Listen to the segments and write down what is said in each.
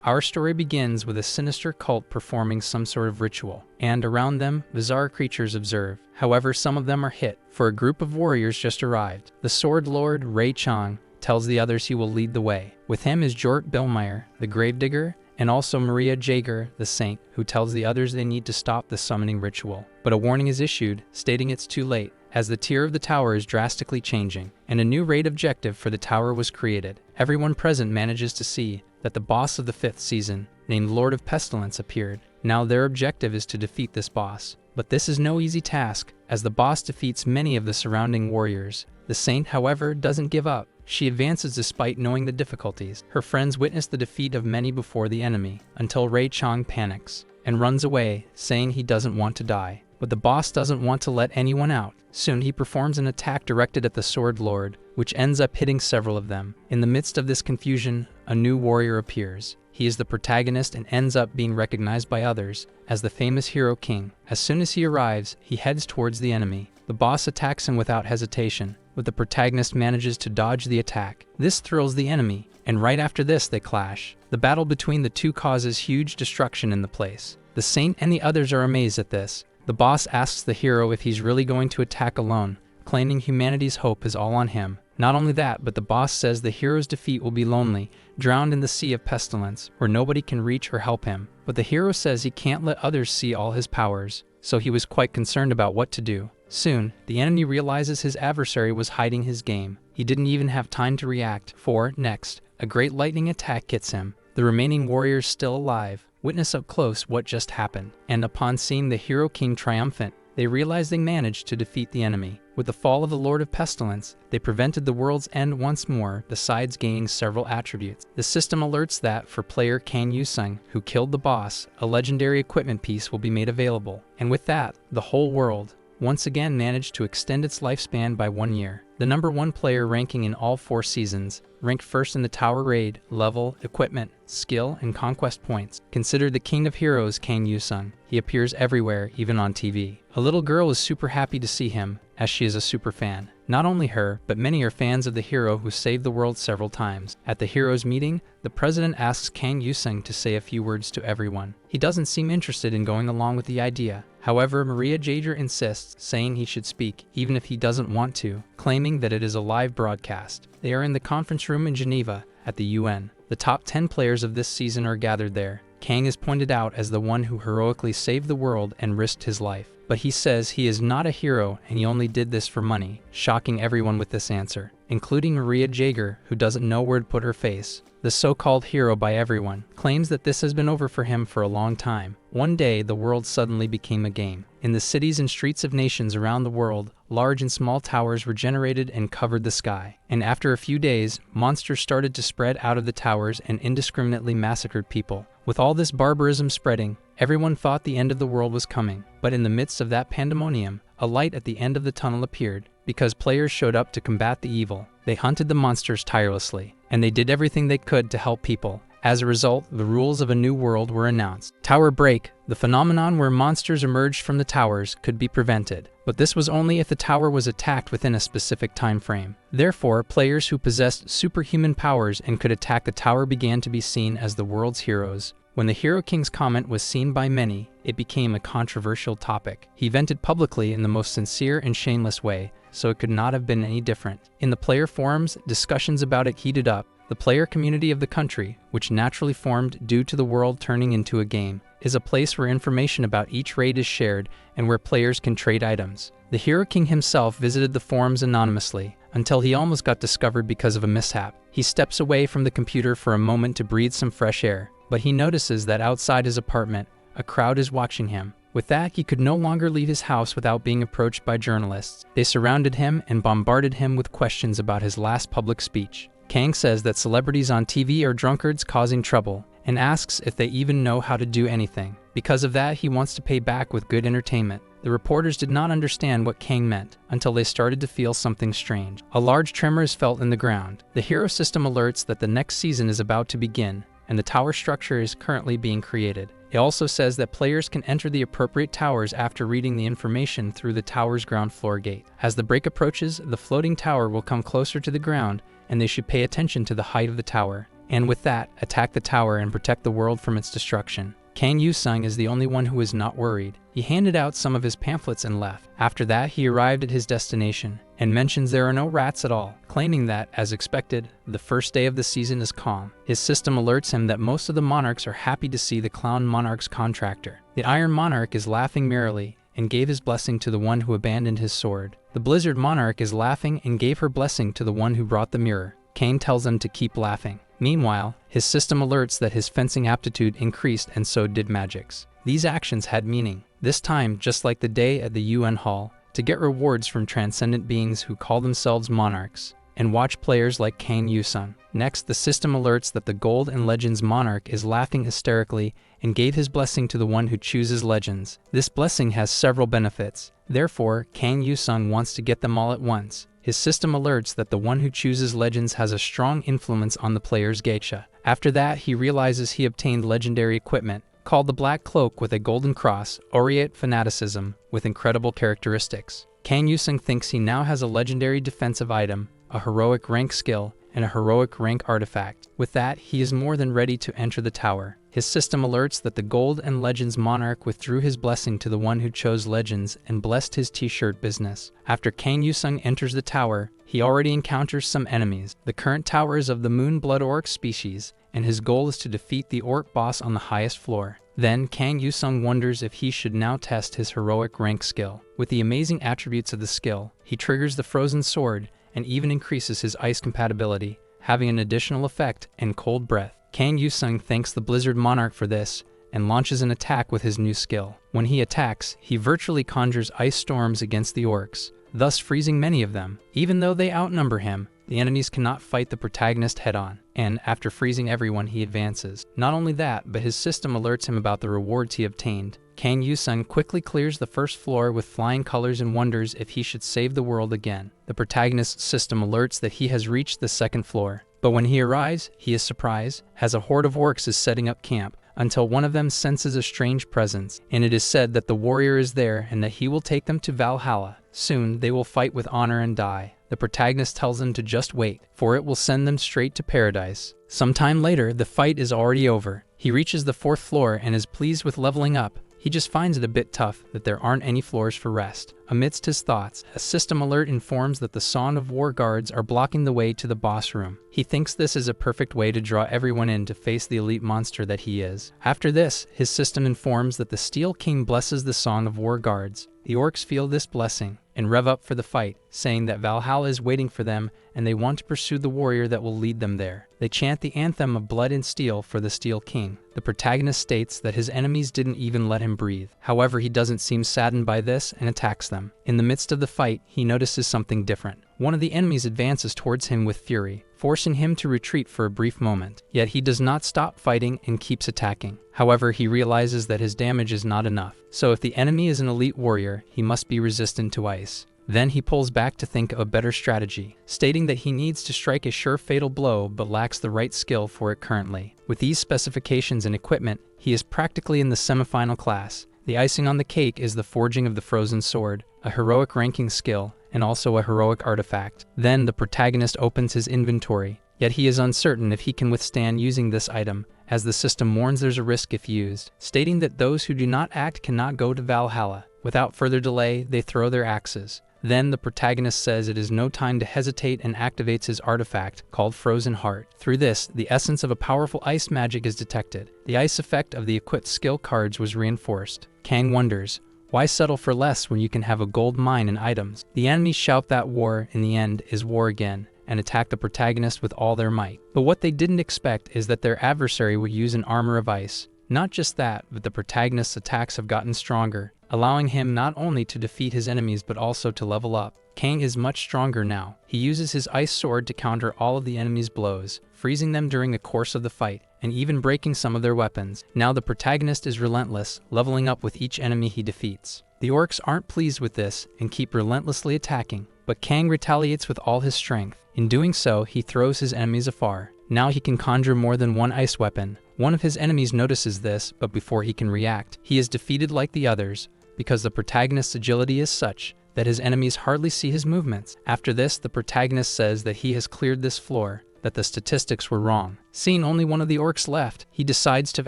Our story begins with a sinister cult performing some sort of ritual, and around them, bizarre creatures observe. However, some of them are hit, for a group of warriors just arrived. The Sword Lord, Ray Chong, tells the others he will lead the way. With him is Jort Billmeyer, the Gravedigger, and also Maria Jaeger, the Saint, who tells the others they need to stop the summoning ritual. But a warning is issued, stating it's too late, as the tier of the tower is drastically changing, and a new raid objective for the tower was created. Everyone present manages to see that the boss of the 5th season, named Lord of Pestilence, appeared. Now their objective is to defeat this boss. But this is no easy task, as the boss defeats many of the surrounding warriors. The Saint, however, doesn't give up. She advances despite knowing the difficulties. Her friends witness the defeat of many before the enemy, until Ray Chong panics and runs away, saying he doesn't want to die. But the boss doesn't want to let anyone out. Soon he performs an attack directed at the Sword Lord, which ends up hitting several of them. In the midst of this confusion, a new warrior appears. He is the protagonist and ends up being recognized by others as the famous Hero King. As soon as he arrives, he heads towards the enemy. The boss attacks him without hesitation, but the protagonist manages to dodge the attack. This thrills the enemy, and right after this they clash. The battle between the two causes huge destruction in the place. The Saint and the others are amazed at this. The boss asks the hero if he's really going to attack alone, claiming humanity's hope is all on him. Not only that, but the boss says the hero's defeat will be lonely, drowned in the sea of pestilence, where nobody can reach or help him. But the hero says he can't let others see all his powers, so he was quite concerned about what to do. Soon, the enemy realizes his adversary was hiding his game. He didn't even have time to react, for, next, a great lightning attack hits him. The remaining warriors still alive witness up close what just happened, and upon seeing the Hero King triumphant, they realize they managed to defeat the enemy. With the fall of the Lord of Pestilence, they prevented the world's end once more, besides gaining several attributes. The system alerts that, for player Kang Yusung, who killed the boss, a legendary equipment piece will be made available. And with that, the whole world once again managed to extend its lifespan by 1 year. The #1 player ranking in all 4 seasons, ranked first in the tower raid, level, equipment, skill, and conquest points. Considered the king of heroes, Kang Yusung. He appears everywhere, even on TV. A little girl is super happy to see him, as she is a super fan. Not only her, but many are fans of the hero who saved the world several times. At the heroes' meeting, the president asks Kang Yusung to say a few words to everyone. He doesn't seem interested in going along with the idea. However, Maria Jaeger insists, saying he should speak, even if he doesn't want to, claiming that it is a live broadcast. They are in the conference room in Geneva, at the UN. The top 10 players of this season are gathered there. Kang is pointed out as the one who heroically saved the world and risked his life. But he says he is not a hero and he only did this for money, shocking everyone with this answer, including Maria Jaeger, who doesn't know where to put her face. The so-called hero by everyone claims that this has been over for him for a long time. One day, the world suddenly became a game. In the cities and streets of nations around the world, large and small towers were generated and covered the sky. And after a few days, monsters started to spread out of the towers and indiscriminately massacred people. With all this barbarism spreading, everyone thought the end of the world was coming. But in the midst of that pandemonium, a light at the end of the tunnel appeared, because players showed up to combat the evil. They hunted the monsters tirelessly, and they did everything they could to help people. As a result, the rules of a new world were announced. Tower Break, the phenomenon where monsters emerged from the towers, could be prevented. But this was only if the tower was attacked within a specific time frame. Therefore, players who possessed superhuman powers and could attack the tower began to be seen as the world's heroes. When the Hero King's comment was seen by many, it became a controversial topic. He vented publicly in the most sincere and shameless way, so it could not have been any different. In the player forums, discussions about it heated up. The player community of the country, which naturally formed due to the world turning into a game, is a place where information about each raid is shared and where players can trade items. The Hero King himself visited the forums anonymously, until he almost got discovered because of a mishap. He steps away from the computer for a moment to breathe some fresh air, but he notices that outside his apartment, a crowd is watching him. With that, he could no longer leave his house without being approached by journalists. They surrounded him and bombarded him with questions about his last public speech. Kang says that celebrities on TV are drunkards causing trouble, and asks if they even know how to do anything. Because of that, he wants to pay back with good entertainment. The reporters did not understand what Kang meant until they started to feel something strange. A large tremor is felt in the ground. The hero system alerts that the next season is about to begin, and the tower structure is currently being created. It also says that players can enter the appropriate towers after reading the information through the tower's ground floor gate. As the break approaches, the floating tower will come closer to the ground, and they should pay attention to the height of the tower. and with that, attack the tower and protect the world from its destruction. Kang Yu-sung is the only one who is not worried. He handed out some of his pamphlets and left. After that, he arrived at his destination and mentions there are no rats at all, claiming that, as expected, the first day of the season is calm. His system alerts him that most of the monarchs are happy to see the Clown Monarch's contractor. The Iron Monarch is laughing merrily and gave his blessing to the one who abandoned his sword. The Blizzard Monarch is laughing and gave her blessing to the one who brought the mirror. Kang tells him to keep laughing. Meanwhile, his system alerts that his fencing aptitude increased and so did magic's. These actions had meaning. This time, just like the day at the UN Hall, to get rewards from transcendent beings who call themselves monarchs, and watch players like Kang Yu-sung. Next, the system alerts that the Gold and Legends Monarch is laughing hysterically and gave his blessing to the one who chooses Legends. This blessing has several benefits. Therefore, Kang Yu-sung wants to get them all at once. His system alerts that the one who chooses Legends has a strong influence on the player's geisha. After that, he realizes he obtained legendary equipment, called the Black Cloak with a golden cross, Aureate Fanaticism, with incredible characteristics. Kang Yu-sung thinks he now has a legendary defensive item, a heroic rank skill, and a heroic rank artifact. With that, he is more than ready to enter the tower. His system alerts that the Gold and Legends Monarch withdrew his blessing to the one who chose Legends and blessed his t-shirt business. After Kang Yu-sung enters the tower, he already encounters some enemies. The current tower is of the Moon Blood Orc species, and his goal is to defeat the Orc boss on the highest floor. Then, Kang Yu-sung wonders if he should now test his heroic rank skill. With the amazing attributes of the skill, he triggers the Frozen Sword and even increases his ice compatibility, having an additional effect and cold breath. Kang Yu-sung thanks the Blizzard Monarch for this and launches an attack with his new skill. When he attacks, he virtually conjures ice storms against the orcs, thus freezing many of them. Even though they outnumber him, the enemies cannot fight the protagonist head-on, and after freezing everyone, he advances. Not only that, but his system alerts him about the rewards he obtained. Kang Yu-sung quickly clears the first floor with flying colors and wonders if he should save the world again. The protagonist's system alerts that he has reached the second floor. But when he arrives, he is surprised, as a horde of orcs is setting up camp, until one of them senses a strange presence, and it is said that the warrior is there and that he will take them to Valhalla. Soon, they will fight with honor and die. The protagonist tells them to just wait, for it will send them straight to paradise. Sometime later, the fight is already over. He reaches the fourth floor and is pleased with leveling up. He just finds it a bit tough that there aren't any floors for rest. Amidst his thoughts, a system alert informs that the Song of War guards are blocking the way to the boss room. He thinks this is a perfect way to draw everyone in to face the elite monster that he is. After this, his system informs that the Steel King blesses the Song of War guards. The orcs feel this blessing and rev up for the fight, saying that Valhalla is waiting for them and they want to pursue the warrior that will lead them there. They chant the anthem of blood and steel for the Steel King. The protagonist states that his enemies didn't even let him breathe. However, he doesn't seem saddened by this and attacks them. In the midst of the fight, he notices something different. One of the enemies advances towards him with fury, forcing him to retreat for a brief moment. Yet he does not stop fighting and keeps attacking. However, he realizes that his damage is not enough. So if the enemy is an elite warrior, he must be resistant to ice. Then he pulls back to think of a better strategy, stating that he needs to strike a sure fatal blow but lacks the right skill for it currently. With these specifications and equipment, he is practically in the semifinal class. The icing on the cake is the forging of the Frozen Sword, a heroic ranking skill, and also a heroic artifact. Then the protagonist opens his inventory, yet he is uncertain if he can withstand using this item, as the system warns there's a risk if used, stating that those who do not act cannot go to Valhalla. Without further delay, they throw their axes. Then the protagonist says it is no time to hesitate and activates his artifact, called Frozen Heart. Through this, the essence of a powerful ice magic is detected. The ice effect of the equipped skill cards was reinforced. Kang wonders, why settle for less when you can have a gold mine and items? The enemies shout that war, in the end, is war again, and attack the protagonist with all their might. But what they didn't expect is that their adversary would use an armor of ice. Not just that, but the protagonist's attacks have gotten stronger, allowing him not only to defeat his enemies but also to level up. Kang is much stronger now. He uses his ice sword to counter all of the enemies' blows, freezing them during the course of the fight, and even breaking some of their weapons. Now the protagonist is relentless, leveling up with each enemy he defeats. The orcs aren't pleased with this and keep relentlessly attacking, but Kang retaliates with all his strength. In doing so, he throws his enemies afar. Now he can conjure more than one ice weapon. One of his enemies notices this, but before he can react, he is defeated like the others, because the protagonist's agility is such that his enemies hardly see his movements. After this, the protagonist says that he has cleared this floor, that the statistics were wrong. Seeing only one of the orcs left, he decides to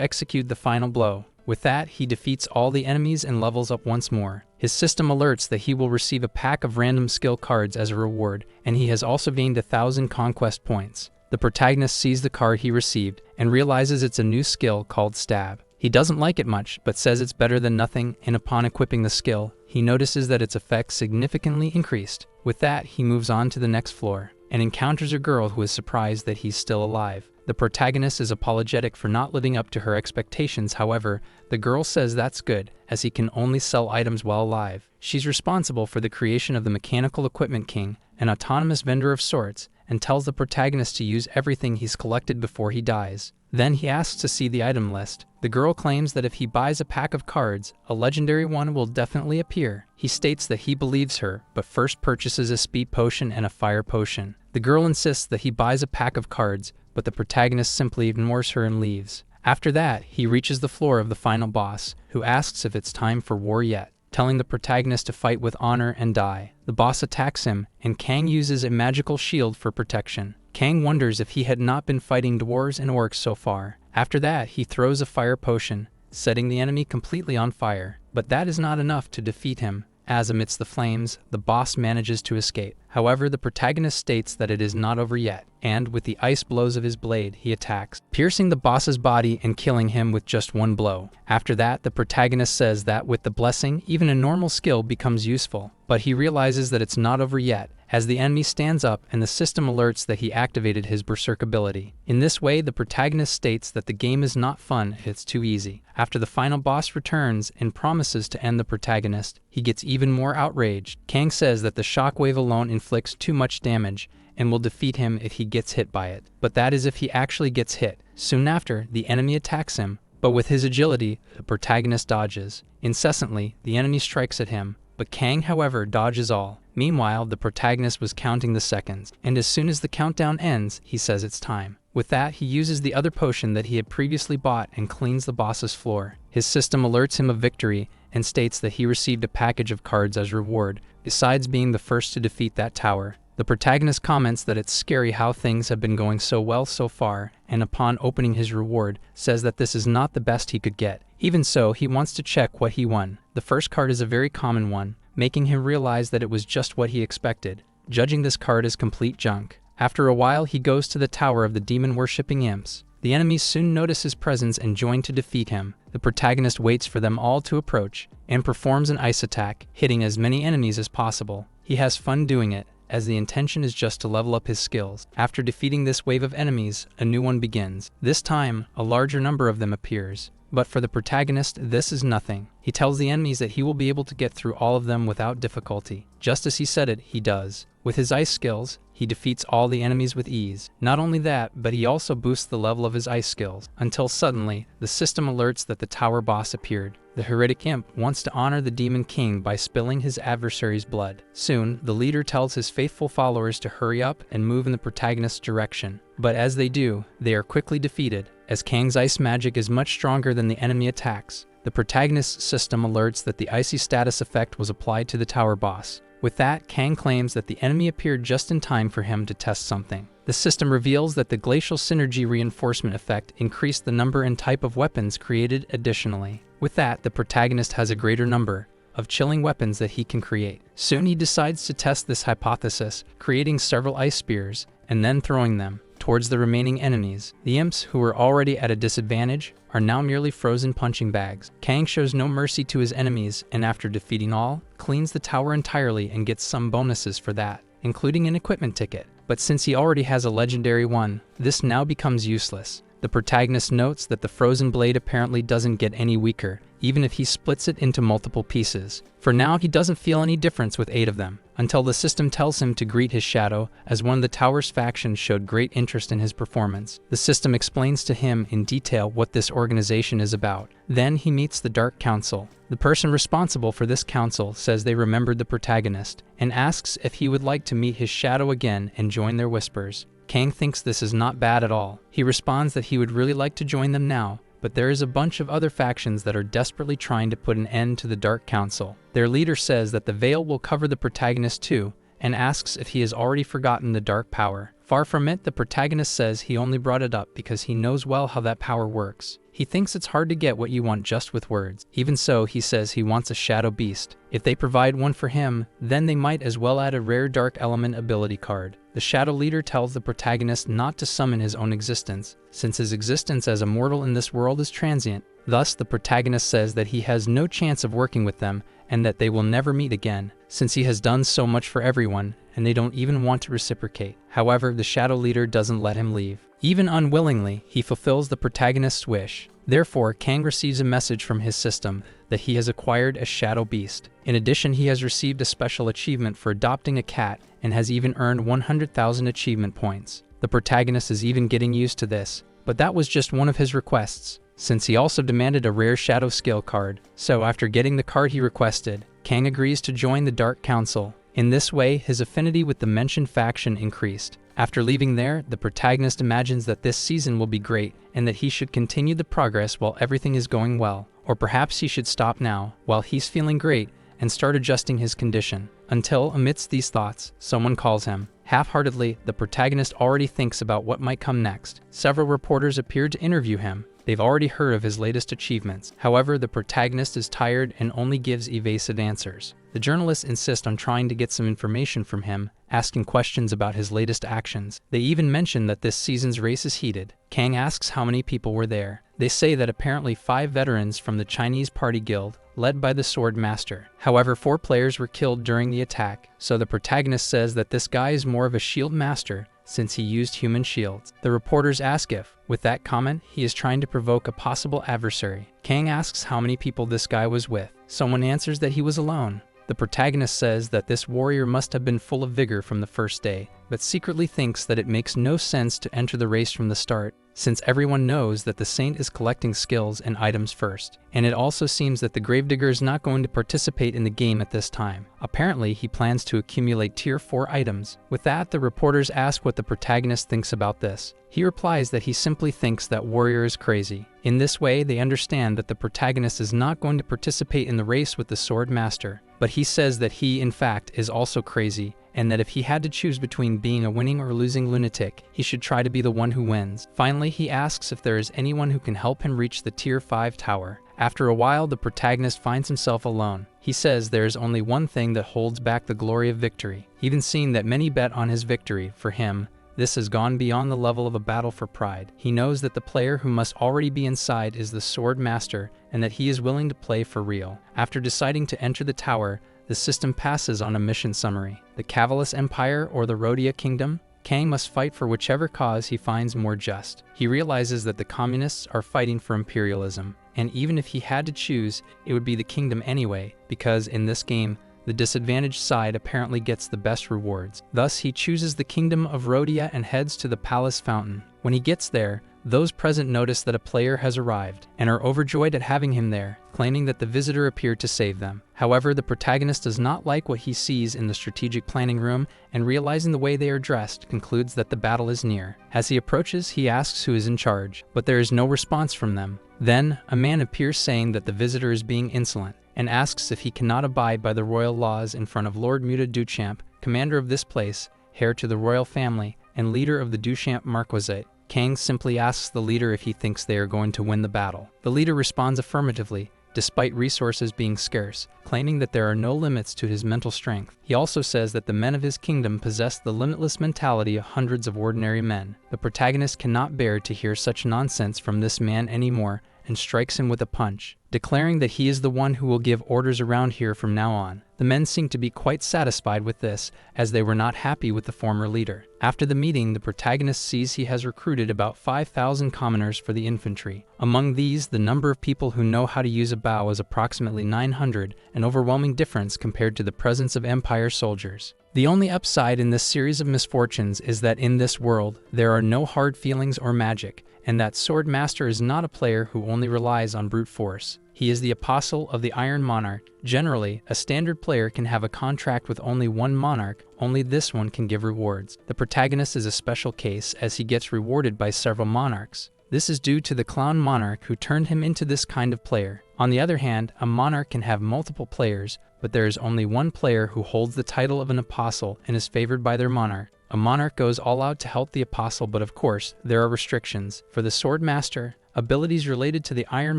execute the final blow. With that, he defeats all the enemies and levels up once more. His system alerts that he will receive a pack of random skill cards as a reward, and he has also gained 1,000 conquest points. The protagonist sees the card he received and realizes it's a new skill called Stab. He doesn't like it much, but says it's better than nothing, and upon equipping the skill, he notices that its effect significantly increased. With that, he moves on to the next floor, and encounters a girl who is surprised that he's still alive. The protagonist is apologetic for not living up to her expectations. However, the girl says that's good, as he can only sell items while alive. She's responsible for the creation of the Mechanical Equipment King, an autonomous vendor of sorts, and tells the protagonist to use everything he's collected before he dies. Then he asks to see the item list. The girl claims that if he buys a pack of cards, a legendary one will definitely appear. He states that he believes her, but first purchases a speed potion and a fire potion. The girl insists that he buys a pack of cards, but the protagonist simply ignores her and leaves. After that, he reaches the floor of the final boss, who asks if it's time for war yet, telling the protagonist to fight with honor and die. The boss attacks him, and Kang uses a magical shield for protection. Kang wonders if he had not been fighting dwarves and orcs so far. After that, he throws a fire potion, setting the enemy completely on fire. But that is not enough to defeat him, as amidst the flames, the boss manages to escape. However, the protagonist states that it is not over yet, and with the ice blows of his blade, he attacks, piercing the boss's body and killing him with just one blow. After that, the protagonist says that with the blessing, even a normal skill becomes useful. But he realizes that it's not over yet, as the enemy stands up and the system alerts that he activated his berserk ability. In this way, the protagonist states that the game is not fun if it's too easy. After the final boss returns and promises to end the protagonist, he gets even more outraged. Kang says that the shockwave alone inflicts too much damage and will defeat him if he gets hit by it. But that is if he actually gets hit. Soon after, the enemy attacks him, but with his agility, the protagonist dodges. Incessantly, the enemy strikes at him, but Kang, however, dodges all. Meanwhile, the protagonist was counting the seconds, and as soon as the countdown ends, he says it's time. With that, he uses the other potion that he had previously bought and cleans the boss's floor. His system alerts him of victory and states that he received a package of cards as reward, besides being the first to defeat that tower. The protagonist comments that it's scary how things have been going so well so far, and upon opening his reward, says that this is not the best he could get. Even so, he wants to check what he won. The first card is a very common one, making him realize that it was just what he expected, judging this card as complete junk. After a while, he goes to the tower of the demon-worshipping imps. The enemies soon notice his presence and join to defeat him. The protagonist waits for them all to approach, and performs an ice attack, hitting as many enemies as possible. He has fun doing it, as the intention is just to level up his skills. After defeating this wave of enemies, a new one begins. This time, a larger number of them appears. But for the protagonist, this is nothing. He tells the enemies that he will be able to get through all of them without difficulty. Just as he said it, he does. With his ice skills, he defeats all the enemies with ease. Not only that, but he also boosts the level of his ice skills, until suddenly, the system alerts that the tower boss appeared. The heretic imp wants to honor the demon king by spilling his adversary's blood. Soon, the leader tells his faithful followers to hurry up and move in the protagonist's direction. But as they do, they are quickly defeated, as Kang's ice magic is much stronger than the enemy attacks. The protagonist's system alerts that the icy status effect was applied to the tower boss. With that, Kang claims that the enemy appeared just in time for him to test something. The system reveals that the glacial synergy reinforcement effect increased the number and type of weapons created additionally. With that, the protagonist has a greater number of chilling weapons that he can create. Soon he decides to test this hypothesis, creating several ice spears, and then throwing them towards the remaining enemies. The imps, who were already at a disadvantage, are now merely frozen punching bags. Kang shows no mercy to his enemies, and after defeating all, cleans the tower entirely and gets some bonuses for that, including an equipment ticket. But since he already has a legendary one, this now becomes useless. The protagonist notes that the frozen blade apparently doesn't get any weaker, even if he splits it into multiple pieces. For now, he doesn't feel any difference with 8 of them, until the system tells him to greet his shadow, as one of the tower's factions showed great interest in his performance. The system explains to him in detail what this organization is about. Then he meets the Dark Council. The person responsible for this council says they remembered the protagonist, and asks if he would like to meet his shadow again and join their whispers. Kang thinks this is not bad at all. He responds that he would really like to join them now, but there is a bunch of other factions that are desperately trying to put an end to the Dark Council. Their leader says that the veil will cover the protagonist too, and asks if he has already forgotten the dark power. Far from it, the protagonist says he only brought it up because he knows well how that power works. He thinks it's hard to get what you want just with words. Even so, he says he wants a shadow beast. If they provide one for him, then they might as well add a rare dark element ability card. The shadow leader tells the protagonist not to summon his own existence, since his existence as a mortal in this world is transient. Thus, the protagonist says that he has no chance of working with them and that they will never meet again, since he has done so much for everyone and they don't even want to reciprocate. However, the shadow leader doesn't let him leave. Even unwillingly, he fulfills the protagonist's wish. Therefore, Kang receives a message from his system that he has acquired a shadow beast. In addition, he has received a special achievement for adopting a cat and has even earned 100,000 achievement points. The protagonist is even getting used to this, but that was just one of his requests, since he also demanded a rare shadow skill card. So after getting the card he requested, Kang agrees to join the Dark Council. In this way, his affinity with the mentioned faction increased. After leaving there, the protagonist imagines that this season will be great and that he should continue the progress while everything is going well. Or perhaps he should stop now, while he's feeling great, and start adjusting his condition. Until, amidst these thoughts, someone calls him. Half-heartedly, the protagonist already thinks about what might come next. Several reporters appear to interview him. They've already heard of his latest achievements. However, the protagonist is tired and only gives evasive answers. The journalists insist on trying to get some information from him, asking questions about his latest actions. They even mention that this season's race is heated. Kang asks how many people were there. They say that apparently 5 veterans from the Chinese Party Guild, led by the Sword Master. However, 4 players were killed during the attack, so the protagonist says that this guy is more of a shield master, since he used human shields. The reporters ask if, with that comment, he is trying to provoke a possible adversary. Kang asks how many people this guy was with. Someone answers that he was alone. The protagonist says that this warrior must have been full of vigor from the first day, but secretly thinks that it makes no sense to enter the race from the start, since everyone knows that the saint is collecting skills and items first. And it also seems that the gravedigger is not going to participate in the game at this time. Apparently, he plans to accumulate tier 4 items. With that, the reporters ask what the protagonist thinks about this. He replies that he simply thinks that warrior is crazy. In this way, they understand that the protagonist is not going to participate in the race with the Sword Master, but he says that he, in fact, is also crazy, and that if he had to choose between being a winning or losing lunatic, he should try to be the one who wins. Finally, he asks if there is anyone who can help him reach the tier 5 tower. After a while, the protagonist finds himself alone. He says there is only one thing that holds back the glory of victory. Even seeing that many bet on his victory, for him, this has gone beyond the level of a battle for pride. He knows that the player who must already be inside is the Sword Master, and that he is willing to play for real. After deciding to enter the tower, the system passes on a mission summary. The Cavalus Empire or the Rhodia Kingdom? Kang must fight for whichever cause he finds more just. He realizes that the communists are fighting for imperialism, and even if he had to choose, it would be the kingdom anyway, because in this game, the disadvantaged side apparently gets the best rewards. Thus, he chooses the kingdom of Rhodia and heads to the palace fountain. When he gets there, those present notice that a player has arrived, and are overjoyed at having him there, claiming that the visitor appeared to save them. However, the protagonist does not like what he sees in the strategic planning room, and realizing the way they are dressed, concludes that the battle is near. As he approaches, he asks who is in charge, but there is no response from them. Then, a man appears saying that the visitor is being insolent, and asks if he cannot abide by the royal laws in front of Lord Muta Duchamp, commander of this place, heir to the royal family, and leader of the Duchamp Marquisate. Kang simply asks the leader if he thinks they are going to win the battle. The leader responds affirmatively, despite resources being scarce, claiming that there are no limits to his mental strength. He also says that the men of his kingdom possess the limitless mentality of hundreds of ordinary men. The protagonist cannot bear to hear such nonsense from this man anymore, and strikes him with a punch, declaring that he is the one who will give orders around here from now on. The men seem to be quite satisfied with this, as they were not happy with the former leader. After the meeting, the protagonist sees he has recruited about 5,000 commoners for the infantry. Among these, the number of people who know how to use a bow is approximately 900, an overwhelming difference compared to the presence of Empire soldiers. The only upside in this series of misfortunes is that in this world, there are no hard feelings or magic, and that Sword Master is not a player who only relies on brute force. He is the apostle of the Iron Monarch. Generally, a standard player can have a contract with only one monarch, only this one can give rewards. The protagonist is a special case as he gets rewarded by several monarchs. This is due to the clown monarch who turned him into this kind of player. On the other hand, a monarch can have multiple players, but there is only one player who holds the title of an apostle and is favored by their monarch. A monarch goes all out to help the apostle, but of course, there are restrictions. For the sword master, abilities related to the Iron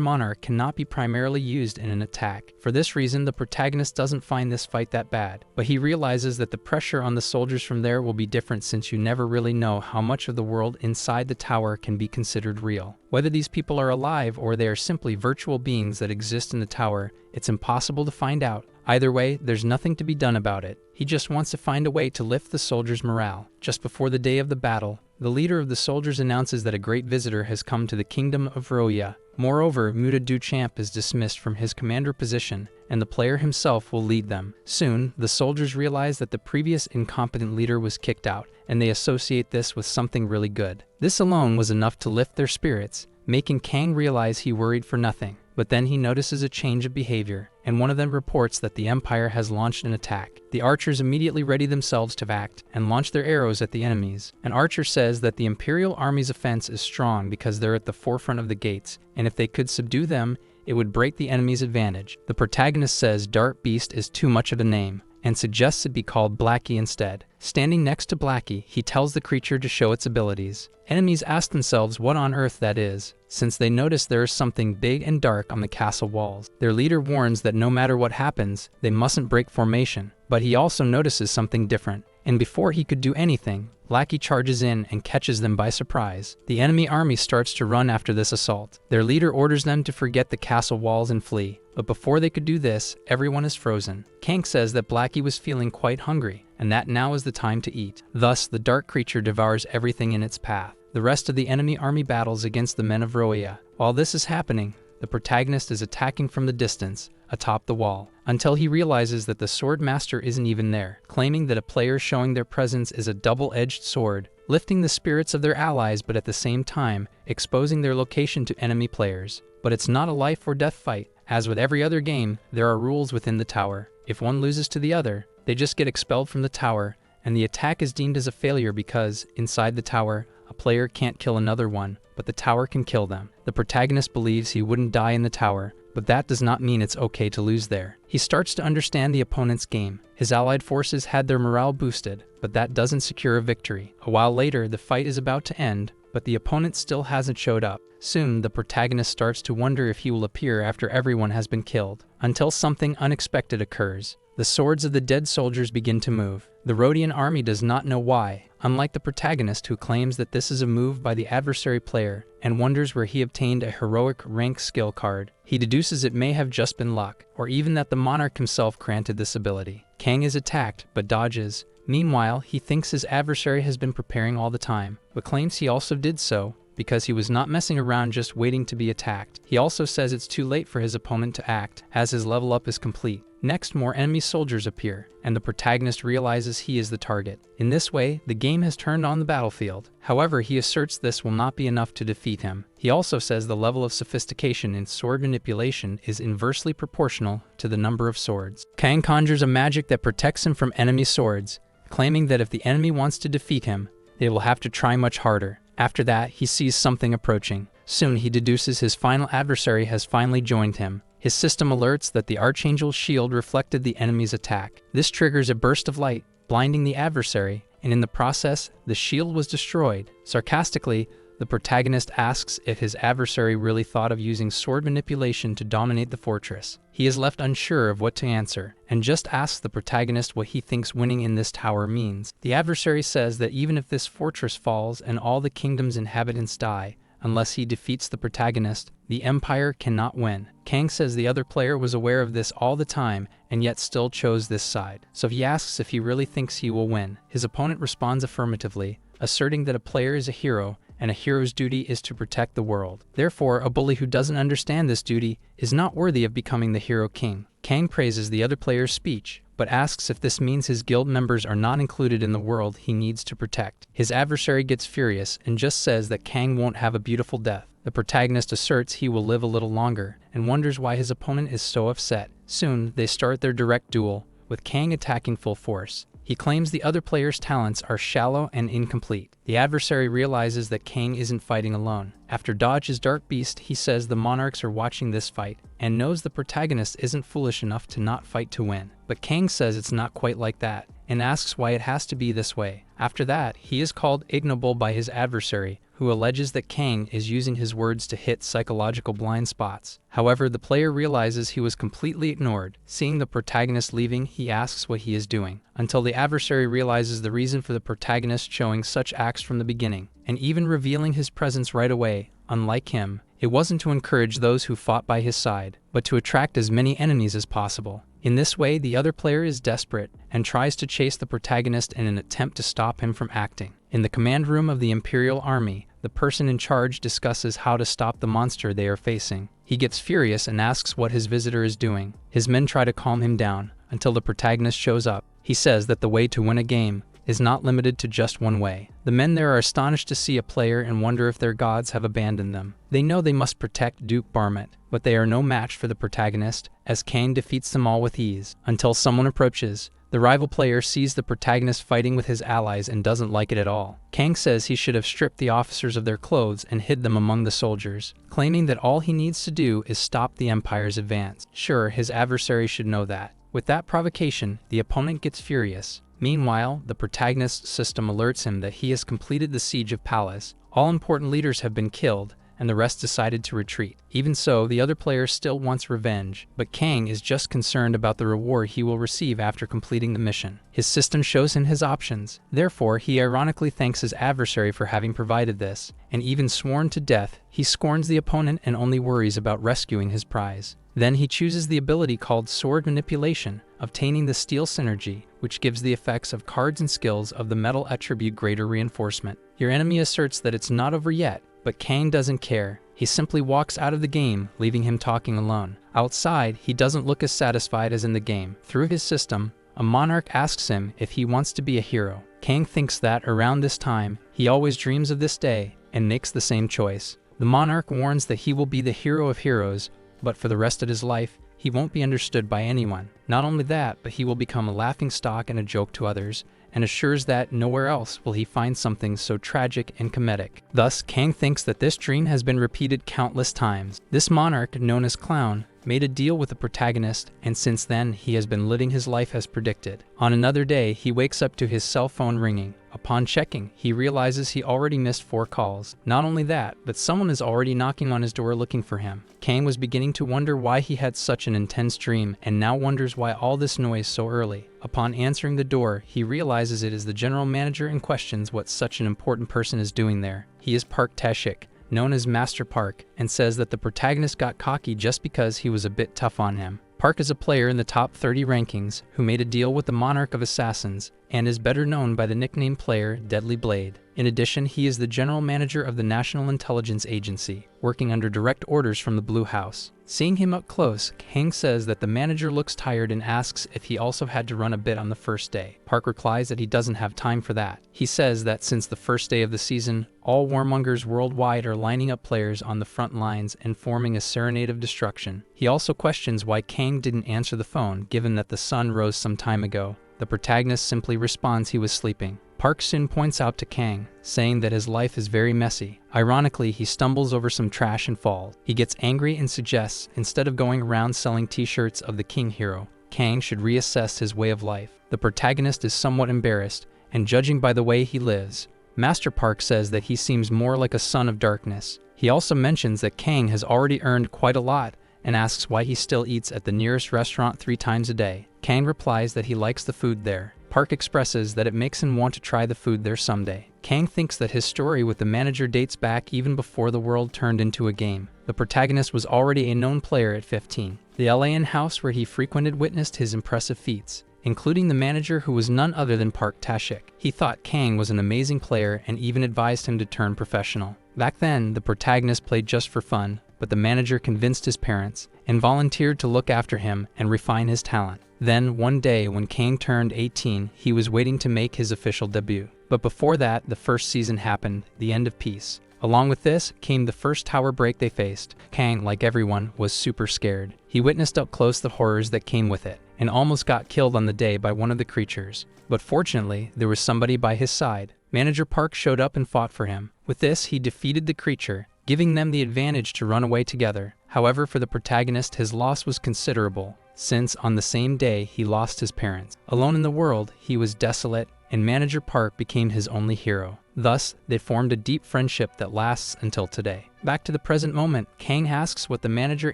Monarch cannot be primarily used in an attack. For this reason, the protagonist doesn't find this fight that bad, but he realizes that the pressure on the soldiers from there will be different since you never really know how much of the world inside the tower can be considered real. Whether these people are alive or they are simply virtual beings that exist in the tower, it's impossible to find out. Either way, there's nothing to be done about it. He just wants to find a way to lift the soldiers' morale. Just before the day of the battle, the leader of the soldiers announces that a great visitor has come to the kingdom of Roya. Moreover, Muta Duchamp is dismissed from his commander position, and the player himself will lead them. Soon, the soldiers realize that the previous incompetent leader was kicked out, and they associate this with something really good. This alone was enough to lift their spirits, making Kang realize he worried for nothing. But then he notices a change of behavior, and one of them reports that the Empire has launched an attack. The archers immediately ready themselves to act and launch their arrows at the enemies. An archer says that the Imperial Army's offense is strong because they're at the forefront of the gates, and if they could subdue them, it would break the enemy's advantage. The protagonist says Dart Beast is too much of a name, and suggests it be called Blackie instead. Standing next to Blackie, he tells the creature to show its abilities. Enemies ask themselves what on earth that is, since they notice there is something big and dark on the castle walls. Their leader warns that no matter what happens, they mustn't break formation, but he also notices something different, and before he could do anything, Blackie charges in and catches them by surprise. The enemy army starts to run after this assault. Their leader orders them to forget the castle walls and flee, but before they could do this, everyone is frozen. Kang says that Blackie was feeling quite hungry, and that now is the time to eat. Thus, the dark creature devours everything in its path. The rest of the enemy army battles against the men of Roya. While this is happening, the protagonist is attacking from the distance, atop the wall, until he realizes that the sword master isn't even there, claiming that a player showing their presence is a double-edged sword, lifting the spirits of their allies but at the same time exposing their location to enemy players. But it's not a life or death fight. As with every other game, there are rules within the tower. If one loses to the other, they just get expelled from the tower, and the attack is deemed as a failure because, inside the tower, a player can't kill another one, but the tower can kill them. The protagonist believes he wouldn't die in the tower, but that does not mean it's okay to lose there. He starts to understand the opponent's game. His allied forces had their morale boosted, but that doesn't secure a victory. A while later, the fight is about to end, but the opponent still hasn't showed up. Soon, the protagonist starts to wonder if he will appear after everyone has been killed, until something unexpected occurs. The swords of the dead soldiers begin to move. The Rhodian army does not know why, unlike the protagonist who claims that this is a move by the adversary player and wonders where he obtained a heroic rank skill card. He deduces it may have just been luck, or even that the monarch himself granted this ability. Kang is attacked, but dodges. Meanwhile, he thinks his adversary has been preparing all the time, but claims he also did so because he was not messing around just waiting to be attacked. He also says it's too late for his opponent to act, as his level up is complete. Next, more enemy soldiers appear, and the protagonist realizes he is the target. In this way, the game has turned on the battlefield. However, he asserts this will not be enough to defeat him. He also says the level of sophistication in sword manipulation is inversely proportional to the number of swords. Kang conjures a magic that protects him from enemy swords, claiming that if the enemy wants to defeat him, they will have to try much harder. After that, he sees something approaching. Soon, he deduces his final adversary has finally joined him. His system alerts that the Archangel's shield reflected the enemy's attack. This triggers a burst of light, blinding the adversary, and in the process, the shield was destroyed. Sarcastically, the protagonist asks if his adversary really thought of using sword manipulation to dominate the fortress. He is left unsure of what to answer, and just asks the protagonist what he thinks winning in this tower means. The adversary says that even if this fortress falls and all the kingdom's inhabitants die, unless he defeats the protagonist, the Empire cannot win. Kang says the other player was aware of this all the time and yet still chose this side. So he asks if he really thinks he will win. His opponent responds affirmatively, asserting that a player is a hero and a hero's duty is to protect the world. Therefore, a bully who doesn't understand this duty is not worthy of becoming the hero king. Kang praises the other player's speech, but asks if this means his guild members are not included in the world he needs to protect. His adversary gets furious and just says that Kang won't have a beautiful death. The protagonist asserts he will live a little longer and wonders why his opponent is so upset. Soon, they start their direct duel, with Kang attacking full force. He claims the other player's talents are shallow and incomplete. The adversary realizes that Kang isn't fighting alone. After Dodge's Dark Beast, he says the monarchs are watching this fight and knows the protagonist isn't foolish enough to not fight to win. But Kang says it's not quite like that and asks why it has to be this way. After that, he is called ignoble by his adversary, who alleges that Kang is using his words to hit psychological blind spots. However, the player realizes he was completely ignored. Seeing the protagonist leaving, he asks what he is doing, until the adversary realizes the reason for the protagonist showing such acts from the beginning, and even revealing his presence right away. Unlike him, it wasn't to encourage those who fought by his side, but to attract as many enemies as possible. In this way, the other player is desperate and tries to chase the protagonist in an attempt to stop him from acting. In the command room of the Imperial Army, the person in charge discusses how to stop the monster they are facing. He gets furious and asks what his visitor is doing. His men try to calm him down until the protagonist shows up. He says that the way to win a game is not limited to just one way. The men there are astonished to see a player and wonder if their gods have abandoned them. They know they must protect Duke Barmet, but they are no match for the protagonist, as Kang defeats them all with ease, until someone approaches. The rival player sees the protagonist fighting with his allies and doesn't like it at all. Kang says he should have stripped the officers of their clothes and hid them among the soldiers, claiming that all he needs to do is stop the Empire's advance. Sure, his adversary should know that. With that provocation, the opponent gets furious. Meanwhile, the protagonist's system alerts him that he has completed the siege of Palace. All important leaders have been killed, and the rest decided to retreat. Even so, the other player still wants revenge, but Kang is just concerned about the reward he will receive after completing the mission. His system shows him his options. Therefore, he ironically thanks his adversary for having provided this, and even sworn to death, he scorns the opponent and only worries about rescuing his prize. Then he chooses the ability called Sword Manipulation, obtaining the Steel Synergy, which gives the effects of cards and skills of the metal attribute greater reinforcement. Your enemy asserts that it's not over yet, but Kang doesn't care. He simply walks out of the game, leaving him talking alone. Outside, he doesn't look as satisfied as in the game. Through his system, a monarch asks him if he wants to be a hero. Kang thinks that around this time, he always dreams of this day and makes the same choice. The monarch warns that he will be the hero of heroes, but for the rest of his life, he won't be understood by anyone. Not only that, but he will become a laughingstock and a joke to others, and assures that nowhere else will he find something so tragic and comedic. Thus, Kang thinks that this dream has been repeated countless times. This monarch, known as Clown, made a deal with the protagonist, and since then he has been living his life as predicted. On another day, he wakes up to his cell phone ringing. Upon checking, he realizes he already missed 4 calls. Not only that, but someone is already knocking on his door looking for him. Kang was beginning to wonder why he had such an intense dream, and now wonders why all this noise so early. Upon answering the door, he realizes it is the general manager and questions what such an important person is doing there. He is Park Tashik, known as Master Park, and says that the protagonist got cocky just because he was a bit tough on him. Park is a player in the top 30 rankings who made a deal with the Monarch of Assassins and is better known by the nickname player Deadly Blade. In addition, he is the general manager of the National Intelligence Agency, working under direct orders from the Blue House. Seeing him up close, Kang says that the manager looks tired and asks if he also had to run a bit on the first day. Park replies that he doesn't have time for that. He says that since the first day of the season, all warmongers worldwide are lining up players on the front lines and forming a serenade of destruction. He also questions why Kang didn't answer the phone, given that the sun rose some time ago. The protagonist simply responds he was sleeping. Park soon points out to Kang, saying that his life is very messy. Ironically, he stumbles over some trash and falls. He gets angry and suggests, instead of going around selling t-shirts of the King Hero, Kang should reassess his way of life. The protagonist is somewhat embarrassed, and judging by the way he lives, Master Park says that he seems more like a son of darkness. He also mentions that Kang has already earned quite a lot, and asks why he still eats at the nearest restaurant 3 times a day. Kang replies that he likes the food there. Park expresses that it makes him want to try the food there someday. Kang thinks that his story with the manager dates back even before the world turned into a game. The protagonist was already a known player at 15. The LAN house where he frequented witnessed his impressive feats, including the manager who was none other than Park Tashik. He thought Kang was an amazing player and even advised him to turn professional. Back then, the protagonist played just for fun, but the manager convinced his parents and volunteered to look after him and refine his talent. Then, one day when Kang turned 18, he was waiting to make his official debut. But before that, the first season happened, the end of peace. Along with this came the first tower break they faced. Kang, like everyone, was super scared. He witnessed up close the horrors that came with it, and almost got killed on the day by one of the creatures. But fortunately, there was somebody by his side. Manager Park showed up and fought for him. With this, he defeated the creature, giving them the advantage to run away together. However, for the protagonist, his loss was considerable, since on the same day he lost his parents. Alone in the world, he was desolate, and Manager Park became his only hero. Thus, they formed a deep friendship that lasts until today. Back to the present moment, Kang asks what the manager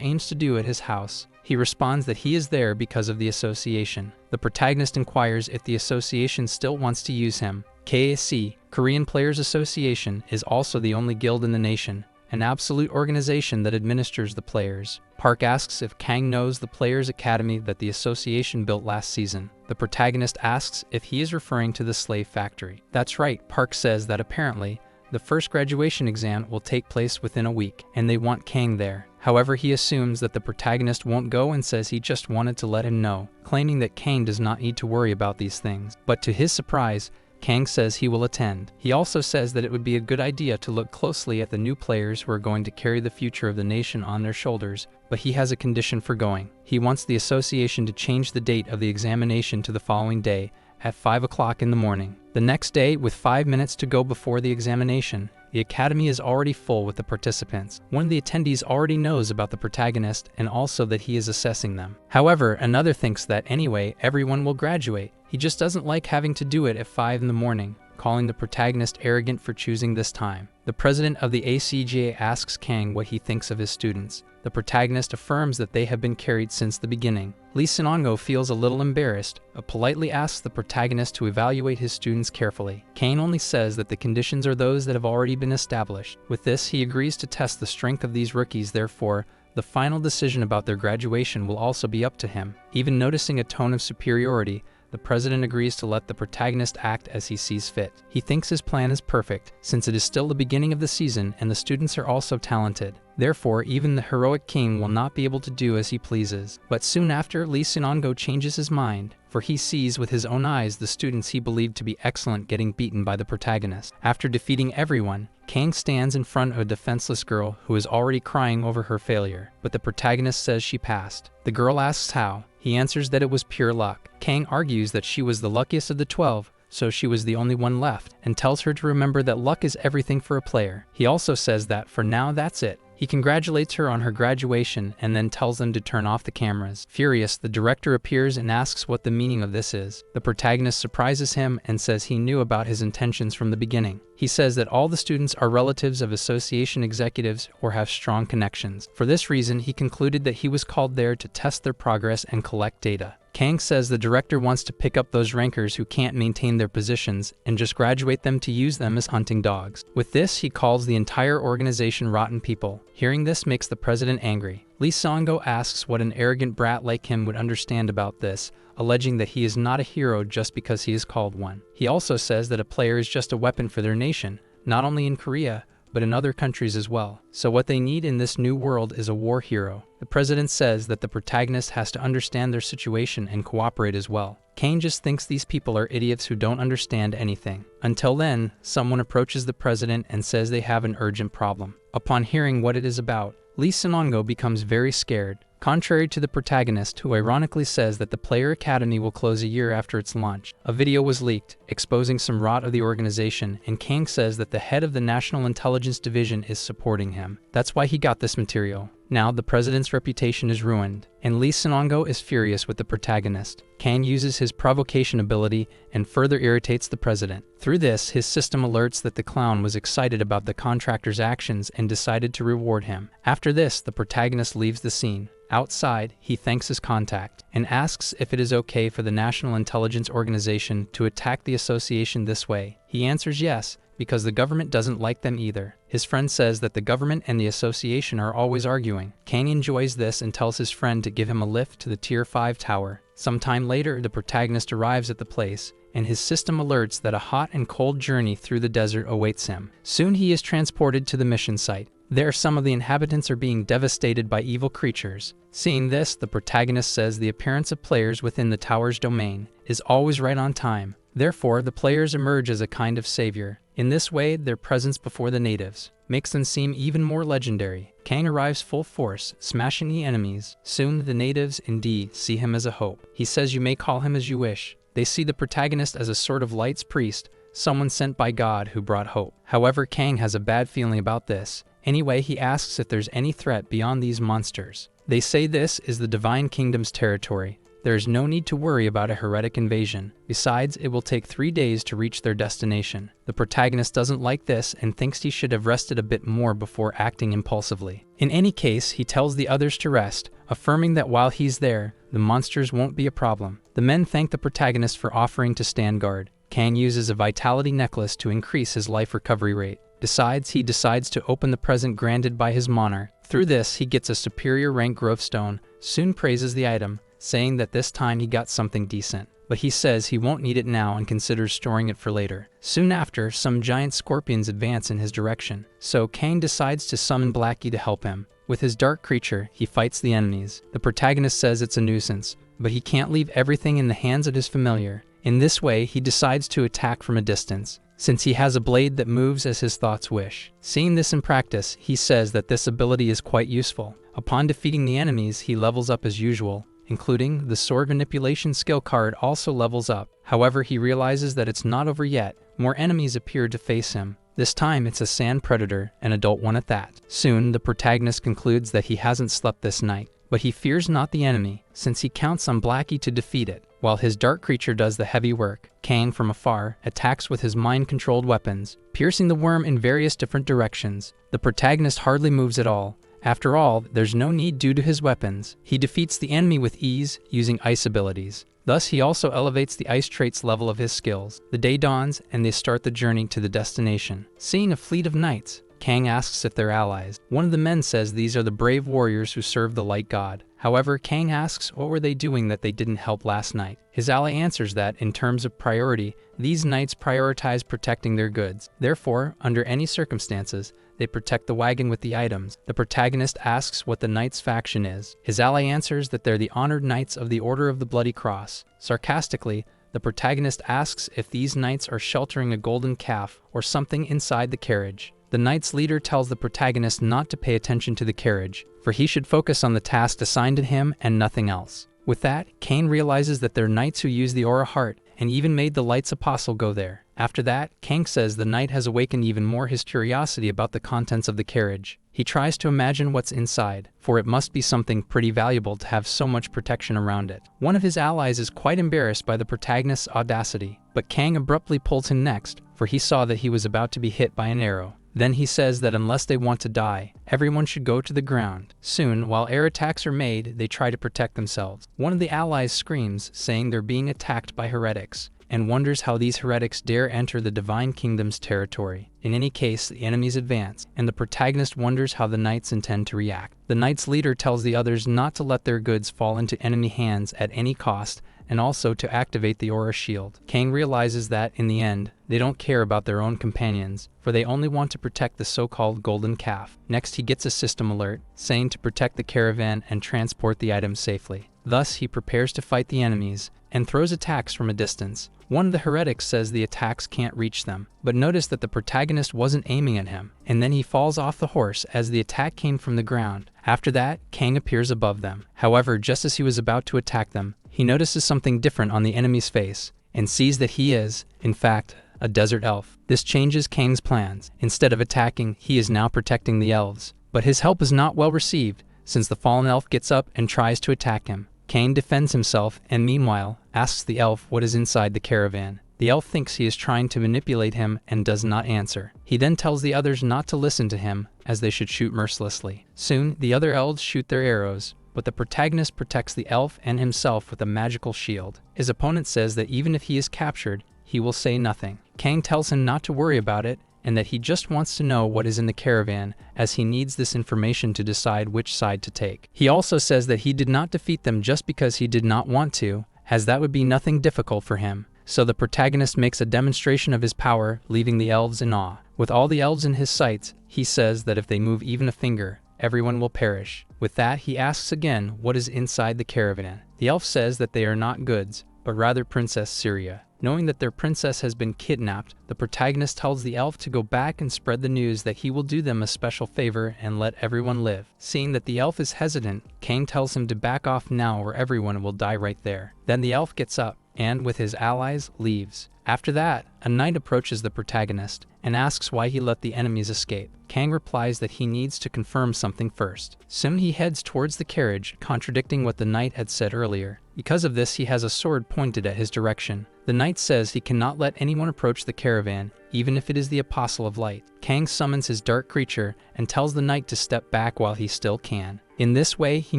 aims to do at his house. He responds that he is there because of the association. The protagonist inquires if the association still wants to use him. KAC, Korean Players Association, is also the only guild in the nation, an absolute organization that administers the players. Park asks if Kang knows the Players Academy that the association built last season. The protagonist asks if he is referring to the slave factory. That's right, Park says that apparently, the first graduation exam will take place within a week, and they want Kang there. However, he assumes that the protagonist won't go and says he just wanted to let him know, claiming that Kang does not need to worry about these things. But to his surprise, Kang says he will attend. He also says that it would be a good idea to look closely at the new players who are going to carry the future of the nation on their shoulders, but he has a condition for going. He wants the association to change the date of the examination to the following day at 5 o'clock in the morning. The next day, with 5 minutes to go before the examination, the academy is already full with the participants. One of the attendees already knows about the protagonist and also that he is assessing them. However, another thinks that anyway, everyone will graduate. He just doesn't like having to do it at 5 in the morning, calling the protagonist arrogant for choosing this time. The president of the ACGA asks Kang what he thinks of his students. The protagonist affirms that they have been carried since the beginning. Lee Sinongo feels a little embarrassed, but politely asks the protagonist to evaluate his students carefully. Kang only says that the conditions are those that have already been established. With this, he agrees to test the strength of these rookies, therefore, the final decision about their graduation will also be up to him. Even noticing a tone of superiority, the president agrees to let the protagonist act as he sees fit. He thinks his plan is perfect, since it is still the beginning of the season and the students are also talented. Therefore, even the heroic king will not be able to do as he pleases. But soon after, Lee Sinongo changes his mind, for he sees with his own eyes the students he believed to be excellent getting beaten by the protagonist. After defeating everyone, Kang stands in front of a defenseless girl who is already crying over her failure, but the protagonist says she passed. The girl asks how. He answers that it was pure luck. Kang argues that she was the luckiest of the 12, so she was the only one left, and tells her to remember that luck is everything for a player. He also says that for now that's it. He congratulates her on her graduation and then tells them to turn off the cameras. Furious, the director appears and asks what the meaning of this is. The protagonist surprises him and says he knew about his intentions from the beginning. He says that all the students are relatives of association executives or have strong connections. For this reason, he concluded that he was called there to test their progress and collect data. Kang says the director wants to pick up those rankers who can't maintain their positions and just graduate them to use them as hunting dogs. With this, he calls the entire organization rotten people. Hearing this makes the president angry. Lee Songo asks what an arrogant brat like him would understand about this, alleging that he is not a hero just because he is called one. He also says that a player is just a weapon for their nation, not only in Korea, but in other countries as well. So what they need in this new world is a war hero. The president says that the protagonist has to understand their situation and cooperate as well. Kang just thinks these people are idiots who don't understand anything. Until then, someone approaches the president and says they have an urgent problem. Upon hearing what it is about, Lee Sinongo becomes very scared. Contrary to the protagonist, who ironically says that the Player Academy will close a year after its launch. A video was leaked, exposing some rot of the organization, and Kang says that the head of the National Intelligence Division is supporting him. That's why he got this material. Now, the president's reputation is ruined, and Lee Sinongo is furious with the protagonist. Kang uses his provocation ability and further irritates the president. Through this, his system alerts that the clown was excited about the contractor's actions and decided to reward him. After this, the protagonist leaves the scene. Outside, he thanks his contact and asks if it is okay for the National Intelligence Organization to attack the association this way. He answers yes, because the government doesn't like them either. His friend says that the government and the association are always arguing. Kang enjoys this and tells his friend to give him a lift to the Tier 5 tower. Sometime later, the protagonist arrives at the place, and his system alerts that a hot and cold journey through the desert awaits him. Soon he is transported to the mission site. There, some of the inhabitants are being devastated by evil creatures. Seeing this, the protagonist says the appearance of players within the tower's domain is always right on time. Therefore, the players emerge as a kind of savior. In this way, their presence before the natives makes them seem even more legendary. Kang arrives full force, smashing the enemies. Soon the natives, indeed, see him as a hope. He says you may call him as you wish. They see the protagonist as a sort of light's priest, someone sent by God who brought hope. However, Kang has a bad feeling about this. Anyway, he asks if there's any threat beyond these monsters. They say this is the Divine Kingdom's territory. There is no need to worry about a heretic invasion. Besides, it will take 3 days to reach their destination. The protagonist doesn't like this and thinks he should have rested a bit more before acting impulsively. In any case, he tells the others to rest, affirming that while he's there, the monsters won't be a problem. The men thank the protagonist for offering to stand guard. Kang uses a vitality necklace to increase his life recovery rate. He decides to open the present granted by his monarch. Through this, he gets a superior rank growth stone, soon praises the item, saying that this time he got something decent. But he says he won't need it now and considers storing it for later. Soon after, some giant scorpions advance in his direction, so Kang decides to summon Blackie to help him. With his dark creature, he fights the enemies. The protagonist says it's a nuisance, but he can't leave everything in the hands of his familiar. In this way, he decides to attack from a distance, since he has a blade that moves as his thoughts wish. Seeing this in practice, he says that this ability is quite useful. Upon defeating the enemies, he levels up as usual, including the sword manipulation skill card also levels up. However, he realizes that it's not over yet. More enemies appear to face him. This time it's a sand predator, an adult one at that. Soon, the protagonist concludes that he hasn't slept this night, but he fears not the enemy, since he counts on Blackie to defeat it. While his dark creature does the heavy work, Kang from afar attacks with his mind-controlled weapons, piercing the worm in various different directions. The protagonist hardly moves at all. After all, there's no need due to his weapons. He defeats the enemy with ease, using ice abilities. Thus, he also elevates the ice traits level of his skills. The day dawns, and they start the journey to the destination. Seeing a fleet of knights, Kang asks if they're allies. One of the men says these are the brave warriors who serve the light god. However, Kang asks what were they doing that they didn't help last night. His ally answers that, in terms of priority, these knights prioritize protecting their goods. Therefore, under any circumstances, they protect the wagon with the items. The protagonist asks what the Knights faction is. His ally answers that they're the honored Knights of the Order of the Bloody Cross. Sarcastically, the protagonist asks if these knights are sheltering a golden calf or something inside the carriage. The knight's leader tells the protagonist not to pay attention to the carriage, for he should focus on the task assigned to him and nothing else. With that, Kang realizes that they're knights who use the aura heart, and even made the light's apostle go there. After that, Kang says the knight has awakened even more his curiosity about the contents of the carriage. He tries to imagine what's inside, for it must be something pretty valuable to have so much protection around it. One of his allies is quite embarrassed by the protagonist's audacity, but Kang abruptly pulls him next, for he saw that he was about to be hit by an arrow. Then he says that unless they want to die, everyone should go to the ground. Soon, while air attacks are made, they try to protect themselves. One of the allies screams, saying they're being attacked by heretics, and wonders how these heretics dare enter the Divine Kingdom's territory. In any case, the enemies advance, and the protagonist wonders how the knights intend to react. The knight's leader tells the others not to let their goods fall into enemy hands at any cost, and also to activate the aura shield. Kang realizes that, in the end, they don't care about their own companions, for they only want to protect the so-called golden calf. Next, he gets a system alert, saying to protect the caravan and transport the items safely. Thus, he prepares to fight the enemies, and throws attacks from a distance. One of the heretics says the attacks can't reach them, but notice that the protagonist wasn't aiming at him, and then he falls off the horse as the attack came from the ground. After that, Kang appears above them. However, just as he was about to attack them, he notices something different on the enemy's face, and sees that he is, in fact, a desert elf. This changes Kang's plans. Instead of attacking, he is now protecting the elves. But his help is not well received, since the fallen elf gets up and tries to attack him. Kang defends himself and meanwhile asks the elf what is inside the caravan. The elf thinks he is trying to manipulate him and does not answer. He then tells the others not to listen to him, as they should shoot mercilessly. Soon, the other elves shoot their arrows, but the protagonist protects the elf and himself with a magical shield. His opponent says that even if he is captured, he will say nothing. Kang tells him not to worry about it, and that he just wants to know what is in the caravan, as he needs this information to decide which side to take. He also says that he did not defeat them just because he did not want to, as that would be nothing difficult for him. So the protagonist makes a demonstration of his power, leaving the elves in awe. With all the elves in his sights, he says that if they move even a finger, everyone will perish. With that, he asks again what is inside the caravan. The elf says that they are not goods, but rather Princess Syria. Knowing that their princess has been kidnapped, the protagonist tells the elf to go back and spread the news that he will do them a special favor and let everyone live. Seeing that the elf is hesitant, Kang tells him to back off now or everyone will die right there. Then the elf gets up and, with his allies, leaves. After that, a knight approaches the protagonist and asks why he let the enemies escape. Kang replies that he needs to confirm something first. Soon he heads towards the carriage, contradicting what the knight had said earlier. Because of this, he has a sword pointed at his direction. The knight says he cannot let anyone approach the caravan, even if it is the Apostle of Light. Kang summons his dark creature and tells the knight to step back while he still can. In this way, he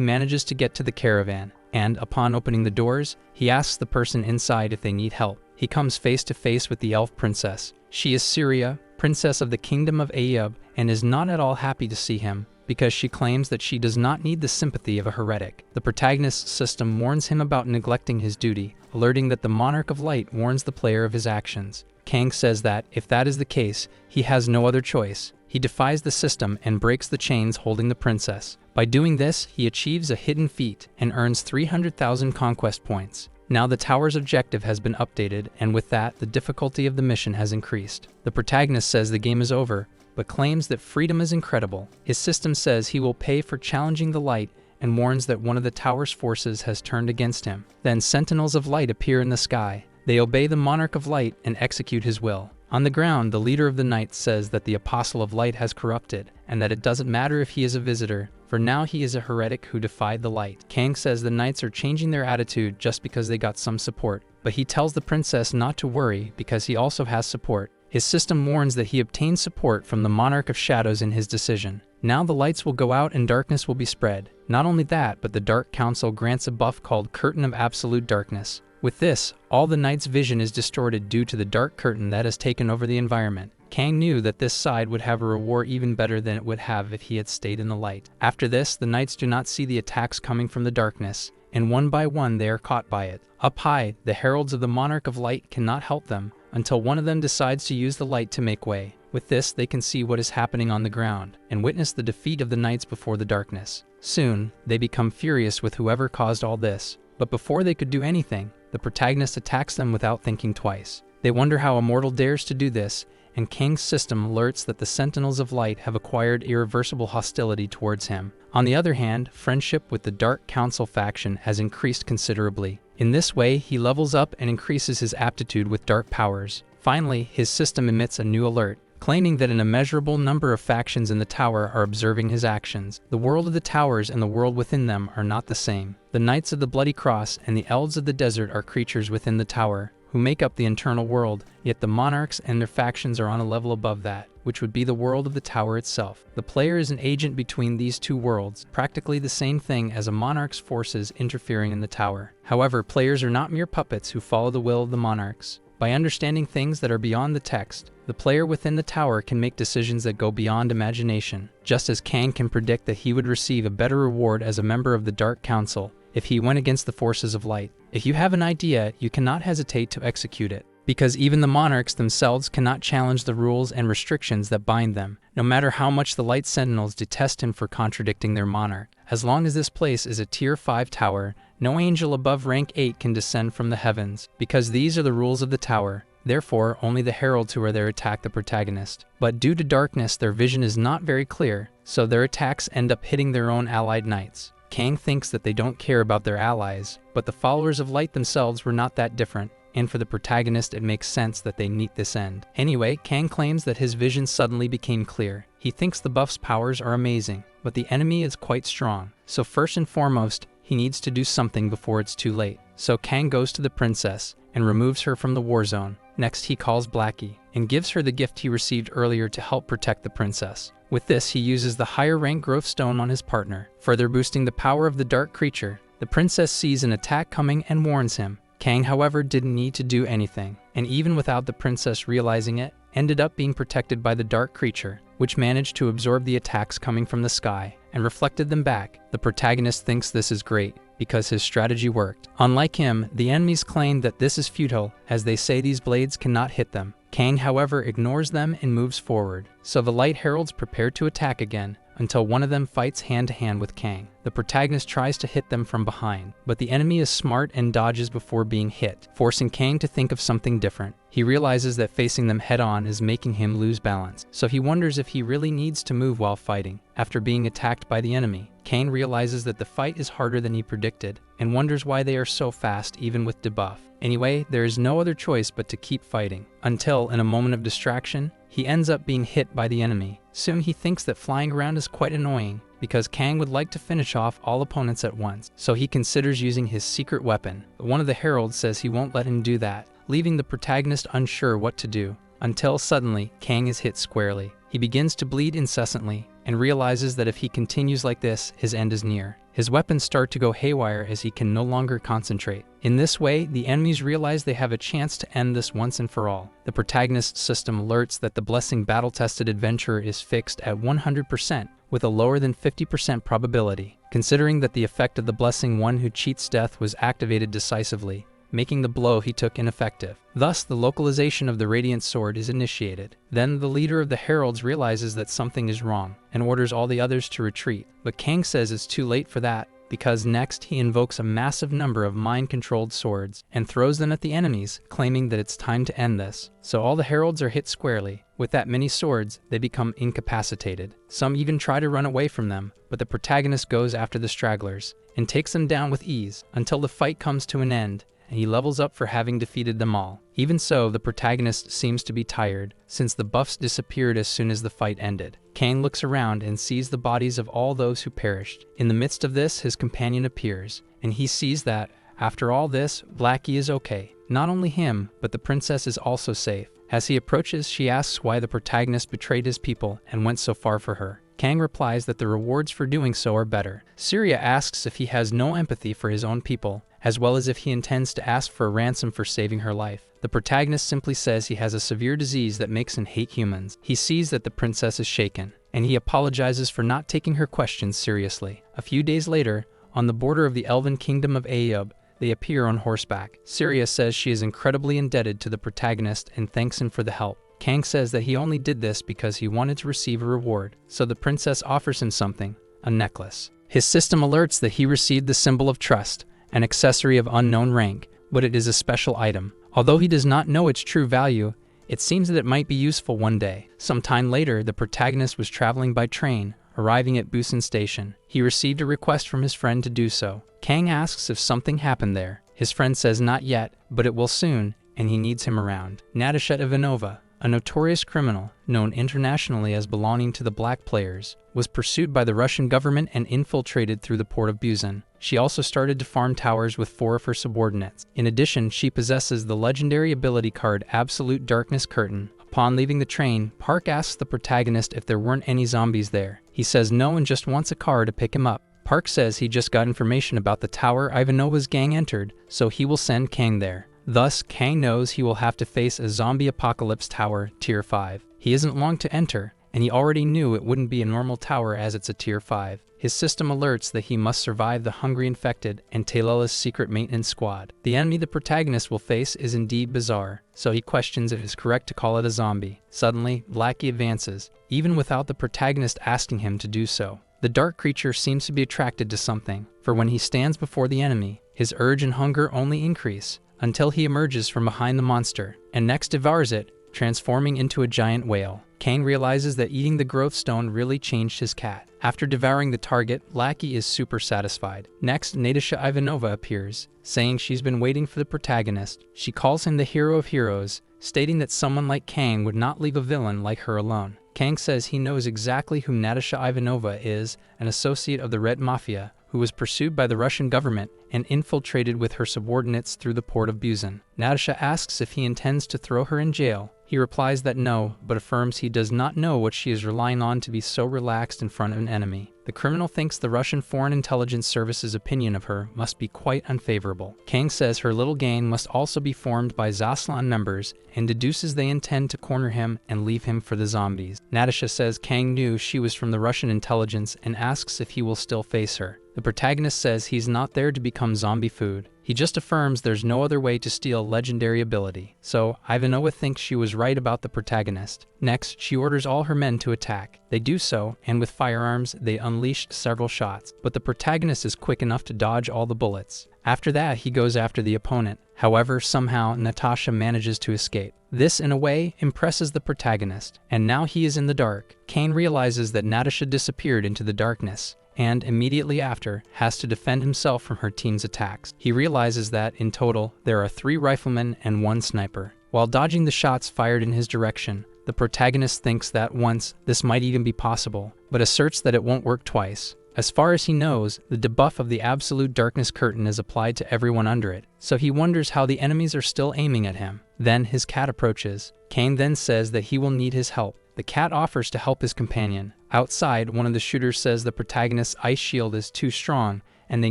manages to get to the caravan, and upon opening the doors, he asks the person inside if they need help. He comes face to face with the elf princess. She is Syria, princess of the kingdom of Ayub, and is not at all happy to see him, because she claims that she does not need the sympathy of a heretic. The protagonist's system warns him about neglecting his duty, alerting that the Monarch of Light warns the player of his actions. Kang says that, if that is the case, he has no other choice. He defies the system and breaks the chains holding the princess. By doing this, he achieves a hidden feat and earns 300,000 conquest points. Now the tower's objective has been updated, and with that, the difficulty of the mission has increased. The protagonist says the game is over, but claims that freedom is incredible. His system says he will pay for challenging the light and warns that one of the tower's forces has turned against him. Then sentinels of light appear in the sky. They obey the Monarch of Light and execute his will. On the ground, the leader of the knights says that the Apostle of Light has corrupted, and that it doesn't matter if he is a visitor, for now he is a heretic who defied the light. Kang says the knights are changing their attitude just because they got some support, but he tells the princess not to worry because he also has support. His system warns that he obtained support from the Monarch of Shadows in his decision. Now the lights will go out and darkness will be spread. Not only that, but the Dark Council grants a buff called Curtain of Absolute Darkness. With this, all the knights' vision is distorted due to the dark curtain that has taken over the environment. Kang knew that this side would have a reward even better than it would have if he had stayed in the light. After this, the knights do not see the attacks coming from the darkness, and one by one they are caught by it. Up high, the heralds of the Monarch of Light cannot help them, until one of them decides to use the light to make way. With this, they can see what is happening on the ground, and witness the defeat of the knights before the darkness. Soon, they become furious with whoever caused all this, but before they could do anything, the protagonist attacks them without thinking twice. They wonder how a mortal dares to do this, and Kang's system alerts that the Sentinels of Light have acquired irreversible hostility towards him. On the other hand, friendship with the Dark Council faction has increased considerably. In this way, he levels up and increases his aptitude with dark powers. Finally, his system emits a new alert, claiming that an immeasurable number of factions in the tower are observing his actions. The world of the towers and the world within them are not the same. The Knights of the Bloody Cross and the Elves of the Desert are creatures within the tower, who make up the internal world, yet the monarchs and their factions are on a level above that, which would be the world of the tower itself. The player is an agent between these two worlds, practically the same thing as a monarch's forces interfering in the tower. However, players are not mere puppets who follow the will of the monarchs. By understanding things that are beyond the text, the player within the tower can make decisions that go beyond imagination, just as Kang can predict that he would receive a better reward as a member of the Dark Council if he went against the forces of light. If you have an idea, you cannot hesitate to execute it, because even the monarchs themselves cannot challenge the rules and restrictions that bind them, no matter how much the Light Sentinels detest him for contradicting their monarch. As long as this place is a Tier 5 tower, no angel above rank 8 can descend from the heavens, because these are the rules of the tower. Therefore, only the heralds who are there attack the protagonist. But due to darkness, their vision is not very clear, so their attacks end up hitting their own allied knights. Kang thinks that they don't care about their allies, but the followers of light themselves were not that different, and for the protagonist it makes sense that they meet this end. Anyway, Kang claims that his vision suddenly became clear. He thinks the buff's powers are amazing, but the enemy is quite strong. So first and foremost, he needs to do something before it's too late. So Kang goes to the princess and removes her from the war zone. Next, he calls Blackie and gives her the gift he received earlier to help protect the princess. With this, he uses the higher rank growth stone on his partner, further boosting the power of the dark creature. The princess sees an attack coming and warns him. Kang, however, didn't need to do anything, and even without the princess realizing it, ended up being protected by the dark creature, which managed to absorb the attacks coming from the sky and reflected them back. The protagonist thinks this is great, because his strategy worked. Unlike him, the enemies claim that this is futile, as they say these blades cannot hit them. Kang, however, ignores them and moves forward, so the Light Heralds prepare to attack again, until one of them fights hand-to-hand with Kang. The protagonist tries to hit them from behind, but the enemy is smart and dodges before being hit, forcing Kang to think of something different. He realizes that facing them head-on is making him lose balance, so he wonders if he really needs to move while fighting. After being attacked by the enemy, Kang realizes that the fight is harder than he predicted, and wonders why they are so fast even with debuff. Anyway, there is no other choice but to keep fighting, until, in a moment of distraction, he ends up being hit by the enemy. Soon he thinks that flying around is quite annoying, because Kang would like to finish off all opponents at once, so he considers using his secret weapon. But one of the heralds says he won't let him do that, leaving the protagonist unsure what to do, until suddenly Kang is hit squarely. He begins to bleed incessantly, and realizes that if he continues like this, his end is near. His weapons start to go haywire as he can no longer concentrate. In this way, the enemies realize they have a chance to end this once and for all. The protagonist's system alerts that the blessing battle-tested adventurer is fixed at 100%, with a lower than 50% probability, considering that the effect of the blessing one who cheats death was activated decisively, making the blow he took ineffective. Thus, the localization of the Radiant Sword is initiated. Then the leader of the heralds realizes that something is wrong, and orders all the others to retreat. But Kang says it's too late for that, because next he invokes a massive number of mind-controlled swords, and throws them at the enemies, claiming that it's time to end this. So all the heralds are hit squarely. With that many swords, they become incapacitated. Some even try to run away from them, but the protagonist goes after the stragglers, and takes them down with ease, until the fight comes to an end, and he levels up for having defeated them all. Even so, the protagonist seems to be tired, since the buffs disappeared as soon as the fight ended. Kang looks around and sees the bodies of all those who perished. In the midst of this, his companion appears, and he sees that, after all this, Blackie is okay. Not only him, but the princess is also safe. As he approaches, she asks why the protagonist betrayed his people and went so far for her. Kang replies that the rewards for doing so are better. Syria asks if he has no empathy for his own people, as well as if he intends to ask for a ransom for saving her life. The protagonist simply says he has a severe disease that makes him hate humans. He sees that the princess is shaken, and he apologizes for not taking her questions seriously. A few days later, on the border of the elven kingdom of Ayub, they appear on horseback. Syria says she is incredibly indebted to the protagonist and thanks him for the help. Kang says that he only did this because he wanted to receive a reward, so the princess offers him something, a necklace. His system alerts that he received the symbol of trust, an accessory of unknown rank, but it is a special item. Although he does not know its true value, it seems that it might be useful one day. Some time later, the protagonist was traveling by train, arriving at Busan Station. He received a request from his friend to do so. Kang asks if something happened there. His friend says not yet, but it will soon, and he needs him around. Natasha Ivanova, a notorious criminal, known internationally as belonging to the Black Players, was pursued by the Russian government and infiltrated through the port of Busan. She also started to farm towers with 4 of her subordinates. In addition, she possesses the legendary ability card Absolute Darkness Curtain. Upon leaving the train, Park asks the protagonist if there weren't any zombies there. He says no and just wants a car to pick him up. Park says he just got information about the tower Ivanova's gang entered, so he will send Kang there. Thus, Kang knows he will have to face a zombie apocalypse tower, Tier 5. He isn't long to enter, and he already knew it wouldn't be a normal tower as it's a Tier 5. His system alerts that he must survive the hungry infected and Taylela's secret maintenance squad. The enemy the protagonist will face is indeed bizarre, so he questions if it is correct to call it a zombie. Suddenly, Blackie advances, even without the protagonist asking him to do so. The dark creature seems to be attracted to something, for when he stands before the enemy, his urge and hunger only increase, until he emerges from behind the monster, and next devours it, transforming into a giant whale. Kang realizes that eating the growth stone really changed his cat. After devouring the target, Blackie is super satisfied. Next, Natasha Ivanova appears, saying she's been waiting for the protagonist. She calls him the hero of heroes, stating that someone like Kang would not leave a villain like her alone. Kang says he knows exactly who Natasha Ivanova is, an associate of the Red Mafia, who was pursued by the Russian government and infiltrated with her subordinates through the port of Busan. Natasha asks if he intends to throw her in jail. He replies that no, but affirms he does not know what she is relying on to be so relaxed in front of an enemy. The criminal thinks the Russian Foreign Intelligence Service's opinion of her must be quite unfavorable. Kang says her little gang must also be formed by Zaslan members and deduces they intend to corner him and leave him for the zombies. Natasha says Kang knew she was from the Russian intelligence and asks if he will still face her. The protagonist says he's not there to become zombie food. He just affirms there's no other way to steal legendary ability. So, Ivanova thinks she was right about the protagonist. Next, she orders all her men to attack. They do so, and with firearms, they unleash several shots. But the protagonist is quick enough to dodge all the bullets. After that, he goes after the opponent. However, somehow, Natasha manages to escape. This, in a way, impresses the protagonist. And now he is in the dark. Kane realizes that Natasha disappeared into the darkness, and immediately after, has to defend himself from her team's attacks. He realizes that, in total, there are 3 riflemen and 1 sniper. While dodging the shots fired in his direction, the protagonist thinks that once, this might even be possible, but asserts that it won't work twice. As far as he knows, the debuff of the absolute darkness curtain is applied to everyone under it, so he wonders how the enemies are still aiming at him. Then his cat approaches. Kane then says that he will need his help. The cat offers to help his companion. Outside, one of the shooters says the protagonist's ice shield is too strong, and they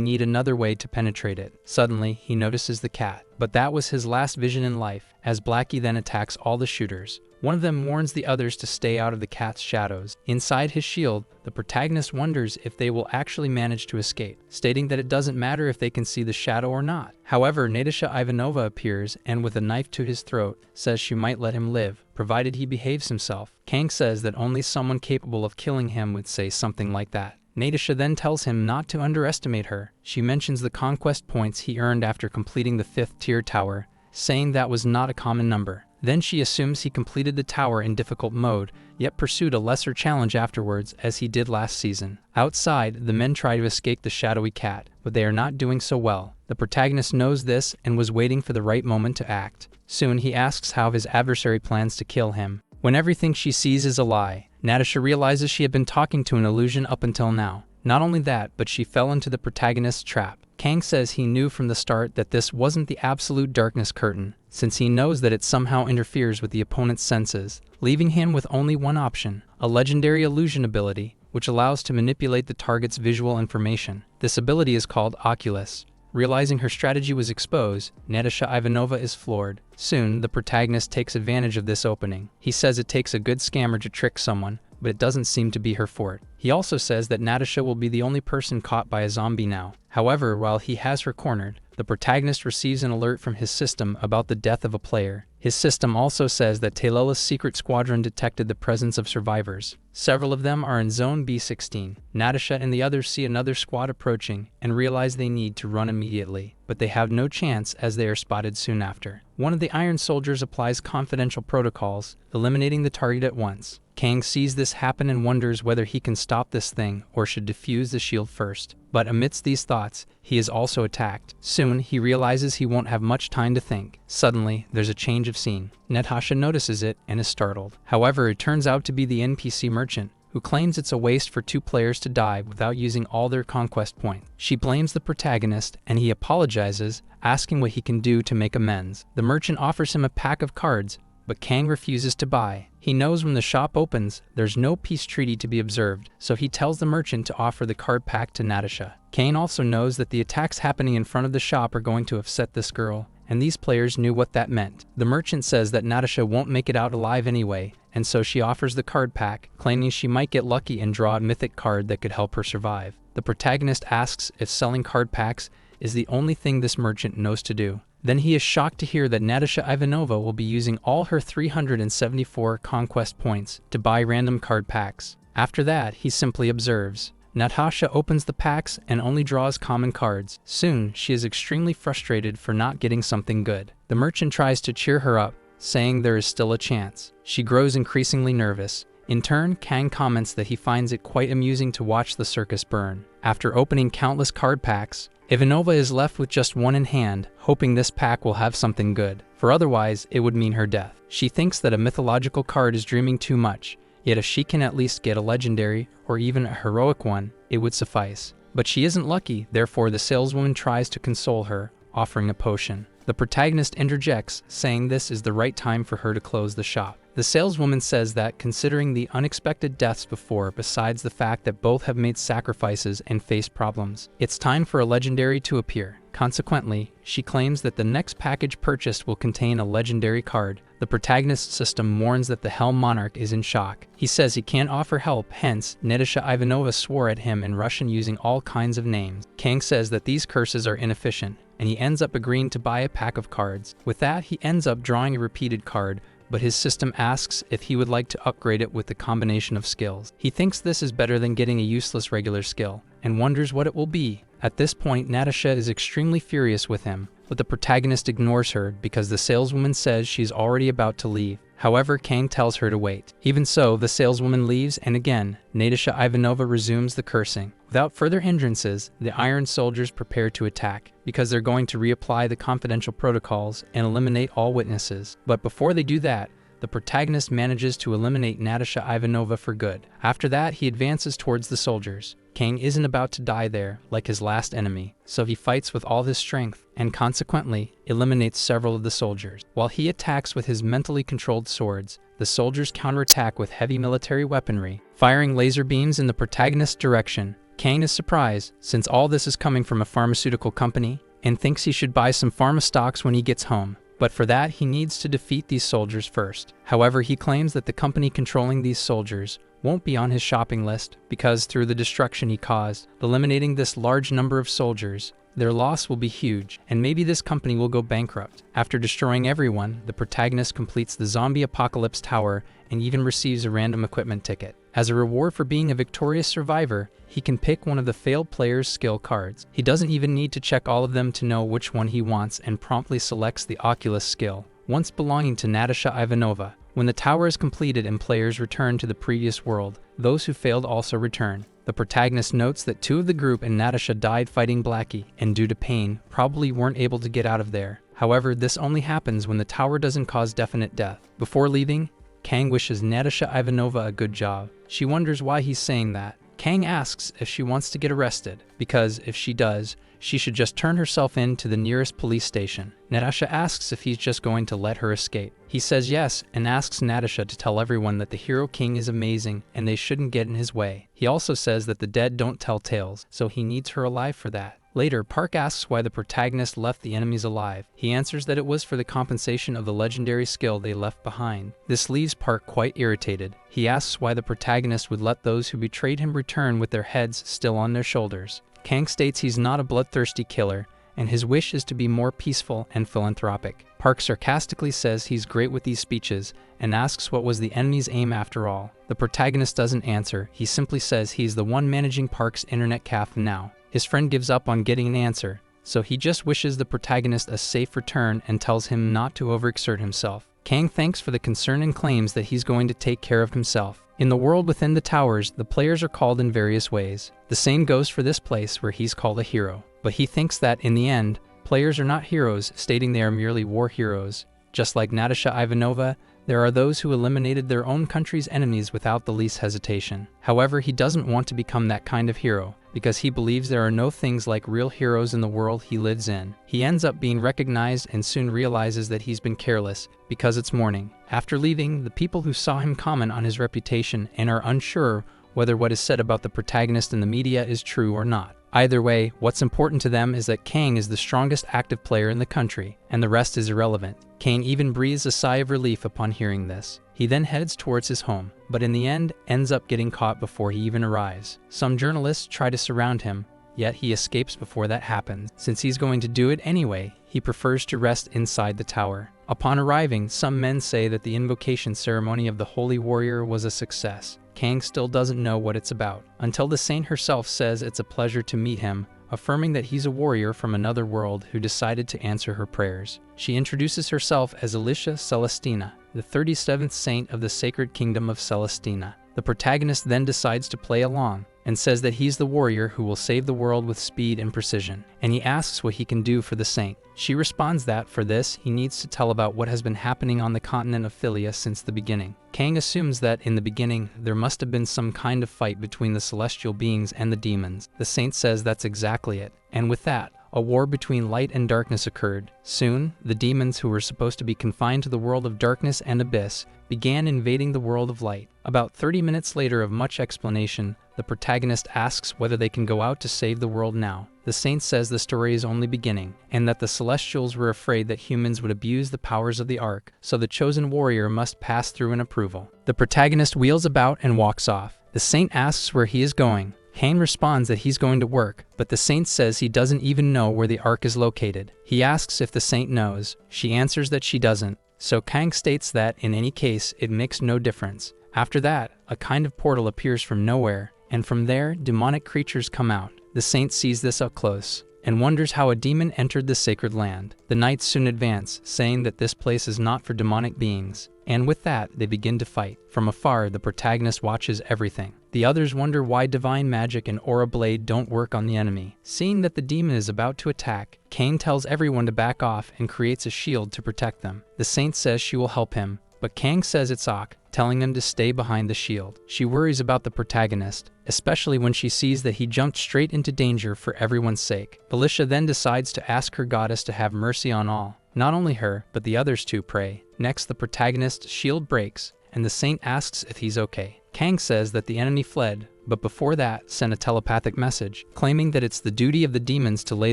need another way to penetrate it. Suddenly, he notices the cat. But that was his last vision in life, as Blackie then attacks all the shooters. One of them warns the others to stay out of the cat's shadows. Inside his shield, the protagonist wonders if they will actually manage to escape, stating that it doesn't matter if they can see the shadow or not. However, Natasha Ivanova appears and with a knife to his throat says she might let him live, provided he behaves himself. Kang says that only someone capable of killing him would say something like that. Natasha then tells him not to underestimate her. She mentions the conquest points he earned after completing the 5th tier tower, saying that was not a common number. Then she assumes he completed the tower in difficult mode, yet pursued a lesser challenge afterwards as he did last season. Outside, the men try to escape the shadowy cat, but they are not doing so well. The protagonist knows this and was waiting for the right moment to act. Soon he asks how his adversary plans to kill him. When everything she sees is a lie, Natasha realizes she had been talking to an illusion up until now. Not only that, but she fell into the protagonist's trap. Kang says he knew from the start that this wasn't the absolute darkness curtain, since he knows that it somehow interferes with the opponent's senses, leaving him with only one option, a legendary illusion ability, which allows to manipulate the target's visual information. This ability is called Oculus. Realizing her strategy was exposed, Natasha Ivanova is floored. Soon, the protagonist takes advantage of this opening. He says it takes a good scammer to trick someone, but it doesn't seem to be her forte. He also says that Natasha will be the only person caught by a zombie now. However, while he has her cornered, the protagonist receives an alert from his system about the death of a player. His system also says that Taylola's secret squadron detected the presence of survivors. Several of them are in Zone B16. Natasha and the others see another squad approaching and realize they need to run immediately, but they have no chance as they are spotted soon after. One of the Iron Soldiers applies confidential protocols, eliminating the target at once. Kang sees this happen and wonders whether he can stop this thing or should defuse the shield first. But amidst these thoughts, he is also attacked. Soon, he realizes he won't have much time to think. Suddenly, there's a change of scene. Natasha notices it and is startled. However, it turns out to be the NPC merchant, who claims it's a waste for 2 players to die without using all their conquest points. She blames the protagonist, and he apologizes, asking what he can do to make amends. The merchant offers him a pack of cards, but Kang refuses to buy. He knows when the shop opens, there's no peace treaty to be observed, so he tells the merchant to offer the card pack to Natasha. Kane also knows that the attacks happening in front of the shop are going to upset this girl, and these players knew what that meant. The merchant says that Natasha won't make it out alive anyway, and so she offers the card pack, claiming she might get lucky and draw a mythic card that could help her survive. The protagonist asks if selling card packs is the only thing this merchant knows to do. Then he is shocked to hear that Natasha Ivanova will be using all her 374 conquest points to buy random card packs. After that, he simply observes. Natasha opens the packs and only draws common cards. Soon, she is extremely frustrated for not getting something good. The merchant tries to cheer her up, saying there is still a chance. She grows increasingly nervous. In turn, Kang comments that he finds it quite amusing to watch the circus burn. After opening countless card packs, Ivanova is left with just one in hand, hoping this pack will have something good, for otherwise it would mean her death. She thinks that a mythological card is dreaming too much, yet if she can at least get a legendary, or even a heroic one, it would suffice. But she isn't lucky, therefore the saleswoman tries to console her, offering a potion. The protagonist interjects, saying this is the right time for her to close the shop. The saleswoman says that, considering the unexpected deaths before, besides the fact that both have made sacrifices and faced problems, it's time for a legendary to appear. Consequently, she claims that the next package purchased will contain a legendary card. The protagonist's system warns that the Helm Monarch is in shock. He says he can't offer help, hence, Natasha Ivanova swore at him in Russian using all kinds of names. Kang says that these curses are inefficient, and he ends up agreeing to buy a pack of cards. With that, he ends up drawing a repeated card, but his system asks if he would like to upgrade it with the combination of skills. He thinks this is better than getting a useless regular skill, and wonders what it will be. At this point, Natasha is extremely furious with him, but the protagonist ignores her because the saleswoman says she's already about to leave. However, Kang tells her to wait. Even so, the saleswoman leaves, and again, Natasha Ivanova resumes the cursing. Without further hindrances, the Iron Soldiers prepare to attack, because they're going to reapply the confidential protocols and eliminate all witnesses. But before they do that, the protagonist manages to eliminate Natasha Ivanova for good. After that, he advances towards the soldiers. Kang isn't about to die there, like his last enemy, so he fights with all his strength, and consequently, eliminates several of the soldiers. While he attacks with his mentally controlled swords, the soldiers counterattack with heavy military weaponry, firing laser beams in the protagonist's direction. Kang is surprised, since all this is coming from a pharmaceutical company, and thinks he should buy some pharma stocks when he gets home. But for that, he needs to defeat these soldiers first. However, he claims that the company controlling these soldiers won't be on his shopping list because through the destruction he caused, eliminating this large number of soldiers, their loss will be huge, and maybe this company will go bankrupt. After destroying everyone, the protagonist completes the zombie apocalypse tower and even receives a random equipment ticket. As a reward for being a victorious survivor, he can pick one of the failed player's skill cards. He doesn't even need to check all of them to know which one he wants and promptly selects the Oculus skill, once belonging to Natasha Ivanova. When the tower is completed and players return to the previous world, those who failed also return. The protagonist notes that two of the group and Natasha died fighting Blackie, and due to pain, probably weren't able to get out of there. However, this only happens when the tower doesn't cause definite death. Before leaving, Kang wishes Natasha Ivanova a good job. She wonders why he's saying that. Kang asks if she wants to get arrested, because if she does, she should just turn herself in to the nearest police station. Natasha asks if he's just going to let her escape. He says yes, and asks Natasha to tell everyone that the Hero King is amazing and they shouldn't get in his way. He also says that the dead don't tell tales, so he needs her alive for that. Later, Park asks why the protagonist left the enemies alive. He answers that it was for the compensation of the legendary skill they left behind. This leaves Park quite irritated. He asks why the protagonist would let those who betrayed him return with their heads still on their shoulders. Kang states he's not a bloodthirsty killer, and his wish is to be more peaceful and philanthropic. Park sarcastically says he's great with these speeches, and asks what was the enemy's aim after all. The protagonist doesn't answer, he simply says he's the one managing Park's internet cafe now. His friend gives up on getting an answer, so he just wishes the protagonist a safe return and tells him not to overexert himself. Kang thanks for the concern and claims that he's going to take care of himself. In the world within the towers, the players are called in various ways. The same goes for this place where he's called a hero. But he thinks that, in the end, players are not heroes, stating they are merely war heroes. Just like Natasha Ivanova, there are those who eliminated their own country's enemies without the least hesitation. However, he doesn't want to become that kind of hero, because he believes there are no things like real heroes in the world he lives in. He ends up being recognized and soon realizes that he's been careless, because it's morning. After leaving, the people who saw him comment on his reputation and are unsure whether what is said about the protagonist in the media is true or not. Either way, what's important to them is that Kang is the strongest active player in the country, and the rest is irrelevant. Kang even breathes a sigh of relief upon hearing this. He then heads towards his home, but in the end ends up getting caught before he even arrives. Some journalists try to surround him, yet he escapes before that happens. Since he's going to do it anyway, he prefers to rest inside the tower. Upon arriving, some men say that the invocation ceremony of the Holy Warrior was a success. Kang still doesn't know what it's about, until the saint herself says it's a pleasure to meet him, affirming that he's a warrior from another world who decided to answer her prayers. She introduces herself as Alicia Celestina, the 37th saint of the Sacred Kingdom of Celestina. The protagonist then decides to play along, and says that he's the warrior who will save the world with speed and precision, and he asks what he can do for the saint. She responds that, for this, he needs to tell about what has been happening on the continent of Philia since the beginning. Kang assumes that, in the beginning, there must have been some kind of fight between the celestial beings and the demons. The saint says that's exactly it, and with that, a war between light and darkness occurred. Soon, the demons who were supposed to be confined to the world of darkness and abyss began invading the world of light. About 30 minutes later of much explanation, the protagonist asks whether they can go out to save the world now. The saint says the story is only beginning, and that the Celestials were afraid that humans would abuse the powers of the Ark, so the chosen warrior must pass through an approval. The protagonist wheels about and walks off. The saint asks where he is going. Kang responds that he's going to work, but the saint says he doesn't even know where the Ark is located. He asks if the saint knows. She answers that she doesn't. So Kang states that, in any case, it makes no difference. After that, a kind of portal appears from nowhere, and from there, demonic creatures come out. The saint sees this up close and wonders how a demon entered the sacred land. The knights soon advance, saying that this place is not for demonic beings. And with that, they begin to fight. From afar, the protagonist watches everything. The others wonder why divine magic and aura blade don't work on the enemy. Seeing that the demon is about to attack, Kang tells everyone to back off and creates a shield to protect them. The saint says she will help him, but Kang says it's Ok, telling him to stay behind the shield. She worries about the protagonist, especially when she sees that he jumped straight into danger for everyone's sake. Alicia then decides to ask her goddess to have mercy on all. Not only her, but the others too pray. Next, the protagonist's shield breaks, and the saint asks if he's okay. Kang says that the enemy fled, but before that, sent a telepathic message, claiming that it's the duty of the demons to lay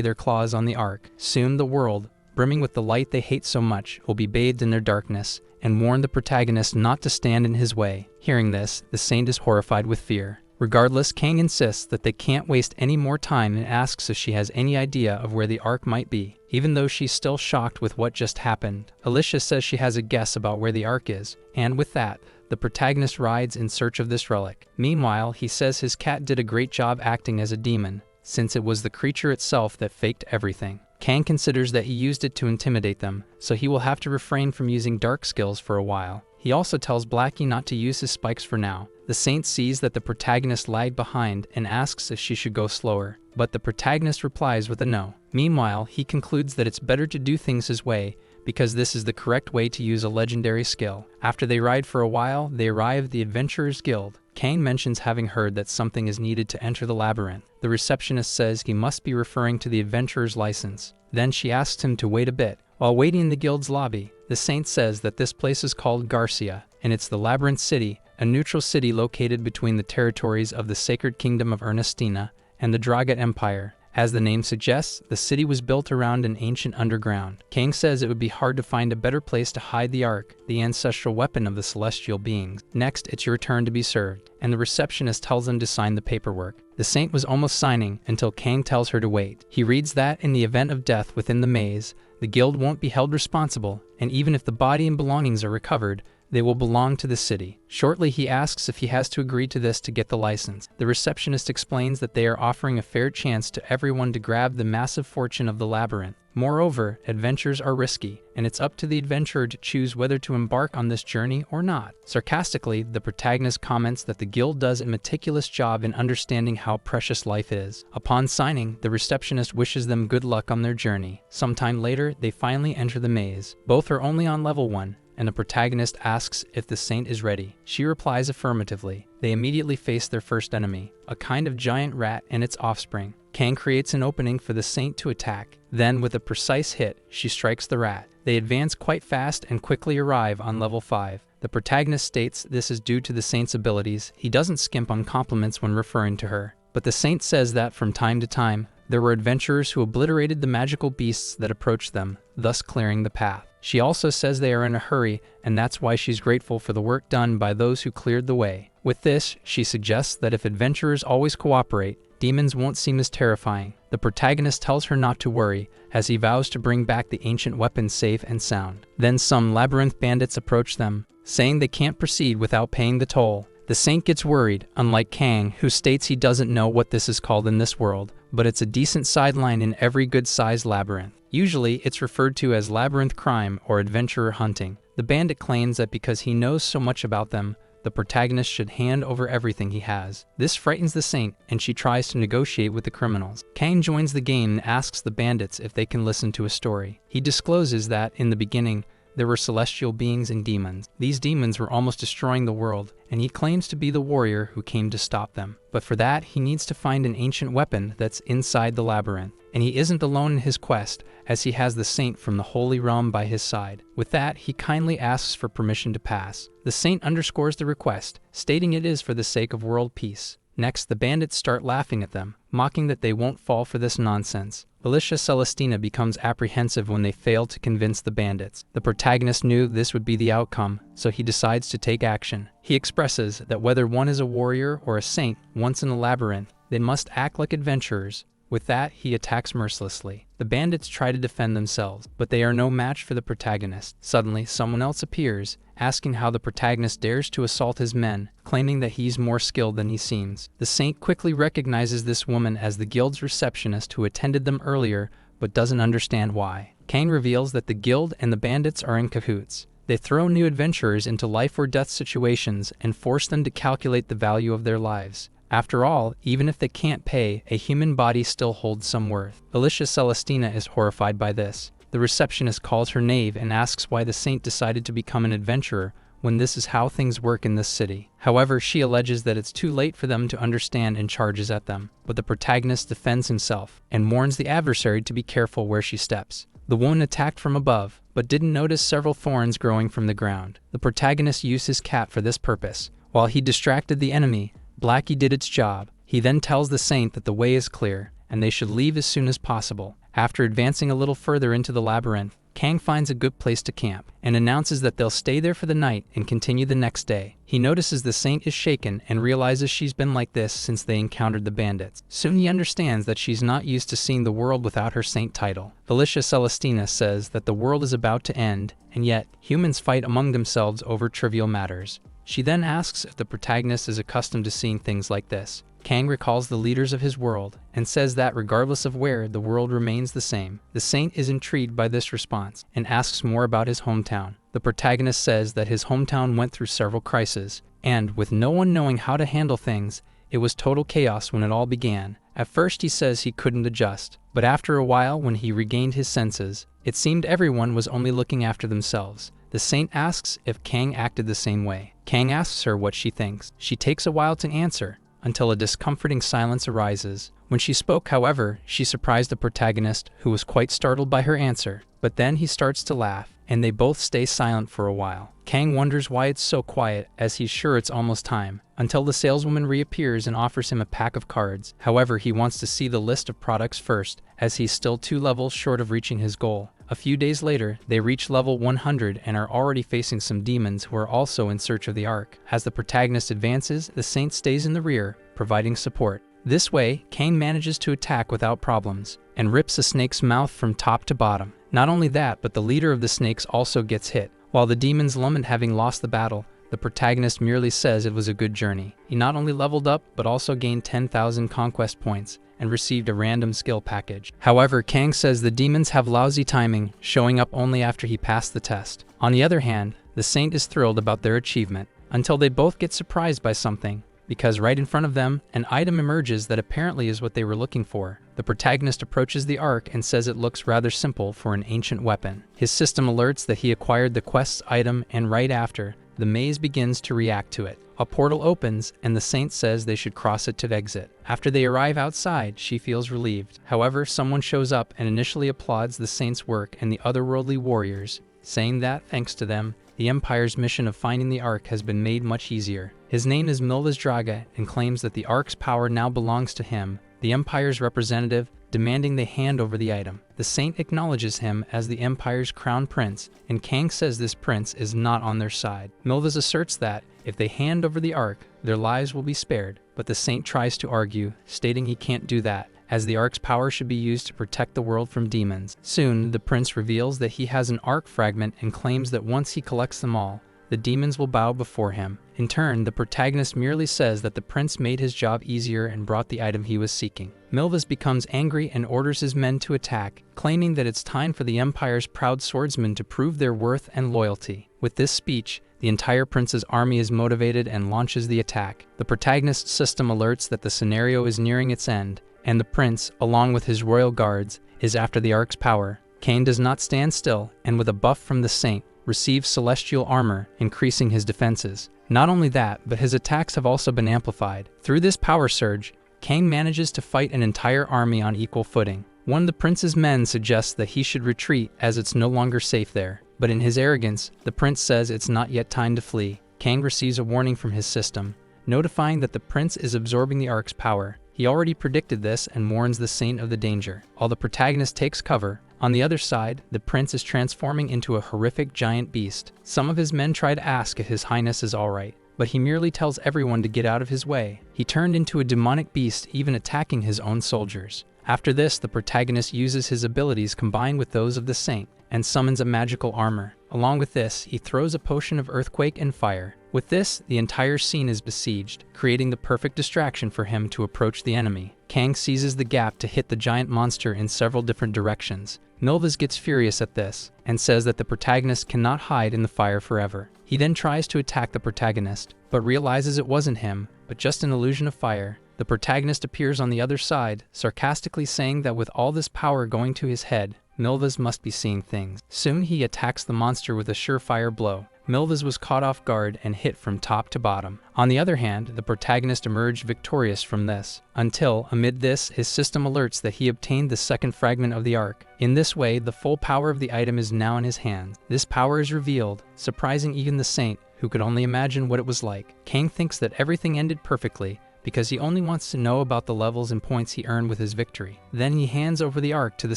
their claws on the Ark. Soon the world, brimming with the light they hate so much, will be bathed in their darkness, and warn the protagonist not to stand in his way. Hearing this, the saint is horrified with fear. Regardless, Kang insists that they can't waste any more time and asks if she has any idea of where the Ark might be, even though she's still shocked with what just happened. Alicia says she has a guess about where the Ark is, and with that, the protagonist rides in search of this relic. Meanwhile, he says his cat did a great job acting as a demon, since it was the creature itself that faked everything. Kang considers that he used it to intimidate them, so he will have to refrain from using dark skills for a while. He also tells Blackie not to use his spikes for now. The saint sees that the protagonist lagged behind and asks if she should go slower, but the protagonist replies with a no. Meanwhile, he concludes that it's better to do things his way, because this is the correct way to use a legendary skill. After they ride for a while, they arrive at the Adventurers Guild. Kang mentions having heard that something is needed to enter the labyrinth. The receptionist says he must be referring to the adventurer's license. Then she asks him to wait a bit. While waiting in the guild's lobby, the saint says that this place is called Garcia, and it's the Labyrinth City, a neutral city located between the territories of the Sacred Kingdom of Ernestina and the Dragat Empire. As the name suggests, the city was built around an ancient underground. Kang says it would be hard to find a better place to hide the Ark, the ancestral weapon of the celestial beings. Next, it's your turn to be served, and the receptionist tells him to sign the paperwork. The saint was almost signing until Kang tells her to wait. He reads that in the event of death within the maze, the guild won't be held responsible, and even if the body and belongings are recovered, they will belong to the city. Shortly, he asks if he has to agree to this to get the license. The receptionist explains that they are offering a fair chance to everyone to grab the massive fortune of the labyrinth. Moreover, adventures are risky, and it's up to the adventurer to choose whether to embark on this journey or not. Sarcastically, the protagonist comments that the guild does a meticulous job in understanding how precious life is. Upon signing, the receptionist wishes them good luck on their journey. Sometime later, they finally enter the maze. Both are only on level 1. And the protagonist asks if the saint is ready. She replies affirmatively. They immediately face their first enemy, a kind of giant rat and its offspring. Kang creates an opening for the saint to attack. Then, with a precise hit, she strikes the rat. They advance quite fast and quickly arrive on level 5. The protagonist states this is due to the saint's abilities. He doesn't skimp on compliments when referring to her. But the saint says that from time to time, there were adventurers who obliterated the magical beasts that approached them, thus clearing the path. She also says they are in a hurry, and that's why she's grateful for the work done by those who cleared the way. With this, she suggests that if adventurers always cooperate, demons won't seem as terrifying. The protagonist tells her not to worry, as he vows to bring back the ancient weapon safe and sound. Then some labyrinth bandits approach them, saying they can't proceed without paying the toll. The saint gets worried, unlike Kang, who states he doesn't know what this is called in this world, but it's a decent sideline in every good-sized labyrinth. Usually, it's referred to as labyrinth crime or adventurer hunting. The bandit claims that because he knows so much about them, the protagonist should hand over everything he has. This frightens the saint, and she tries to negotiate with the criminals. Kang joins the game and asks the bandits if they can listen to a story. He discloses that, in the beginning, there were celestial beings and demons. These demons were almost destroying the world, and he claims to be the warrior who came to stop them. But for that, he needs to find an ancient weapon that's inside the labyrinth. And he isn't alone in his quest, as he has the saint from the Holy Realm by his side. With that, he kindly asks for permission to pass. The saint underscores the request, stating it is for the sake of world peace. Next, the bandits start laughing at them, mocking that they won't fall for this nonsense. Alicia Celestina becomes apprehensive when they fail to convince the bandits. The protagonist knew this would be the outcome, so he decides to take action. He expresses that whether one is a warrior or a saint once in a labyrinth, They must act like adventurers. With that, he attacks mercilessly. The bandits try to defend themselves, but they are no match for the protagonist. Suddenly, someone else appears, asking how the protagonist dares to assault his men, claiming that he's more skilled than he seems. The saint quickly recognizes this woman as the guild's receptionist who attended them earlier, but doesn't understand why. Kang reveals that the guild and the bandits are in cahoots. They throw new adventurers into life or death situations and force them to calculate the value of their lives. After all, even if they can't pay, a human body still holds some worth. Alicia Celestina is horrified by this. The receptionist calls her knave and asks why the saint decided to become an adventurer when this is how things work in this city. However, she alleges that it's too late for them to understand and charges at them. But the protagonist defends himself and warns the adversary to be careful where she steps. The woman attacked from above, but didn't notice several thorns growing from the ground. The protagonist used his cat for this purpose. While he distracted the enemy, Blackie did its job. He then tells the saint that the way is clear, and they should leave as soon as possible. After advancing a little further into the labyrinth, Kang finds a good place to camp, and announces that they'll stay there for the night and continue the next day. He notices the saint is shaken and realizes she's been like this since they encountered the bandits. Soon he understands that she's not used to seeing the world without her saint title. Alicia Celestina says that the world is about to end, and yet humans fight among themselves over trivial matters. She then asks if the protagonist is accustomed to seeing things like this. Kang recalls the leaders of his world and says that regardless of where, the world remains the same. The saint is intrigued by this response and asks more about his hometown. The protagonist says that his hometown went through several crises, and with no one knowing how to handle things, it was total chaos when it all began. At first he says he couldn't adjust, but after a while when he regained his senses, it seemed everyone was only looking after themselves. The saint asks if Kang acted the same way. Kang asks her what she thinks. She takes a while to answer, until a discomforting silence arises. When she spoke, however, she surprised the protagonist, who was quite startled by her answer. But then he starts to laugh, and they both stay silent for a while. Kang wonders why it's so quiet, as he's sure it's almost time, until the saleswoman reappears and offers him a pack of cards. However, he wants to see the list of products first, as he's still 2 levels short of reaching his goal. A few days later, they reach level 100 and are already facing some demons who are also in search of the Ark. As the protagonist advances, the saint stays in the rear, providing support. This way, Kang manages to attack without problems, and rips a snake's mouth from top to bottom. Not only that, but the leader of the snakes also gets hit. While the demons lament having lost the battle, the protagonist merely says it was a good journey. He not only leveled up, but also gained 10,000 conquest points, and received a random skill package. However, Kang says the demons have lousy timing, showing up only after he passed the test. On the other hand, the saint is thrilled about their achievement, until they both get surprised by something, because right in front of them, an item emerges that apparently is what they were looking for. The protagonist approaches the Ark and says it looks rather simple for an ancient weapon. His system alerts that he acquired the quest's item, and right after, the maze begins to react to it. A portal opens, and the saint says they should cross it to exit. After they arrive outside, she feels relieved. However, someone shows up and initially applauds the saint's work and the otherworldly warriors, saying that, thanks to them, the Empire's mission of finding the Ark has been made much easier. His name is Milvus Draga and claims that the Ark's power now belongs to him, the Empire's representative, demanding they hand over the item. The saint acknowledges him as the Empire's crown prince, and Kang says this prince is not on their side. Milvus asserts that, if they hand over the Ark, their lives will be spared, but the saint tries to argue, stating he can't do that, as the Ark's power should be used to protect the world from demons. Soon, the prince reveals that he has an Ark fragment and claims that once he collects them all, the demons will bow before him. In turn, the protagonist merely says that the prince made his job easier and brought the item he was seeking. Milvus becomes angry and orders his men to attack, claiming that it's time for the Empire's proud swordsmen to prove their worth and loyalty. With this speech, the entire prince's army is motivated and launches the attack. The protagonist's system alerts that the scenario is nearing its end, and the prince, along with his royal guards, is after the Ark's power. Kang does not stand still, and with a buff from the saint, receives celestial armor, increasing his defenses. Not only that, but his attacks have also been amplified. Through this power surge, Kang manages to fight an entire army on equal footing. One of the prince's men suggests that he should retreat as it's no longer safe there, but in his arrogance, the prince says it's not yet time to flee. Kang receives a warning from his system, notifying that the prince is absorbing the Ark's power. He already predicted this and warns the saint of the danger. While the protagonist takes cover, on the other side, the prince is transforming into a horrific giant beast. Some of his men try to ask if his highness is alright, but he merely tells everyone to get out of his way. He turned into a demonic beast, even attacking his own soldiers. After this, the protagonist uses his abilities combined with those of the saint and summons a magical armor. Along with this, he throws a potion of earthquake and fire. With this, the entire scene is besieged, creating the perfect distraction for him to approach the enemy. Kang seizes the gap to hit the giant monster in several different directions. Milvus gets furious at this and says that the protagonist cannot hide in the fire forever. He then tries to attack the protagonist, but realizes it wasn't him, but just an illusion of fire. The protagonist appears on the other side, sarcastically saying that with all this power going to his head, Milvus must be seeing things. Soon he attacks the monster with a surefire blow. Milvus was caught off guard and hit from top to bottom. On the other hand, the protagonist emerged victorious from this, until, amid this, his system alerts that he obtained the second fragment of the arc. In this way, the full power of the item is now in his hands. This power is revealed, surprising even the saint, who could only imagine what it was like. Kang thinks that everything ended perfectly, because he only wants to know about the levels and points he earned with his victory. Then he hands over the arc to the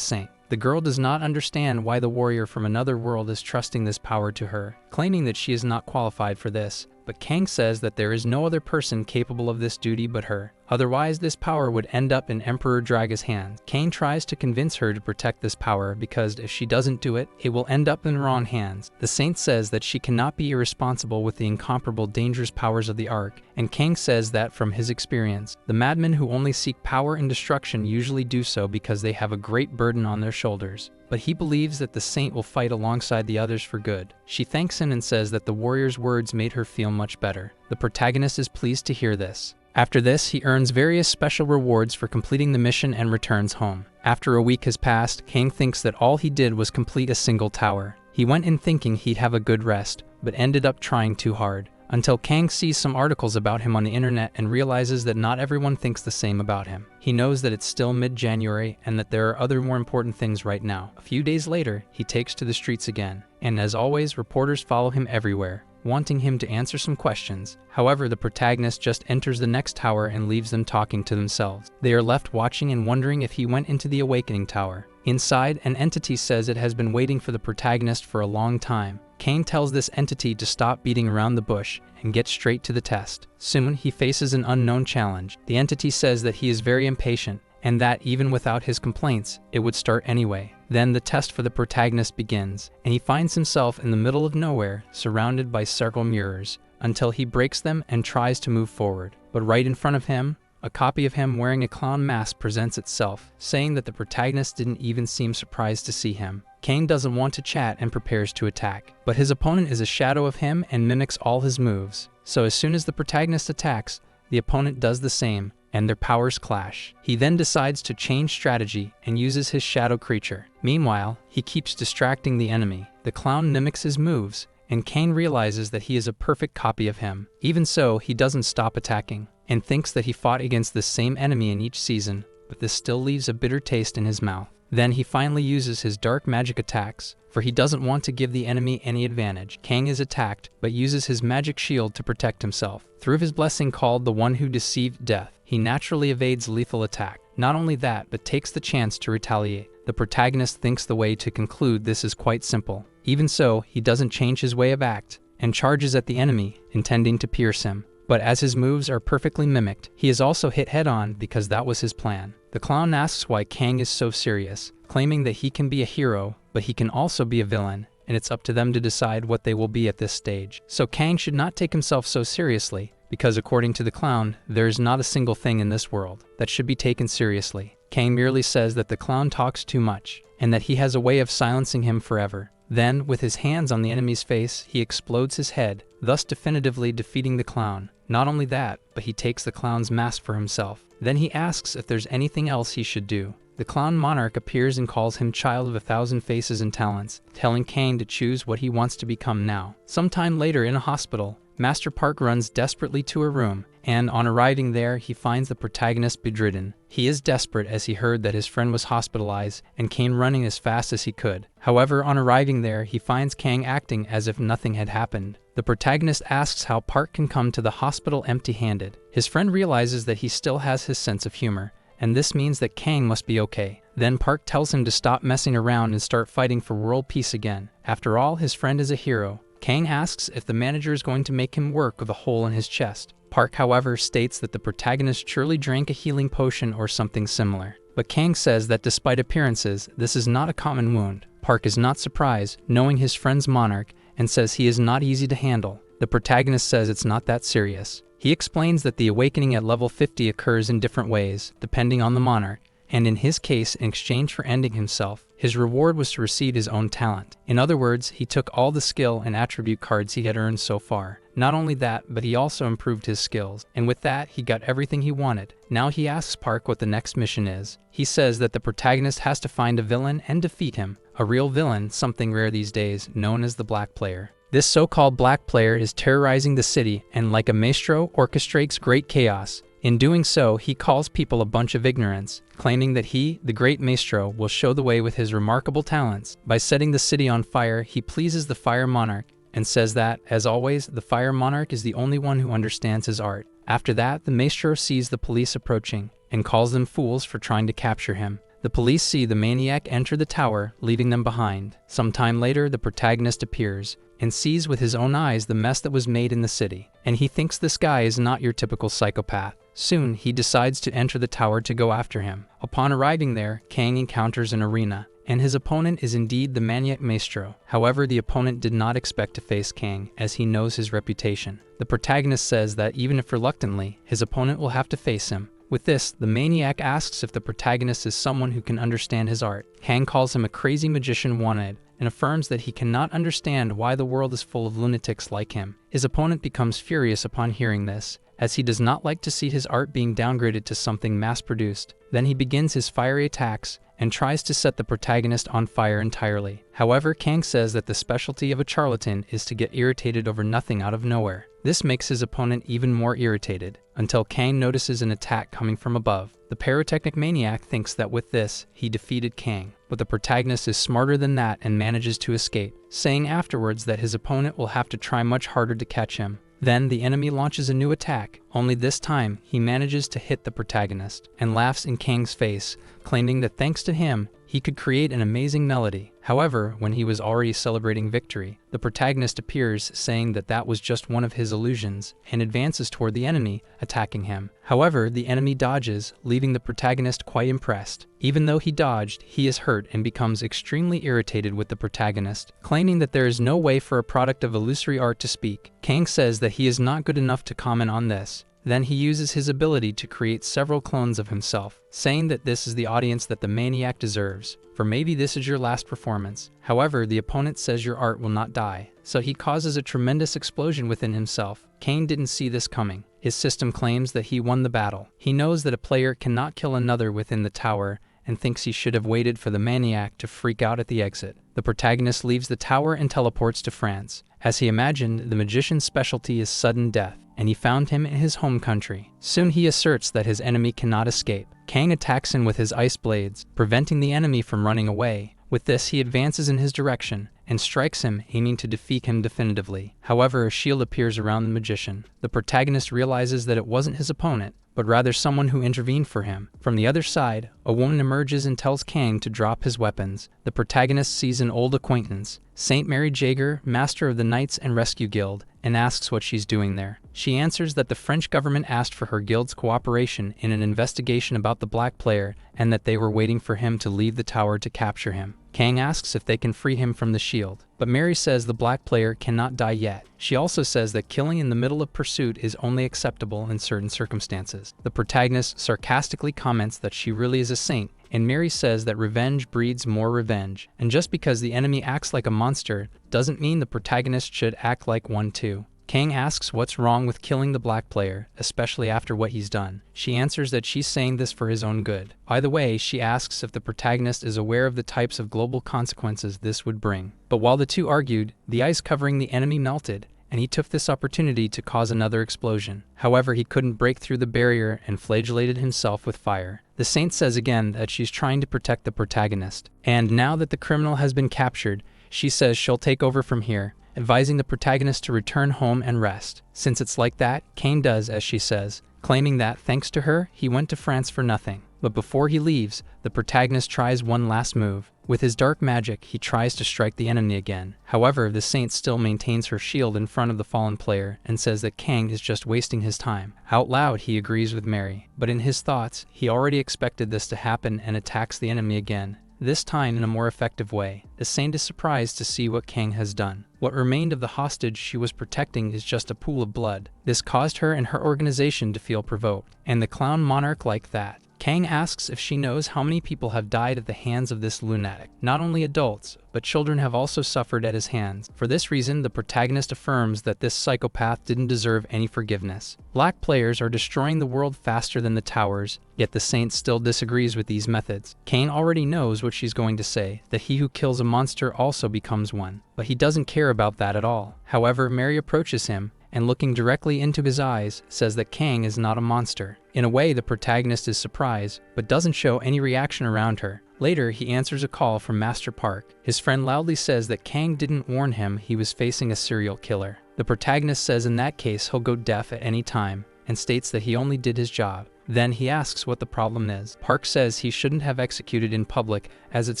saint. The girl does not understand why the warrior from another world is trusting this power to her, claiming that she is not qualified for this. But Kang says that there is no other person capable of this duty but her. Otherwise, this power would end up in Emperor Draga's hands. Kang tries to convince her to protect this power because if she doesn't do it, it will end up in wrong hands. The saint says that she cannot be irresponsible with the incomparable dangerous powers of the arc, and Kang says that from his experience, the madmen who only seek power and destruction usually do so because they have a great burden on their shoulders. But he believes that the saint will fight alongside the others for good. She thanks him and says that the warrior's words made her feel much better. The protagonist is pleased to hear this. After this, he earns various special rewards for completing the mission and returns home. After a week has passed, Kang thinks that all he did was complete a single tower. He went in thinking he'd have a good rest, but ended up trying too hard. Until Kang sees some articles about him on the internet and realizes that not everyone thinks the same about him. He knows that it's still mid-January and that there are other more important things right now. A few days later, he takes to the streets again, and as always, reporters follow him everywhere, wanting him to answer some questions. However, the protagonist just enters the next tower and leaves them talking to themselves. They are left watching and wondering if he went into the Awakening Tower. Inside, an entity says it has been waiting for the protagonist for a long time. Kang tells this entity to stop beating around the bush and get straight to the test. Soon, he faces an unknown challenge. The entity says that he is very impatient and that even without his complaints, it would start anyway. Then the test for the protagonist begins, and he finds himself in the middle of nowhere, surrounded by several mirrors, until he breaks them and tries to move forward. But right in front of him, a copy of him wearing a clown mask presents itself, saying that the protagonist didn't even seem surprised to see him. Kang doesn't want to chat and prepares to attack, but his opponent is a shadow of him and mimics all his moves. So as soon as the protagonist attacks, the opponent does the same, and their powers clash. He then decides to change strategy and uses his shadow creature. Meanwhile, he keeps distracting the enemy. The clown mimics his moves, and Kang realizes that he is a perfect copy of him. Even so, he doesn't stop attacking, and thinks that he fought against the same enemy in each season, but this still leaves a bitter taste in his mouth. Then he finally uses his dark magic attacks, for he doesn't want to give the enemy any advantage. Kang is attacked, but uses his magic shield to protect himself. Through his blessing called the One Who Deceived Death, he naturally evades lethal attack. Not only that, but takes the chance to retaliate. The protagonist thinks the way to conclude this is quite simple. Even so, he doesn't change his way of act, and charges at the enemy, intending to pierce him. But as his moves are perfectly mimicked, he is also hit head-on because that was his plan. The clown asks why Kang is so serious, claiming that he can be a hero, but he can also be a villain, and it's up to them to decide what they will be at this stage. So Kang should not take himself so seriously, because according to the clown, there is not a single thing in this world that should be taken seriously. Kang merely says that the clown talks too much, and that he has a way of silencing him forever. Then, with his hands on the enemy's face, he explodes his head, thus definitively defeating the clown. Not only that, but he takes the clown's mask for himself. Then he asks if there's anything else he should do. The clown monarch appears and calls him Child of 1,000 Faces and Talents, telling Kang to choose what he wants to become now. Sometime later in a hospital, Master Park runs desperately to a room, and on arriving there, he finds the protagonist bedridden. He is desperate as he heard that his friend was hospitalized and came running as fast as he could. However, on arriving there, he finds Kang acting as if nothing had happened. The protagonist asks how Park can come to the hospital empty-handed. His friend realizes that he still has his sense of humor, and this means that Kang must be okay. Then Park tells him to stop messing around and start fighting for world peace again. After all, his friend is a hero, Kang asks if the manager is going to make him work with a hole in his chest. Park, however, states that the protagonist surely drank a healing potion or something similar. But Kang says that despite appearances, this is not a common wound. Park is not surprised, knowing his friend's monarch, and says he is not easy to handle. The protagonist says it's not that serious. He explains that the awakening at level 50 occurs in different ways, depending on the monarch, and in his case, in exchange for ending himself, his reward was to receive his own talent. In other words, he took all the skill and attribute cards he had earned so far. Not only that, but he also improved his skills, and with that, he got everything he wanted. Now he asks Park what the next mission is. He says that the protagonist has to find a villain and defeat him. A real villain, something rare these days, known as the Black Player. This so-called Black Player is terrorizing the city and, like a maestro, orchestrates great chaos. In doing so, he calls people a bunch of ignorants, claiming that he, the great maestro, will show the way with his remarkable talents. By setting the city on fire, he pleases the Fire Monarch, and says that, as always, the Fire Monarch is the only one who understands his art. After that, the maestro sees the police approaching, and calls them fools for trying to capture him. The police see the maniac enter the tower, leaving them behind. Sometime later, the protagonist appears, and sees with his own eyes the mess that was made in the city, and he thinks this guy is not your typical psychopath. Soon, he decides to enter the tower to go after him. Upon arriving there, Kang encounters an arena, and his opponent is indeed the Maniac Maestro. However, the opponent did not expect to face Kang, as he knows his reputation. The protagonist says that even if reluctantly, his opponent will have to face him. With this, the maniac asks if the protagonist is someone who can understand his art. Kang calls him a crazy magician wanted, and affirms that he cannot understand why the world is full of lunatics like him. His opponent becomes furious upon hearing this, as he does not like to see his art being downgraded to something mass-produced. Then he begins his fiery attacks, and tries to set the protagonist on fire entirely. However, Kang says that the specialty of a charlatan is to get irritated over nothing out of nowhere. This makes his opponent even more irritated, until Kang notices an attack coming from above. The pyrotechnic maniac thinks that with this, he defeated Kang, but the protagonist is smarter than that and manages to escape, saying afterwards that his opponent will have to try much harder to catch him. Then the enemy launches a new attack, only this time he manages to hit the protagonist, and laughs in Kang's face, claiming that thanks to him, he could create an amazing melody. However, when he was already celebrating victory, the protagonist appears, saying that that was just one of his illusions, and advances toward the enemy, attacking him. However, the enemy dodges, leaving the protagonist quite impressed. Even though he dodged, he is hurt and becomes extremely irritated with the protagonist, claiming that there is no way for a product of illusory art to speak. Kang says that he is not good enough to comment on this. Then he uses his ability to create several clones of himself, saying that this is the audience that the maniac deserves, for maybe this is your last performance. However, the opponent says your art will not die, so he causes a tremendous explosion within himself. Kang didn't see this coming. His system claims that he won the battle. He knows that a player cannot kill another within the tower, and thinks he should have waited for the maniac to freak out at the exit. The protagonist leaves the tower and teleports to France. As he imagined, the magician's specialty is sudden death, and he found him in his home country. Soon he asserts that his enemy cannot escape. Kang attacks him with his ice blades, preventing the enemy from running away. With this, he advances in his direction, and strikes him, aiming to defeat him definitively. However, a shield appears around the magician. The protagonist realizes that it wasn't his opponent, but rather someone who intervened for him. From the other side, a woman emerges and tells Kang to drop his weapons. The protagonist sees an old acquaintance, Saint Mary Jaeger, master of the Knights and Rescue Guild, and asks what she's doing there. She answers that the French government asked for her guild's cooperation in an investigation about the Black Player, and that they were waiting for him to leave the tower to capture him. Kang asks if they can free him from the shield, but Mary says the Black Player cannot die yet. She also says that killing in the middle of pursuit is only acceptable in certain circumstances. The protagonist sarcastically comments that she really is a saint, and Mary says that revenge breeds more revenge, and just because the enemy acts like a monster doesn't mean the protagonist should act like one too. Kang asks what's wrong with killing the Black Player, especially after what he's done. She answers that she's saying this for his own good. By the way, she asks if the protagonist is aware of the types of global consequences this would bring. But while the two argued, the ice covering the enemy melted, and he took this opportunity to cause another explosion. However, he couldn't break through the barrier and flagellated himself with fire. The saint says again that she's trying to protect the protagonist, and now that the criminal has been captured, she says she'll take over from here, advising the protagonist to return home and rest. Since it's like that, Kang does as she says, claiming that, thanks to her, he went to France for nothing. But before he leaves, the protagonist tries one last move. With his dark magic, he tries to strike the enemy again. However, the saint still maintains her shield in front of the fallen player and says that Kang is just wasting his time. Out loud, he agrees with Mary, but in his thoughts, he already expected this to happen and attacks the enemy again, this time in a more effective way. The saint is surprised to see what Kang has done. What remained of the hostage she was protecting is just a pool of blood. This caused her and her organization to feel provoked. And the clown monarch like that. Kang asks if she knows how many people have died at the hands of this lunatic. Not only adults, but children have also suffered at his hands. For this reason, the protagonist affirms that this psychopath didn't deserve any forgiveness. Black players are destroying the world faster than the towers, yet the saint still disagrees with these methods. Kang already knows what she's going to say, that he who kills a monster also becomes one. But he doesn't care about that at all. However, Mary approaches him, and looking directly into his eyes, says that Kang is not a monster. In a way, the protagonist is surprised, but doesn't show any reaction around her. Later, he answers a call from Master Park. His friend loudly says that Kang didn't warn him he was facing a serial killer. The protagonist says in that case he'll go deaf at any time, and states that he only did his job. Then he asks what the problem is. Park says he shouldn't have executed in public as it's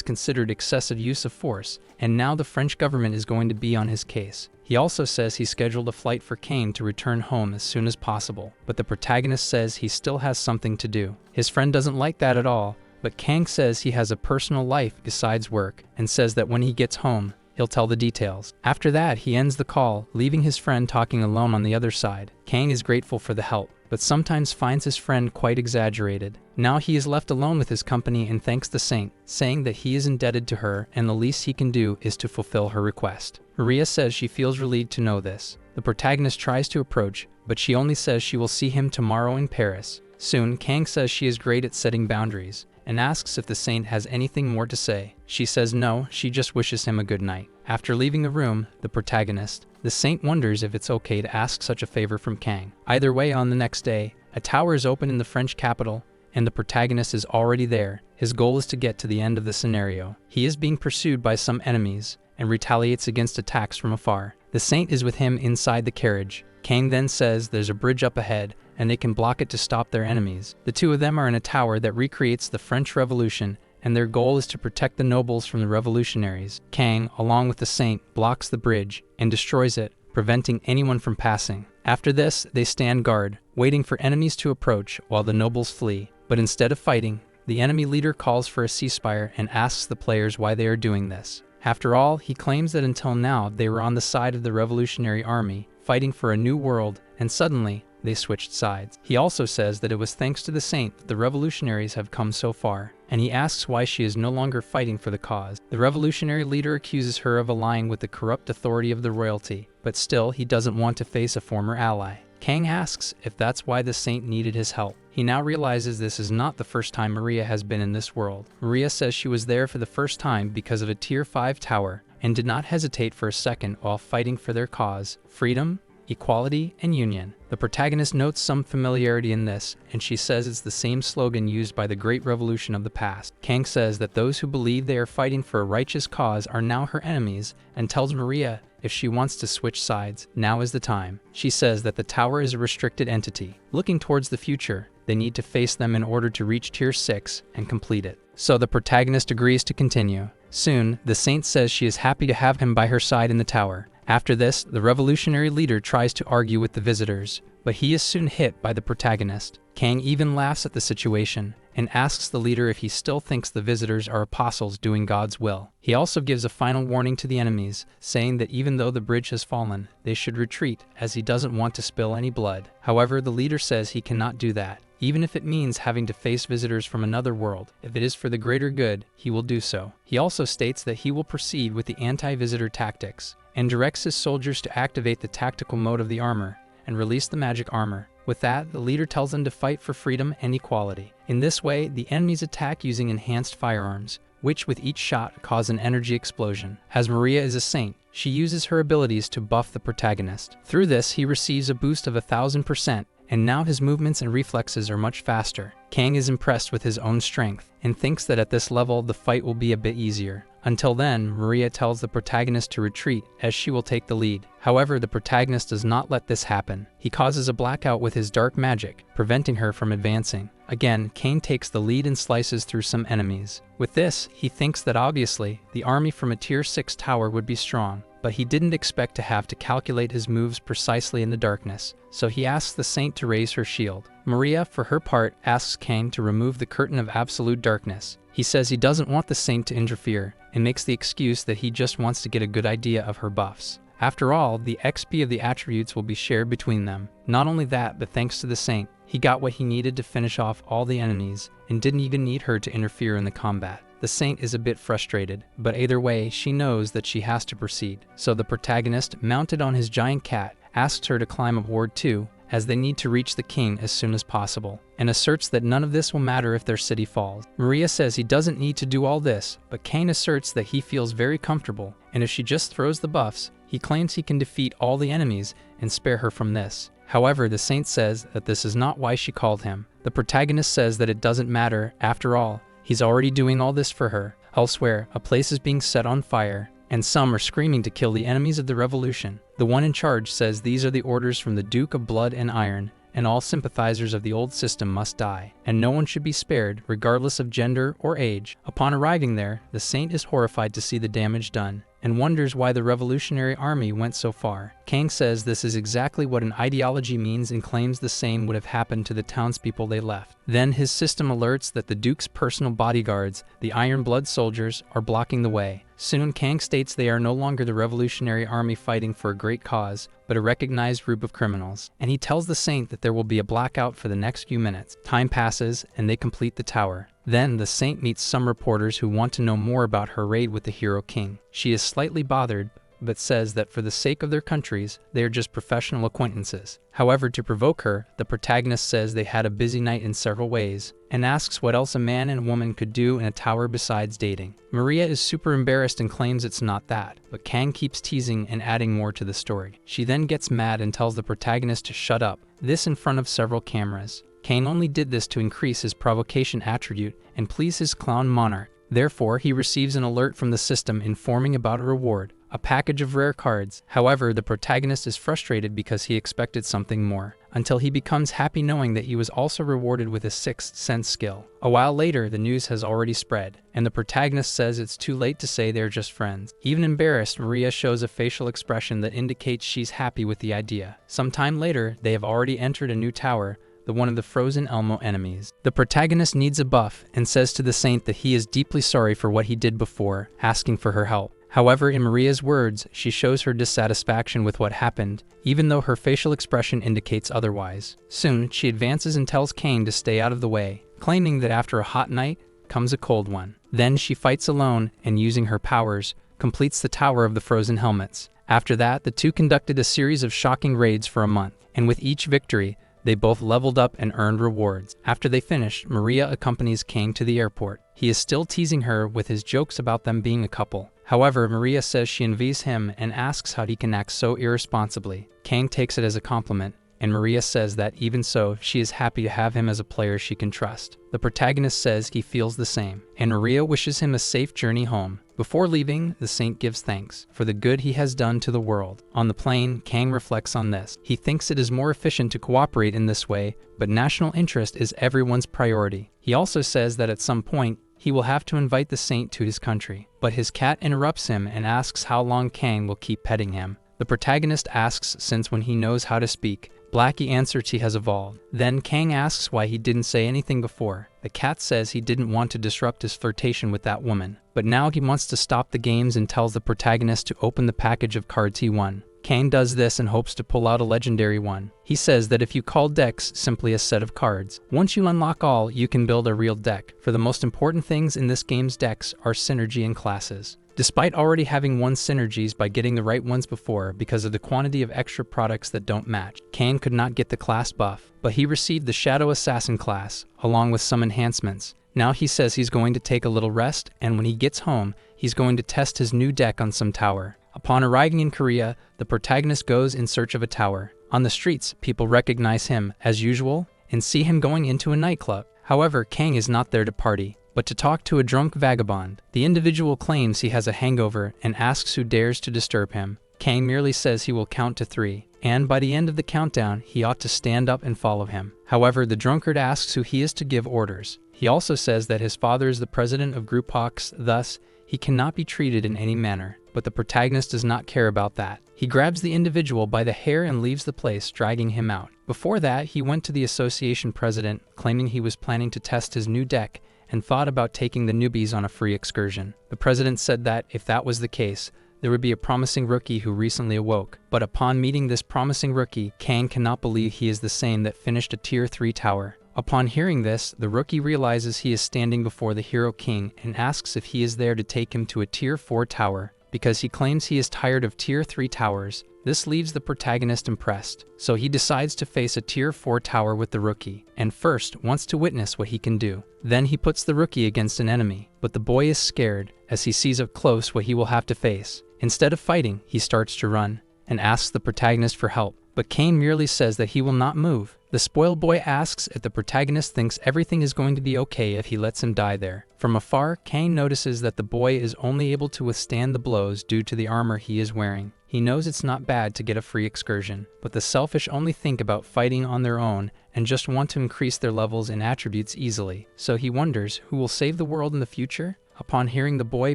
considered excessive use of force, and now the French government is going to be on his case. He also says he scheduled a flight for Kang to return home as soon as possible, but the protagonist says he still has something to do. His friend doesn't like that at all, but Kang says he has a personal life besides work, and says that when he gets home, he'll tell the details. After that, he ends the call, leaving his friend talking alone on the other side. Kang is grateful for the help, but sometimes finds his friend quite exaggerated. Now he is left alone with his company and thanks the saint, saying that he is indebted to her and the least he can do is to fulfill her request. Maria says she feels relieved to know this. The protagonist tries to approach, but she only says she will see him tomorrow in Paris. Soon, Kang says she is great at setting boundaries, and asks if the saint has anything more to say. She says no, she just wishes him a good night. After leaving the room, the protagonist, the saint wonders if it's okay to ask such a favor from Kang. Either way, on the next day, a tower is open in the French capital, and the protagonist is already there. His goal is to get to the end of the scenario. He is being pursued by some enemies, and retaliates against attacks from afar. The saint is with him inside the carriage. Kang then says there's a bridge up ahead, and they can block it to stop their enemies. The two of them are in a tower that recreates the French Revolution, and their goal is to protect the nobles from the revolutionaries. Kang, along with the saint, blocks the bridge and destroys it, preventing anyone from passing. After this, they stand guard, waiting for enemies to approach while the nobles flee. But instead of fighting, the enemy leader calls for a ceasefire and asks the players why they are doing this. After all, he claims that until now they were on the side of the revolutionary army, fighting for a new world, and suddenly, they switched sides. He also says that it was thanks to the saint that the revolutionaries have come so far, and he asks why she is no longer fighting for the cause. The revolutionary leader accuses her of allying with the corrupt authority of the royalty, but still he doesn't want to face a former ally. Kang asks if that's why the saint needed his help. He now realizes this is not the first time Maria has been in this world. Maria says she was there for the first time because of a Tier 5 tower, and did not hesitate for a second while fighting for their cause, freedom, equality, and union. The protagonist notes some familiarity in this, and she says it's the same slogan used by the Great Revolution of the past. Kang says that those who believe they are fighting for a righteous cause are now her enemies, and tells Maria if she wants to switch sides, now is the time. She says that the tower is a restricted entity. Looking towards the future, they need to face them in order to reach Tier 6 and complete it. So the protagonist agrees to continue. Soon, the saint says she is happy to have him by her side in the tower. After this, the revolutionary leader tries to argue with the visitors, but he is soon hit by the protagonist. Kang even laughs at the situation, and asks the leader if he still thinks the visitors are apostles doing God's will. He also gives a final warning to the enemies, saying that even though the bridge has fallen, they should retreat, as he doesn't want to spill any blood. However, the leader says he cannot do that. Even if it means having to face visitors from another world, if it is for the greater good, he will do so. He also states that he will proceed with the anti-visitor tactics, and directs his soldiers to activate the tactical mode of the armor, and release the magic armor. With that, the leader tells them to fight for freedom and equality. In this way, the enemies attack using enhanced firearms, which with each shot cause an energy explosion. As Maria is a saint, she uses her abilities to buff the protagonist. Through this, he receives a boost of 1000%, and now his movements and reflexes are much faster. Kang is impressed with his own strength and thinks that at this level the fight will be a bit easier. Until then, Maria tells the protagonist to retreat as she will take the lead. However, the protagonist does not let this happen. He causes a blackout with his dark magic, preventing her from advancing. Again, Kang takes the lead and slices through some enemies. With this, he thinks that obviously, the army from a tier 6 tower would be strong, but he didn't expect to have to calculate his moves precisely in the darkness, so he asks the saint to raise her shield. Maria, for her part, asks Kang to remove the curtain of absolute darkness. He says he doesn't want the saint to interfere, and makes the excuse that he just wants to get a good idea of her buffs. After all, the XP of the attributes will be shared between them. Not only that, but thanks to the saint, he got what he needed to finish off all the enemies, and didn't even need her to interfere in the combat. The saint is a bit frustrated, but either way, she knows that she has to proceed. So the protagonist, mounted on his giant cat, asks her to climb aboard too, as they need to reach the king as soon as possible, and asserts that none of this will matter if their city falls. Maria says he doesn't need to do all this, but Kang asserts that he feels very comfortable, and if she just throws the buffs, he claims he can defeat all the enemies and spare her from this. However, the saint says that this is not why she called him. The protagonist says that it doesn't matter, after all, he's already doing all this for her. Elsewhere, a place is being set on fire, and some are screaming to kill the enemies of the revolution. The one in charge says these are the orders from the Duke of Blood and Iron, and all sympathizers of the old system must die, and no one should be spared, regardless of gender or age. Upon arriving there, the saint is horrified to see the damage done, and wonders why the revolutionary army went so far. Kang says this is exactly what an ideology means and claims the same would have happened to the townspeople they left. Then his system alerts that the Duke's personal bodyguards, the Iron Blood soldiers, are blocking the way. Soon Kang states they are no longer the revolutionary army fighting for a great cause, but a recognized group of criminals. And he tells the saint that there will be a blackout for the next few minutes. Time passes, and they complete the tower. Then the saint meets some reporters who want to know more about her raid with the hero king. She is slightly bothered, but says that for the sake of their countries, they are just professional acquaintances. However, to provoke her, the protagonist says they had a busy night in several ways, and asks what else a man and a woman could do in a tower besides dating. Maria is super embarrassed and claims it's not that, but Kang keeps teasing and adding more to the story. She then gets mad and tells the protagonist to shut up, this in front of several cameras. Kang only did this to increase his provocation attribute and please his clown monarch. Therefore, he receives an alert from the system informing about a reward, a package of rare cards. However, the protagonist is frustrated because he expected something more, until he becomes happy knowing that he was also rewarded with a sixth sense skill. A while later, the news has already spread, and the protagonist says it's too late to say they're just friends. Even embarrassed, Maria shows a facial expression that indicates she's happy with the idea. Sometime later, they have already entered a new tower, the one of the frozen Elmo enemies. The protagonist needs a buff and says to the saint that he is deeply sorry for what he did before, asking for her help. However, in Maria's words, she shows her dissatisfaction with what happened, even though her facial expression indicates otherwise. Soon, she advances and tells Kang to stay out of the way, claiming that after a hot night comes a cold one. Then she fights alone and, using her powers, completes the Tower of the Frozen Helmets. After that, the two conducted a series of shocking raids for a month, and with each victory, they both leveled up and earned rewards. After they finished, Maria accompanies Kang to the airport. He is still teasing her with his jokes about them being a couple. However, Maria says she envies him and asks how he can act so irresponsibly. Kang takes it as a compliment, and Maria says that even so, she is happy to have him as a player she can trust. The protagonist says he feels the same, and Maria wishes him a safe journey home. Before leaving, the saint gives thanks for the good he has done to the world. On the plane, Kang reflects on this. He thinks it is more efficient to cooperate in this way, but national interest is everyone's priority. He also says that at some point, he will have to invite the saint to his country, but his cat interrupts him and asks how long Kang will keep petting him. The protagonist asks since when he knows how to speak. Blackie answers he has evolved. Then Kang asks why he didn't say anything before. The cat says he didn't want to disrupt his flirtation with that woman, but now he wants to stop the games and tells the protagonist to open the package of cards he won. Kang does this and hopes to pull out a legendary one. He says that if you call decks simply a set of cards, once you unlock all, you can build a real deck. For the most important things in this game's decks are synergy and classes. Despite already having won synergies by getting the right ones before because of the quantity of extra products that don't match, Kang could not get the class buff, but he received the Shadow Assassin class, along with some enhancements. Now he says he's going to take a little rest, and when he gets home, he's going to test his new deck on some tower. Upon arriving in Korea, the protagonist goes in search of a tower. On the streets, people recognize him, as usual, and see him going into a nightclub. However, Kang is not there to party, but to talk to a drunk vagabond. The individual claims he has a hangover and asks who dares to disturb him. Kang merely says he will count to 3, and by the end of the countdown, he ought to stand up and follow him. However, the drunkard asks who he is to give orders. He also says that his father is the president of Group Hawks, thus, he cannot be treated in any manner. But the protagonist does not care about that. He grabs the individual by the hair and leaves the place, dragging him out. Before that, he went to the association president, claiming he was planning to test his new deck and thought about taking the newbies on a free excursion. The president said that, if that was the case, there would be a promising rookie who recently awoke. But upon meeting this promising rookie, Kang cannot believe he is the same that finished a Tier 3 tower. Upon hearing this, the rookie realizes he is standing before the Hero King and asks if he is there to take him to a Tier 4 tower, because he claims he is tired of Tier 3 towers. This leaves the protagonist impressed, so he decides to face a Tier 4 tower with the rookie, and first wants to witness what he can do. Then he puts the rookie against an enemy, but the boy is scared as he sees up close what he will have to face. Instead of fighting, he starts to run, and asks the protagonist for help, but Kane merely says that he will not move. The spoiled boy asks if the protagonist thinks everything is going to be okay if he lets him die there. From afar, Kane notices that the boy is only able to withstand the blows due to the armor he is wearing. He knows it's not bad to get a free excursion, but the selfish only think about fighting on their own and just want to increase their levels and attributes easily. So he wonders who will save the world in the future? Upon hearing the boy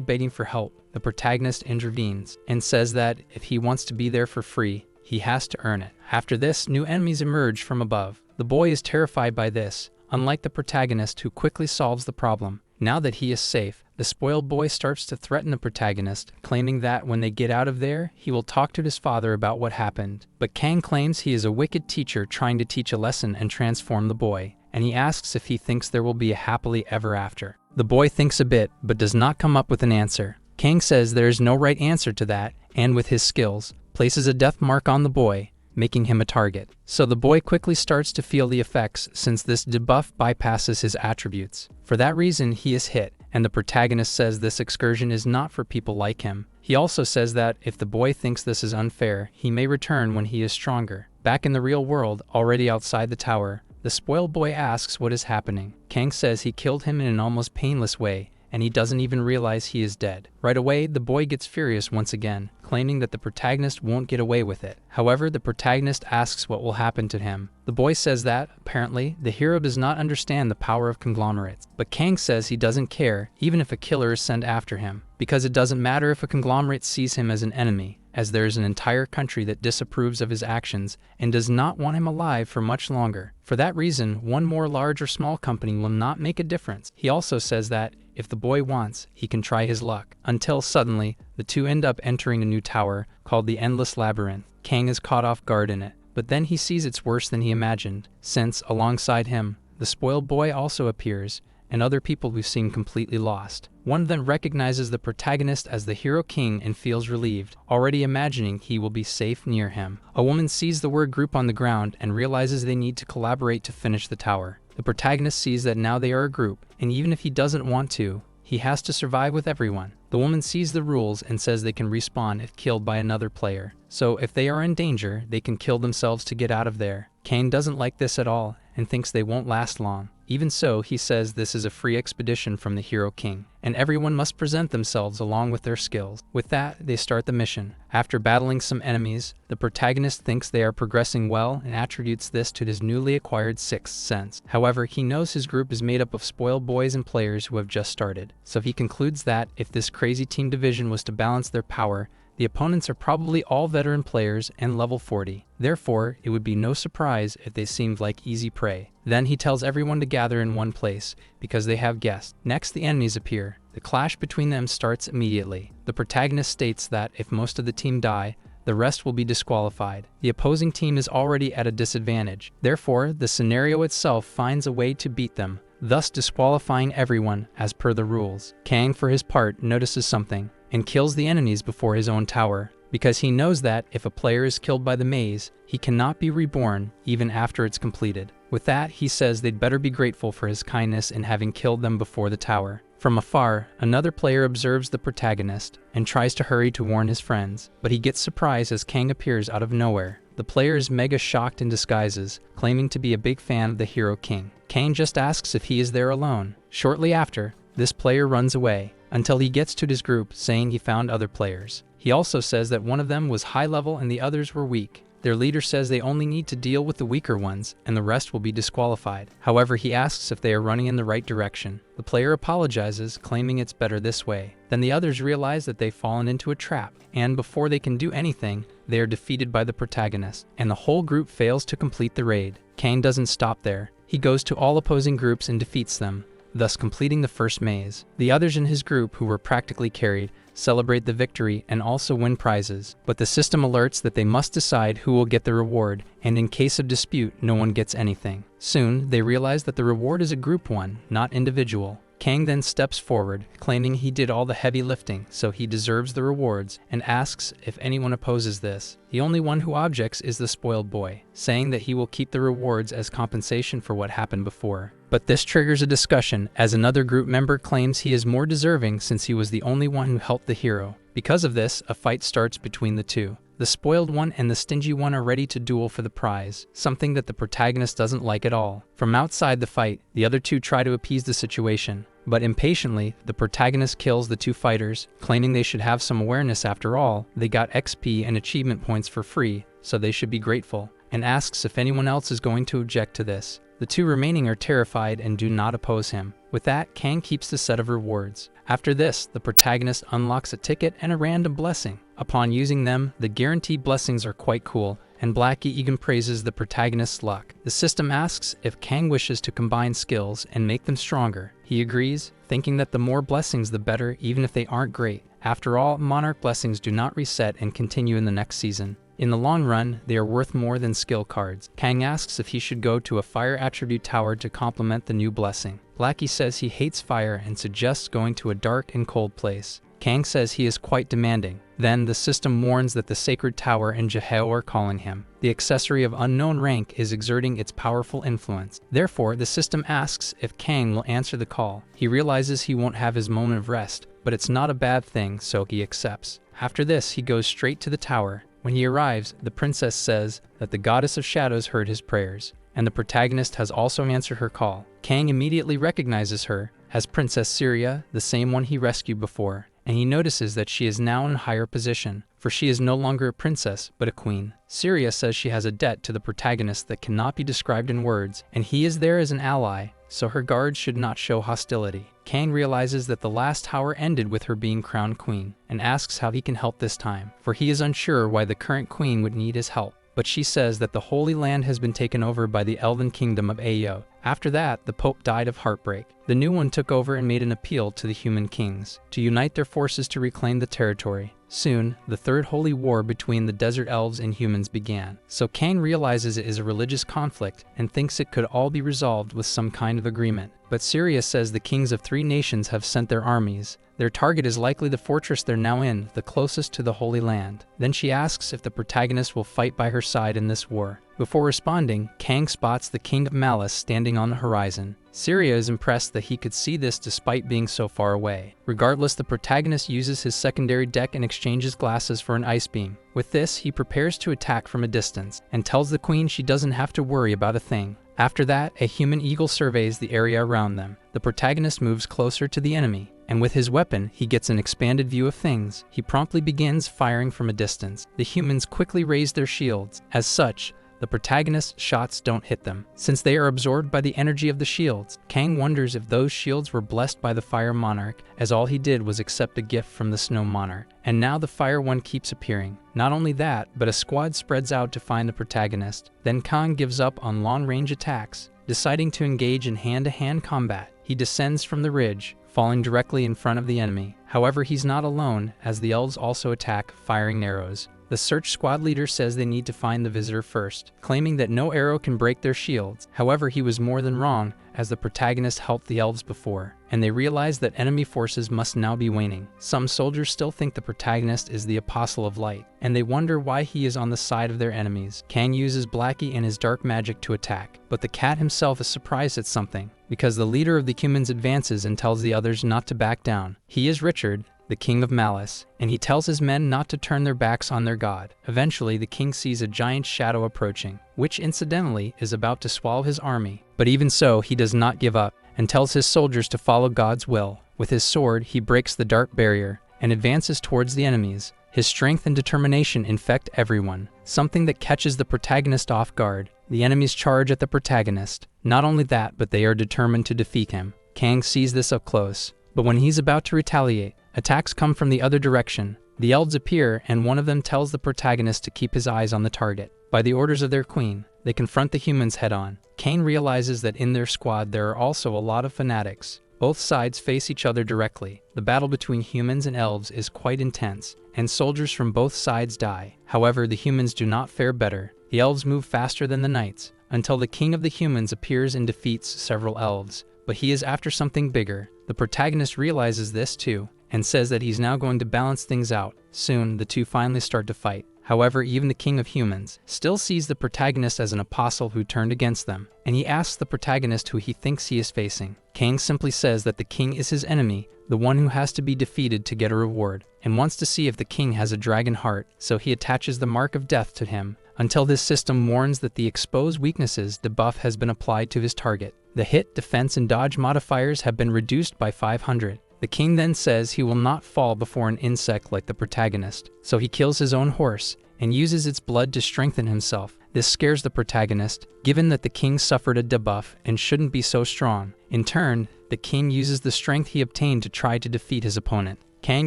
begging for help, the protagonist intervenes and says that if he wants to be there for free, he has to earn it. After this, new enemies emerge from above. The boy is terrified by this, unlike the protagonist who quickly solves the problem. Now that he is safe, the spoiled boy starts to threaten the protagonist, claiming that when they get out of there, he will talk to his father about what happened. But Kang claims he is a wicked teacher trying to teach a lesson and transform the boy, and he asks if he thinks there will be a happily ever after. The boy thinks a bit, but does not come up with an answer. Kang says there is no right answer to that, and with his skills, places a death mark on the boy, making him a target. So the boy quickly starts to feel the effects since this debuff bypasses his attributes. For that reason, he is hit, and the protagonist says this excursion is not for people like him. He also says that if the boy thinks this is unfair, he may return when he is stronger. Back in the real world, already outside the tower, the spoiled boy asks what is happening. Kang says he killed him in an almost painless way, and he doesn't even realize he is dead. Right away, the boy gets furious once again, claiming that the protagonist won't get away with it. However, the protagonist asks what will happen to him. The boy says that, apparently, the hero does not understand the power of conglomerates. But Kang says he doesn't care, even if a killer is sent after him, because it doesn't matter if a conglomerate sees him as an enemy, as there is an entire country that disapproves of his actions and does not want him alive for much longer. For that reason, one more large or small company will not make a difference. He also says that, if the boy wants, he can try his luck. Until suddenly, the two end up entering a new tower called the Endless Labyrinth. Kang is caught off guard in it, but then he sees it's worse than he imagined, since, alongside him, the spoiled boy also appears, and other people who seem completely lost. One of them recognizes the protagonist as the Hero King and feels relieved, already imagining he will be safe near him. A woman sees the word group on the ground and realizes they need to collaborate to finish the tower. The protagonist sees that now they are a group, and even if he doesn't want to, he has to survive with everyone. The woman sees the rules and says they can respawn if killed by another player. So if they are in danger, they can kill themselves to get out of there. Kane doesn't like this at all and thinks they won't last long. Even so, he says this is a free expedition from the Hero King, and everyone must present themselves along with their skills. With that, they start the mission. After battling some enemies, the protagonist thinks they are progressing well and attributes this to his newly acquired sixth sense. However, he knows his group is made up of spoiled boys and players who have just started. So he concludes that if this crazy team division was to balance their power, the opponents are probably all veteran players and level 40. Therefore, it would be no surprise if they seemed like easy prey. Then he tells everyone to gather in one place, because they have guests. Next, the enemies appear. The clash between them starts immediately. The protagonist states that if most of the team die, the rest will be disqualified. The opposing team is already at a disadvantage. Therefore, the scenario itself finds a way to beat them, thus disqualifying everyone as per the rules. Kang, for his part, notices something and kills the enemies before his own tower, because he knows that if a player is killed by the maze, he cannot be reborn even after it's completed. With that, he says they'd better be grateful for his kindness in having killed them before the tower. From afar, another player observes the protagonist and tries to hurry to warn his friends, but he gets surprised as Kang appears out of nowhere. The player is mega shocked in disguises, claiming to be a big fan of the hero king. Kang just asks if he is there alone. Shortly after, this player runs away, until he gets to his group saying he found other players. He also says that one of them was high level and the others were weak. Their leader says they only need to deal with the weaker ones, and the rest will be disqualified. However, he asks if they are running in the right direction. The player apologizes, claiming it's better this way. Then the others realize that they've fallen into a trap, and before they can do anything, they are defeated by the protagonist, and the whole group fails to complete the raid. Kang doesn't stop there. He goes to all opposing groups and defeats them, thus completing the first maze. The others in his group, who were practically carried, celebrate the victory and also win prizes, but the system alerts that they must decide who will get the reward, and in case of dispute, no one gets anything. Soon, they realize that the reward is a group one, not individual. Kang then steps forward, claiming he did all the heavy lifting, so he deserves the rewards, and asks if anyone opposes this. The only one who objects is the spoiled boy, saying that he will keep the rewards as compensation for what happened before. But this triggers a discussion, as another group member claims he is more deserving since he was the only one who helped the hero. Because of this, a fight starts between the two. The spoiled one and the stingy one are ready to duel for the prize, something that the protagonist doesn't like at all. From outside the fight, the other two try to appease the situation, but impatiently, the protagonist kills the two fighters, claiming they should have some awareness after all. They got XP and achievement points for free, so they should be grateful, and asks if anyone else is going to object to this. The two remaining are terrified and do not oppose him. With that, Kang keeps the set of rewards. After this, the protagonist unlocks a ticket and a random blessing. Upon using them, the guaranteed blessings are quite cool, and Blackie even praises the protagonist's luck. The system asks if Kang wishes to combine skills and make them stronger. He agrees, thinking that the more blessings the better, even if they aren't great. After all, Monarch blessings do not reset and continue in the next season. In the long run, they are worth more than skill cards. Kang asks if he should go to a fire attribute tower to complement the new blessing. Blackie says he hates fire and suggests going to a dark and cold place. Kang says he is quite demanding. Then the system warns that the sacred tower and Jaheo are calling him. The accessory of unknown rank is exerting its powerful influence. Therefore, the system asks if Kang will answer the call. He realizes he won't have his moment of rest, but it's not a bad thing, so he accepts. After this, he goes straight to the tower. When he arrives, the princess says that the goddess of shadows heard his prayers, and the protagonist has also answered her call. Kang immediately recognizes her as Princess Syria, the same one he rescued before, and he notices that she is now in a higher position, for she is no longer a princess, but a queen. Syria says she has a debt to the protagonist that cannot be described in words, and he is there as an ally, so her guards should not show hostility. Kang realizes that the last tower ended with her being crowned queen, and asks how he can help this time, for he is unsure why the current queen would need his help. But she says that the Holy Land has been taken over by the Elven Kingdom of Ayo. After that, the Pope died of heartbreak. The new one took over and made an appeal to the human kings to unite their forces to reclaim the territory. Soon, the Third Holy War between the desert elves and humans began. So Kang realizes it is a religious conflict and thinks it could all be resolved with some kind of agreement. But Syria says the kings of 3 nations have sent their armies. Their target is likely the fortress they're now in, the closest to the Holy Land. Then she asks if the protagonist will fight by her side in this war. Before responding, Kang spots the King of Malice standing on the horizon. Syria is impressed that he could see this despite being so far away. Regardless, the protagonist uses his secondary deck and exchanges glasses for an ice beam. With this, he prepares to attack from a distance, and tells the queen she doesn't have to worry about a thing. After that, a human eagle surveys the area around them. The protagonist moves closer to the enemy, and with his weapon, he gets an expanded view of things. He promptly begins firing from a distance. The humans quickly raise their shields. As such, the protagonist's shots don't hit them, since they are absorbed by the energy of the shields. Kang wonders if those shields were blessed by the Fire Monarch, as all he did was accept a gift from the Snow Monarch. And now the Fire one keeps appearing. Not only that, but a squad spreads out to find the protagonist. Then Kang gives up on long-range attacks, deciding to engage in hand-to-hand combat. He descends from the ridge, falling directly in front of the enemy. However, he's not alone, as the elves also attack, firing arrows. The search squad leader says they need to find the visitor first, claiming that no arrow can break their shields. However, he was more than wrong, as the protagonist helped the elves before, and they realize that enemy forces must now be waning. Some soldiers still think the protagonist is the Apostle of Light, and they wonder why he is on the side of their enemies. Kang uses Blackie and his dark magic to attack, but the cat himself is surprised at something, because the leader of the humans advances and tells the others not to back down. He is Richard, the king of malice, and he tells his men not to turn their backs on their god. Eventually, the king sees a giant shadow approaching, which incidentally is about to swallow his army. But even so, he does not give up, and tells his soldiers to follow God's will. With his sword, he breaks the dark barrier, and advances towards the enemies. His strength and determination infect everyone, something that catches the protagonist off guard. The enemies charge at the protagonist. Not only that, but they are determined to defeat him. Kang sees this up close, but when he's about to retaliate, attacks come from the other direction. The elves appear, and one of them tells the protagonist to keep his eyes on the target. By the orders of their queen, they confront the humans head-on. Kang realizes that in their squad there are also a lot of fanatics. Both sides face each other directly. The battle between humans and elves is quite intense, and soldiers from both sides die. However, the humans do not fare better. The elves move faster than the knights, until the king of the humans appears and defeats several elves. But he is after something bigger. The protagonist realizes this too, and says that he's now going to balance things out. Soon, the two finally start to fight. However, even the king of humans still sees the protagonist as an apostle who turned against them, and he asks the protagonist who he thinks he is facing. Kang simply says that the king is his enemy, the one who has to be defeated to get a reward, and wants to see if the king has a dragon heart, so he attaches the mark of death to him, until this system warns that the exposed weaknesses debuff has been applied to his target. The hit, defense, and dodge modifiers have been reduced by 500. The king then says he will not fall before an insect like the protagonist, so he kills his own horse and uses its blood to strengthen himself. This scares the protagonist, given that the king suffered a debuff and shouldn't be so strong. In turn, the king uses the strength he obtained to try to defeat his opponent. Kang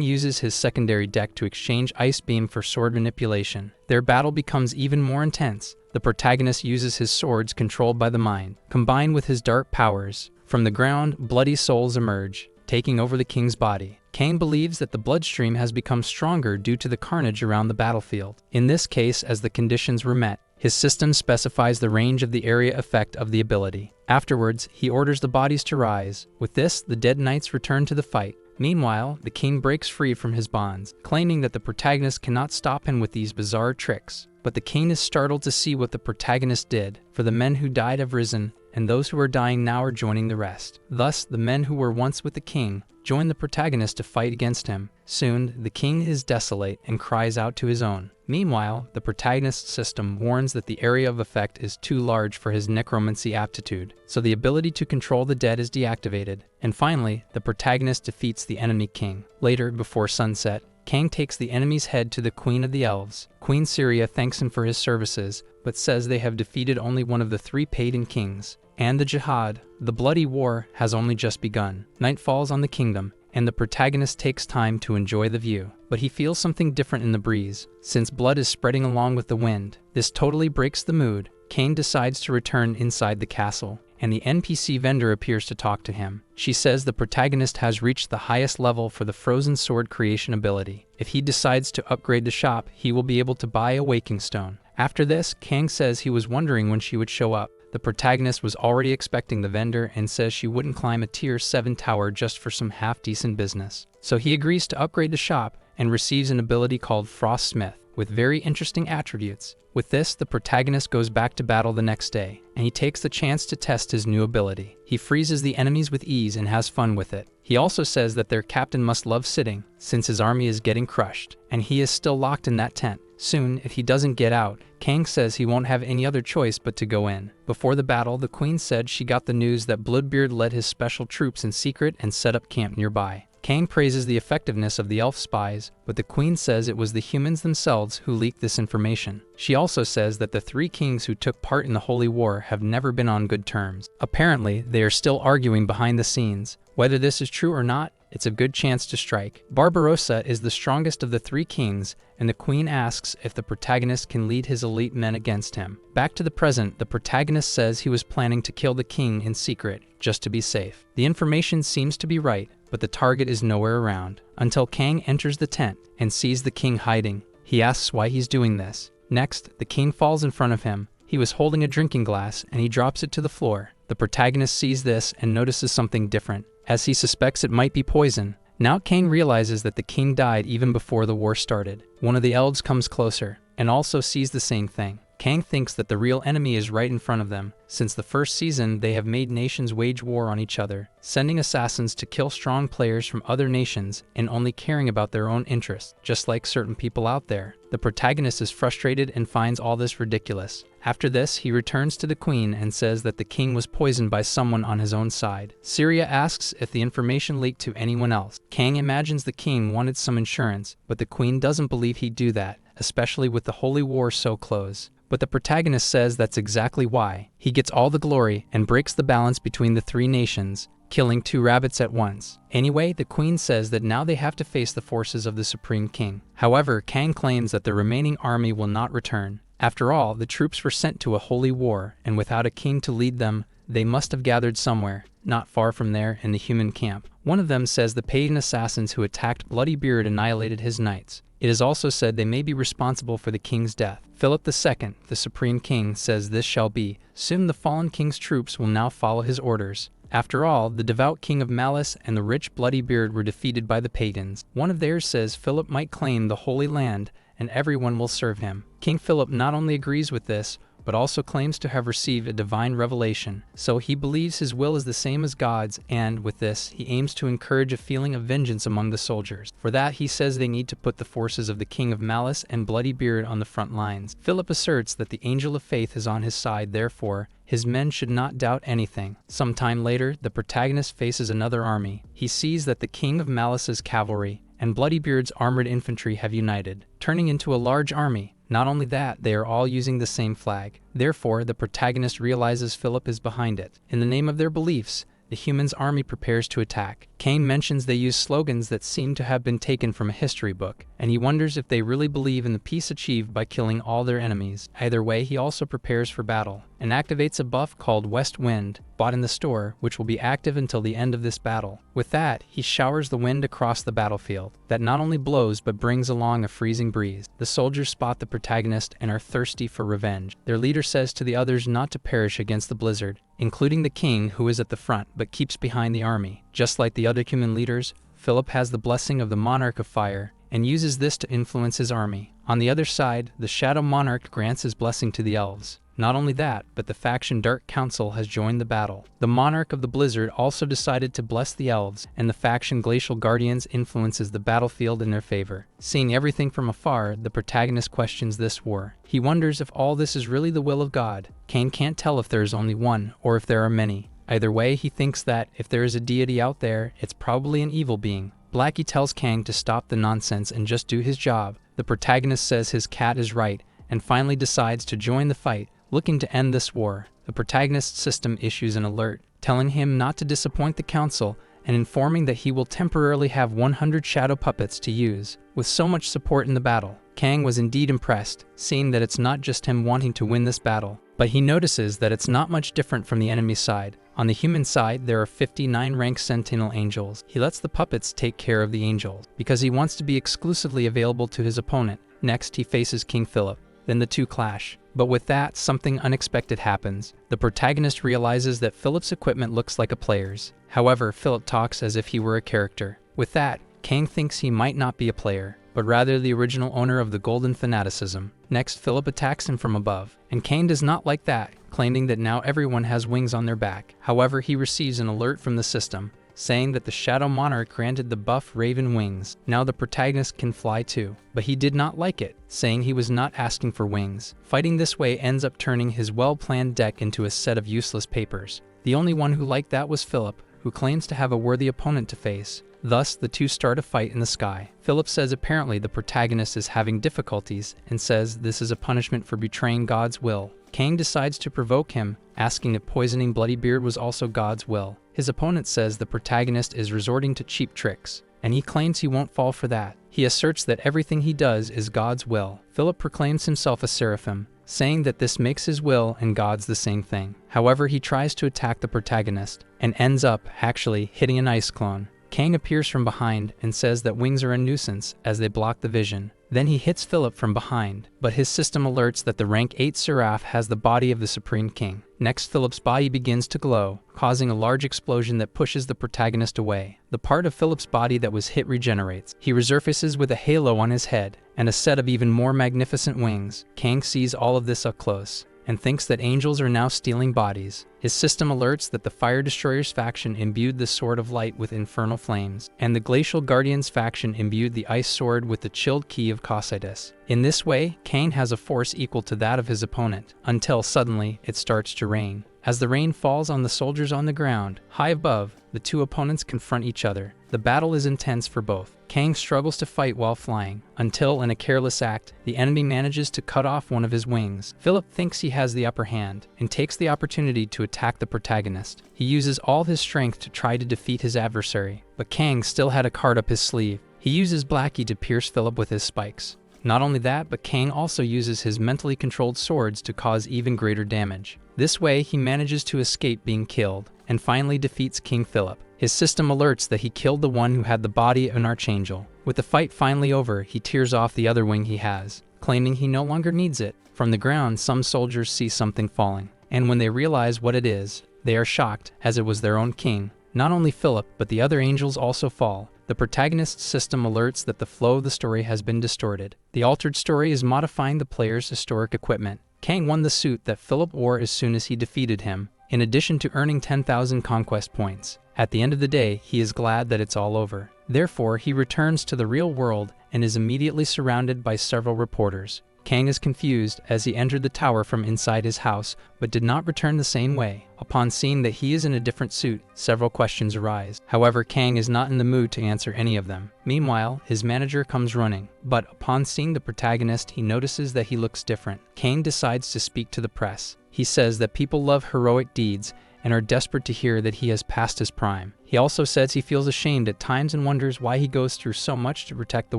uses his secondary deck to exchange Ice Beam for sword manipulation. Their battle becomes even more intense. The protagonist uses his swords controlled by the mind, combined with his dark powers. From the ground, bloody souls emerge, taking over the king's body. Kang believes that the bloodstream has become stronger due to the carnage around the battlefield. In this case, as the conditions were met, his system specifies the range of the area effect of the ability. Afterwards, he orders the bodies to rise. With this, the dead knights return to the fight. Meanwhile, the king breaks free from his bonds, claiming that the protagonist cannot stop him with these bizarre tricks. But the king is startled to see what the protagonist did, for the men who died have risen, and those who are dying now are joining the rest. Thus, the men who were once with the king join the protagonist to fight against him. Soon, the king is desolate and cries out to his own. Meanwhile, the protagonist's system warns that the area of effect is too large for his necromancy aptitude, so the ability to control the dead is deactivated. And finally, the protagonist defeats the enemy king. Later, before sunset, Kang takes the enemy's head to the Queen of the Elves. Queen Syria thanks him for his services, but says they have defeated only one of the 3 pagan kings. And the jihad, the bloody war, has only just begun. Night falls on the kingdom, and the protagonist takes time to enjoy the view. But he feels something different in the breeze, since blood is spreading along with the wind. This totally breaks the mood. Kang decides to return inside the castle, and the NPC vendor appears to talk to him. She says the protagonist has reached the highest level for the frozen sword creation ability. If he decides to upgrade the shop, he will be able to buy a waking stone. After this, Kang says he was wondering when she would show up. The protagonist was already expecting the vendor and says she wouldn't climb a tier 7 tower just for some half-decent business. So he agrees to upgrade the shop and receives an ability called Frostsmith with very interesting attributes. With this, the protagonist goes back to battle the next day, and he takes the chance to test his new ability. He freezes the enemies with ease and has fun with it. He also says that their captain must love sitting, since his army is getting crushed, and he is still locked in that tent. Soon, if he doesn't get out, Kang says he won't have any other choice but to go in. Before the battle, the queen said she got the news that Bloodbeard led his special troops in secret and set up camp nearby. Kang praises the effectiveness of the elf spies, but the queen says it was the humans themselves who leaked this information. She also says that the 3 kings who took part in the Holy War have never been on good terms. Apparently, they are still arguing behind the scenes. Whether this is true or not, it's a good chance to strike. Barbarossa is the strongest of the 3 kings, and the queen asks if the protagonist can lead his elite men against him. Back to the present, the protagonist says he was planning to kill the king in secret, just to be safe. The information seems to be right, but the target is nowhere around, until Kang enters the tent and sees the king hiding. He asks why he's doing this. Next, the king falls in front of him. He was holding a drinking glass and he drops it to the floor. The protagonist sees this and notices something different, as he suspects it might be poison. Now Kang realizes that the king died even before the war started. One of the elves comes closer and also sees the same thing. Kang thinks that the real enemy is right in front of them. Since the first season, they have made nations wage war on each other, sending assassins to kill strong players from other nations and only caring about their own interests, just like certain people out there. The protagonist is frustrated and finds all this ridiculous. After this, he returns to the queen and says that the king was poisoned by someone on his own side. Syria asks if the information leaked to anyone else. Kang imagines the king wanted some insurance, but the queen doesn't believe he'd do that, especially with the holy war so close. But the protagonist says that's exactly why. He gets all the glory and breaks the balance between the three nations, killing 2 rabbits at once. Anyway, the queen says that now they have to face the forces of the Supreme King. However, Kang claims that the remaining army will not return. After all, the troops were sent to a holy war, and without a king to lead them, they must have gathered somewhere, not far from there in the human camp. One of them says the pagan assassins who attacked Bloodybeard annihilated his knights. It is also said they may be responsible for the king's death. Philip II, the Supreme King, says this shall be. Soon the fallen king's troops will now follow his orders. After all, the devout king of Malice and the rich Bloodybeard were defeated by the pagans. One of theirs says Philip might claim the Holy Land, and everyone will serve him. King Philip not only agrees with this, but also claims to have received a divine revelation. So he believes his will is the same as God's, and with this, he aims to encourage a feeling of vengeance among the soldiers. For that, he says they need to put the forces of the King of Malice and Bloodybeard on the front lines. Philip asserts that the Angel of Faith is on his side, therefore, his men should not doubt anything. Sometime later, the protagonist faces another army. He sees that the King of Malice's cavalry and Bloodybeard's armored infantry have united, turning into a large army. Not only that, they are all using the same flag. Therefore, the protagonist realizes Philip is behind it. In the name of their beliefs, the humans' army prepares to attack. Kang mentions they use slogans that seem to have been taken from a history book, and he wonders if they really believe in the peace achieved by killing all their enemies. Either way, he also prepares for battle, and activates a buff called West Wind, bought in the store, which will be active until the end of this battle. With that, he showers the wind across the battlefield, that not only blows but brings along a freezing breeze. The soldiers spot the protagonist and are thirsty for revenge. Their leader says to the others not to perish against the blizzard, including the king, who is at the front but keeps behind the army. Just like the other human leaders, Philip has the blessing of the Monarch of Fire and uses this to influence his army. On the other side, the Shadow Monarch grants his blessing to the elves. Not only that, but the faction Dark Council has joined the battle. The Monarch of the Blizzard also decided to bless the elves, and the faction Glacial Guardians influences the battlefield in their favor. Seeing everything from afar, the protagonist questions this war. He wonders if all this is really the will of God. Kang can't tell if there is only one, or if there are many. Either way, he thinks that if there is a deity out there, it's probably an evil being. Blackie tells Kang to stop the nonsense and just do his job. The protagonist says his cat is right, and finally decides to join the fight, looking to end this war. The protagonist's system issues an alert, telling him not to disappoint the council and informing that he will temporarily have 100 shadow puppets to use. With so much support in the battle, Kang was indeed impressed, seeing that it's not just him wanting to win this battle, but he notices that it's not much different from the enemy side. On the human side, there are 59 rank Sentinel Angels. He lets the puppets take care of the angels, because he wants to be exclusively available to his opponent. Next, he faces King Philip. Then the two clash. But with that, something unexpected happens. The protagonist realizes that Philip's equipment looks like a player's. However, Philip talks as if he were a character. With that, Kang thinks he might not be a player, but rather the original owner of the Golden Fanaticism. Next, Philip attacks him from above, and Kang does not like that, claiming that now everyone has wings on their back. However, he receives an alert from the system, saying that the Shadow Monarch granted the buff Raven wings. Now the protagonist can fly too, but he did not like it, saying he was not asking for wings. Fighting this way ends up turning his well-planned deck into a set of useless papers. The only one who liked that was Philip, who claims to have a worthy opponent to face. Thus, the two start a fight in the sky. Philip says apparently the protagonist is having difficulties and says this is a punishment for betraying God's will. Kang decides to provoke him, asking if poisoning Bloodybeard was also God's will. His opponent says the protagonist is resorting to cheap tricks, and he claims he won't fall for that. He asserts that everything he does is God's will. Philip proclaims himself a seraphim, saying that this makes his will and God's the same thing. However, he tries to attack the protagonist, and ends up actually hitting an ice clone. Kang appears from behind and says that wings are a nuisance as they block the vision. Then he hits Philip from behind, but his system alerts that the rank 8 Seraph has the body of the Supreme King. Next, Philip's body begins to glow, causing a large explosion that pushes the protagonist away. The part of Philip's body that was hit regenerates. He resurfaces with a halo on his head and a set of even more magnificent wings. Kang sees all of this up close and thinks that angels are now stealing bodies. His system alerts that the Fire Destroyers faction imbued the Sword of Light with infernal flames, and the Glacial Guardians faction imbued the Ice Sword with the chilled key of Cocytus. In this way, Kang has a force equal to that of his opponent, until suddenly it starts to rain. As the rain falls on the soldiers on the ground, high above, the two opponents confront each other. The battle is intense for both. Kang struggles to fight while flying, until in a careless act, the enemy manages to cut off one of his wings. Philip thinks he has the upper hand, and takes the opportunity to attack the protagonist. He uses all his strength to try to defeat his adversary, but Kang still had a card up his sleeve. He uses Blackie to pierce Philip with his spikes. Not only that, but Kang also uses his mentally controlled swords to cause even greater damage. This way, he manages to escape being killed, and finally defeats King Philip. His system alerts that he killed the one who had the body of an archangel. With the fight finally over, he tears off the other wing he has, claiming he no longer needs it. From the ground, some soldiers see something falling, and when they realize what it is, they are shocked, as it was their own king. Not only Philip, but the other angels also fall. The protagonist's system alerts that the flow of the story has been distorted. The altered story is modifying the player's historic equipment. Kang won the suit that Philip wore as soon as he defeated him, in addition to earning 10,000 conquest points. At the end of the day, he is glad that it's all over. Therefore, he returns to the real world and is immediately surrounded by several reporters. Kang is confused as he entered the tower from inside his house, but did not return the same way. Upon seeing that he is in a different suit, several questions arise. However, Kang is not in the mood to answer any of them. Meanwhile, his manager comes running, but upon seeing the protagonist, he notices that he looks different. Kang decides to speak to the press. He says that people love heroic deeds and are desperate to hear that he has passed his prime. He also says he feels ashamed at times and wonders why he goes through so much to protect the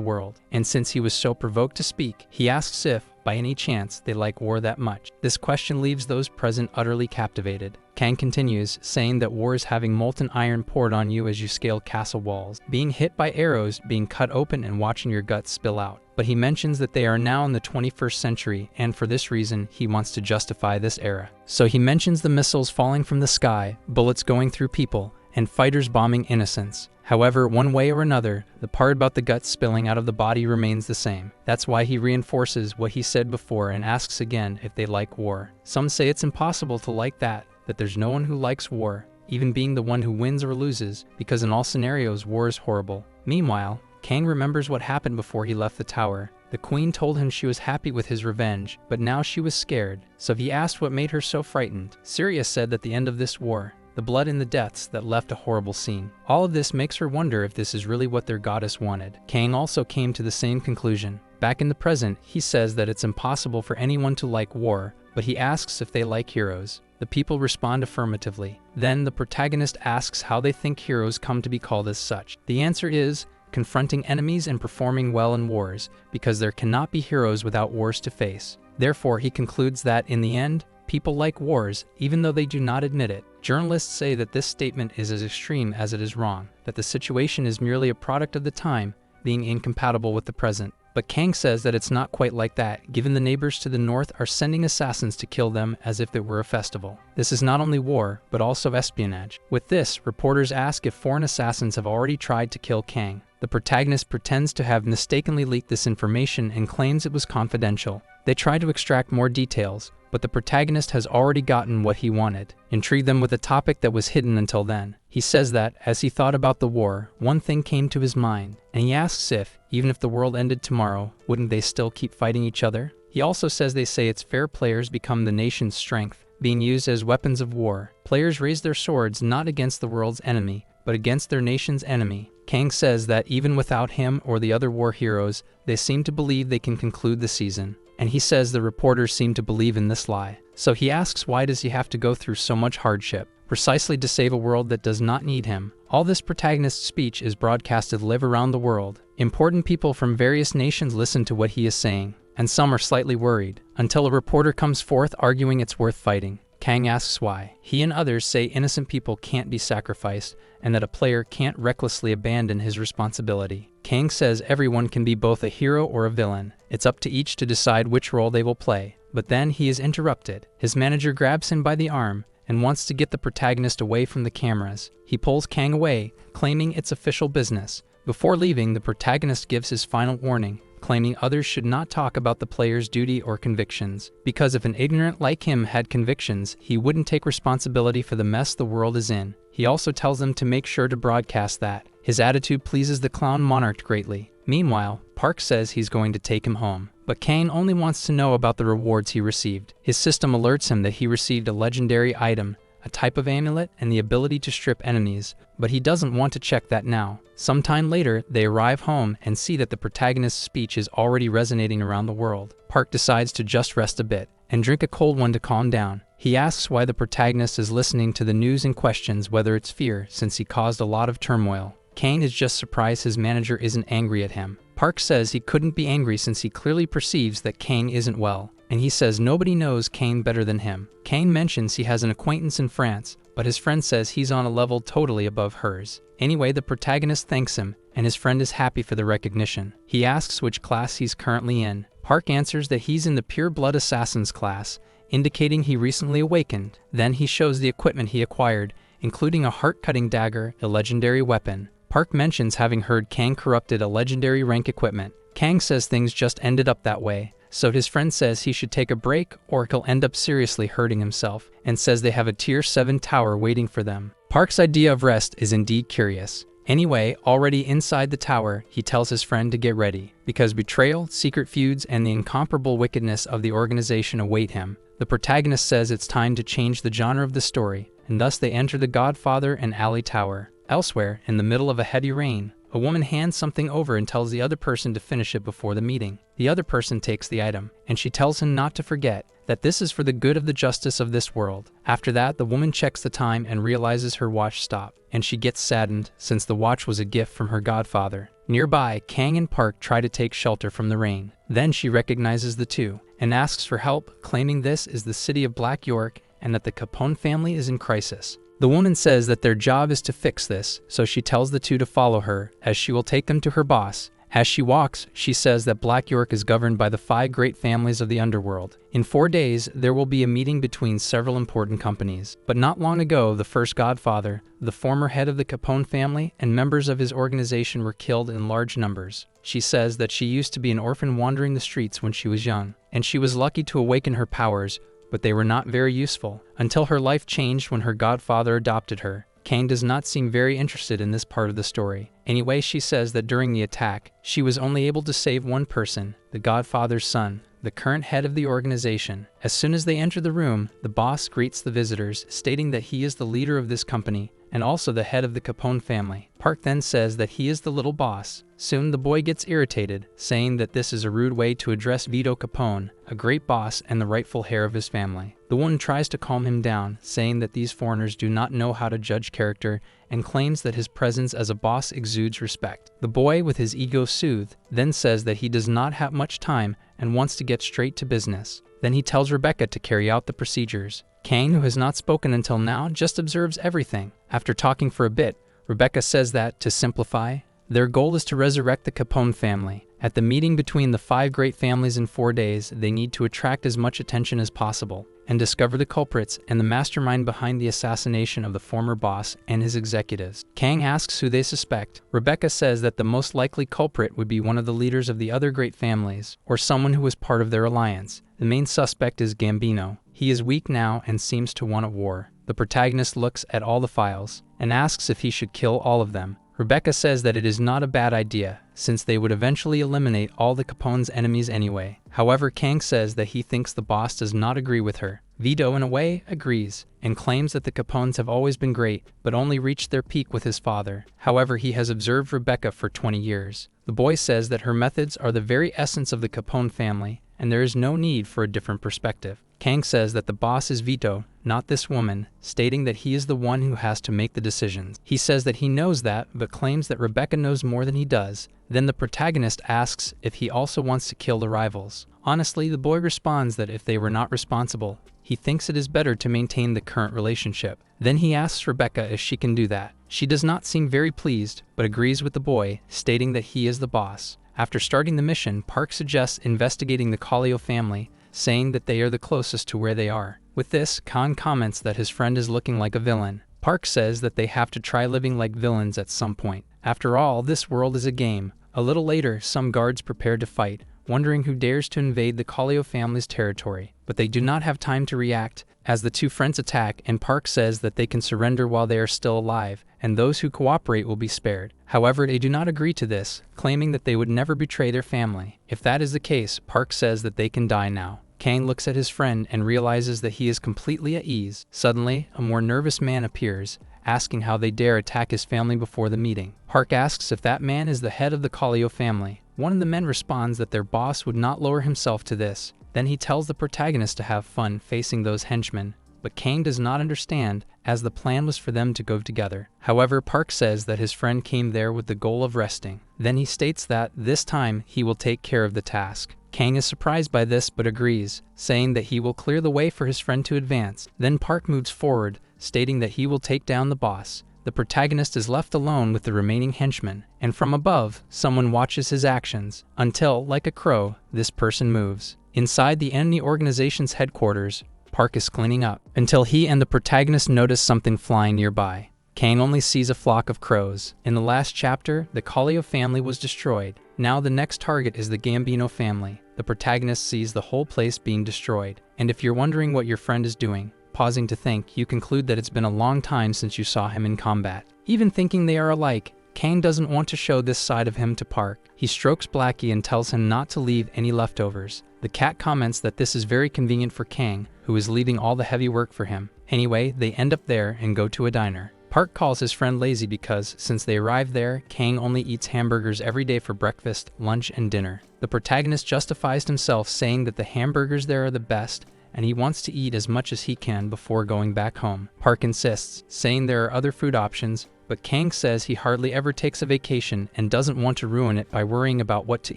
world. And since he was so provoked to speak, he asks if, by any chance, they like war that much. This question leaves those present utterly captivated. Kang continues, saying that war is having molten iron poured on you as you scale castle walls, being hit by arrows, being cut open and watching your guts spill out. But he mentions that they are now in the 21st century, and for this reason, he wants to justify this era. So he mentions the missiles falling from the sky, bullets going through people, and fighters bombing innocents. However, one way or another, the part about the guts spilling out of the body remains the same. That's why he reinforces what he said before and asks again if they like war. Some say it's impossible to like that there's no one who likes war, even being the one who wins or loses, because in all scenarios, war is horrible. Meanwhile, Kang remembers what happened before he left the tower. The queen told him she was happy with his revenge, but now she was scared. So he asked what made her so frightened. Sirius said that the end of this war, the blood and the deaths that left a horrible scene. All of this makes her wonder if this is really what their goddess wanted. Kang also came to the same conclusion. Back in the present, he says that it's impossible for anyone to like war, but he asks if they like heroes. The people respond affirmatively. Then the protagonist asks how they think heroes come to be called as such. The answer is confronting enemies and performing well in wars, because there cannot be heroes without wars to face. Therefore, he concludes that, in the end, people like wars, even though they do not admit it. Journalists say that this statement is as extreme as it is wrong, that the situation is merely a product of the time, being incompatible with the present. But Kang says that it's not quite like that, given the neighbors to the north are sending assassins to kill them as if it were a festival. This is not only war, but also espionage. With this, reporters ask if foreign assassins have already tried to kill Kang. The protagonist pretends to have mistakenly leaked this information and claims it was confidential. They try to extract more details, but the protagonist has already gotten what he wanted, intrigue them with a topic that was hidden until then. He says that, as he thought about the war, one thing came to his mind, and he asks if, even if the world ended tomorrow, wouldn't they still keep fighting each other? He also says they say it's fair players become the nation's strength, being used as weapons of war. Players raise their swords not against the world's enemy, but against their nation's enemy. Kang says that even without him or the other war heroes, they seem to believe they can conclude the season. And he says the reporters seem to believe in this lie. So he asks why does he have to go through so much hardship, precisely to save a world that does not need him. All this protagonist's speech is broadcasted live around the world. Important people from various nations listen to what he is saying, and some are slightly worried, until a reporter comes forth arguing it's worth fighting. Kang asks why. He and others say innocent people can't be sacrificed and that a player can't recklessly abandon his responsibility. Kang says everyone can be both a hero or a villain. It's up to each to decide which role they will play. But then he is interrupted. His manager grabs him by the arm and wants to get the protagonist away from the cameras. He pulls Kang away, claiming it's official business. Before leaving, the protagonist gives his final warning, claiming others should not talk about the player's duty or convictions, because if an ignorant like him had convictions, he wouldn't take responsibility for the mess the world is in. He also tells them to make sure to broadcast that. His attitude pleases the clown monarch greatly. Meanwhile, Park says he's going to take him home, but Kang only wants to know about the rewards he received. His system alerts him that he received a legendary item, a type of amulet, and the ability to strip enemies, but he doesn't want to check that now. Sometime later, they arrive home and see that the protagonist's speech is already resonating around the world. Park decides to just rest a bit and drink a cold one to calm down. He asks why the protagonist is listening to the news and questions whether it's fear, since he caused a lot of turmoil. Kang is just surprised his manager isn't angry at him. Park says he couldn't be angry since he clearly perceives that Kang isn't well, and he says nobody knows Kang better than him. Kang mentions he has an acquaintance in France, but his friend says he's on a level totally above hers. Anyway, the protagonist thanks him, and his friend is happy for the recognition. He asks which class he's currently in. Park answers that he's in the Pure Blood Assassins class, indicating he recently awakened. Then he shows the equipment he acquired, including a heart-cutting dagger, a legendary weapon. Park mentions having heard Kang corrupted a legendary rank equipment. Kang says things just ended up that way, so his friend says he should take a break or he'll end up seriously hurting himself, and says they have a tier 7 tower waiting for them. Park's idea of rest is indeed curious. Anyway, already inside the tower, he tells his friend to get ready, because betrayal, secret feuds, and the incomparable wickedness of the organization await him. The protagonist says it's time to change the genre of the story, and thus they enter the Godfather and Alley Tower. Elsewhere, in the middle of a heavy rain, a woman hands something over and tells the other person to finish it before the meeting. The other person takes the item, and she tells him not to forget that this is for the good of the justice of this world. After that, the woman checks the time and realizes her watch stopped, and she gets saddened since the watch was a gift from her godfather. Nearby, Kang and Park try to take shelter from the rain. Then she recognizes the two and asks for help, claiming this is the city of Black York and that the Capone family is in crisis. The woman says that their job is to fix this, so she tells the two to follow her, as she will take them to her boss. As she walks, she says that Black York is governed by the 5 great families of the underworld. In 4 days, there will be a meeting between several important companies. But not long ago, the first godfather, the former head of the Capone family, and members of his organization were killed in large numbers. She says that she used to be an orphan wandering the streets when she was young, and she was lucky to awaken her powers, but they were not very useful, until her life changed when her godfather adopted her. Kang does not seem very interested in this part of the story. Anyway, she says that during the attack, she was only able to save one person, the godfather's son, the current head of the organization. As soon as they enter the room, the boss greets the visitors, stating that he is the leader of this company, and also the head of the Capone family. Park then says that he is the little boss. Soon the boy gets irritated, saying that this is a rude way to address Vito Capone, a great boss and the rightful heir of his family. The woman tries to calm him down, saying that these foreigners do not know how to judge character, and claims that his presence as a boss exudes respect. The boy, with his ego soothed, then says that he does not have much time and wants to get straight to business. Then he tells Rebecca to carry out the procedures. Kang, who has not spoken until now, just observes everything. After talking for a bit, Rebecca says that, to simplify, their goal is to resurrect the Capone family. At the meeting between the 5 great families in 4 days, they need to attract as much attention as possible and discover the culprits and the mastermind behind the assassination of the former boss and his executives. Kang asks who they suspect. Rebecca says that the most likely culprit would be one of the leaders of the other great families, or someone who was part of their alliance. The main suspect is Gambino. He is weak now and seems to want a war. The protagonist looks at all the files and asks if he should kill all of them. Rebecca says that it is not a bad idea, since they would eventually eliminate all the Capone's enemies anyway. However, Kang says that he thinks the boss does not agree with her. Vito, in a way, agrees, and claims that the Capones have always been great, but only reached their peak with his father. However, he has observed Rebecca for 20 years. The boy says that her methods are the very essence of the Capone family, and there is no need for a different perspective. Kang says that the boss is Vito, not this woman, stating that he is the one who has to make the decisions. He says that he knows that, but claims that Rebecca knows more than he does. Then the protagonist asks if he also wants to kill the rivals. Honestly, the boy responds that if they were not responsible, he thinks it is better to maintain the current relationship. Then he asks Rebecca if she can do that. She does not seem very pleased, but agrees with the boy, stating that he is the boss. After starting the mission, Park suggests investigating the Kallio family, saying that they are the closest to where they are. With this, Khan comments that his friend is looking like a villain. Park says that they have to try living like villains at some point. After all, this world is a game. A little later, some guards prepare to fight, wondering who dares to invade the Kallio family's territory. But they do not have time to react, as the two friends attack, and Park says that they can surrender while they are still alive, and those who cooperate will be spared. However, they do not agree to this, claiming that they would never betray their family. If that is the case, Park says that they can die now. Kang looks at his friend and realizes that he is completely at ease. Suddenly, a more nervous man appears, asking how they dare attack his family before the meeting. Park asks if that man is the head of the Kallio family. One of the men responds that their boss would not lower himself to this. Then he tells the protagonist to have fun facing those henchmen, but Kang does not understand, as the plan was for them to go together. However, Park says that his friend came there with the goal of resting. Then he states that, this time, he will take care of the task. Kang is surprised by this but agrees, saying that he will clear the way for his friend to advance. Then Park moves forward, stating that he will take down the boss. The protagonist is left alone with the remaining henchmen, and from above, someone watches his actions, until, like a crow, this person moves. Inside the enemy organization's headquarters, Park is cleaning up, until he and the protagonist notice something flying nearby. Kang only sees a flock of crows. In the last chapter, the Kallio family was destroyed. Now the next target is the Gambino family. The protagonist sees the whole place being destroyed. And if you're wondering what your friend is doing, pausing to think, you conclude that it's been a long time since you saw him in combat. Even thinking they are alike, Kang doesn't want to show this side of him to Park. He strokes Blackie and tells him not to leave any leftovers. The cat comments that this is very convenient for Kang, who is leaving all the heavy work for him. Anyway, they end up there and go to a diner. Park calls his friend lazy because, since they arrive there, Kang only eats hamburgers every day for breakfast, lunch, and dinner. The protagonist justifies himself, saying that the hamburgers there are the best, and he wants to eat as much as he can before going back home. Park insists, saying there are other food options, but Kang says he hardly ever takes a vacation and doesn't want to ruin it by worrying about what to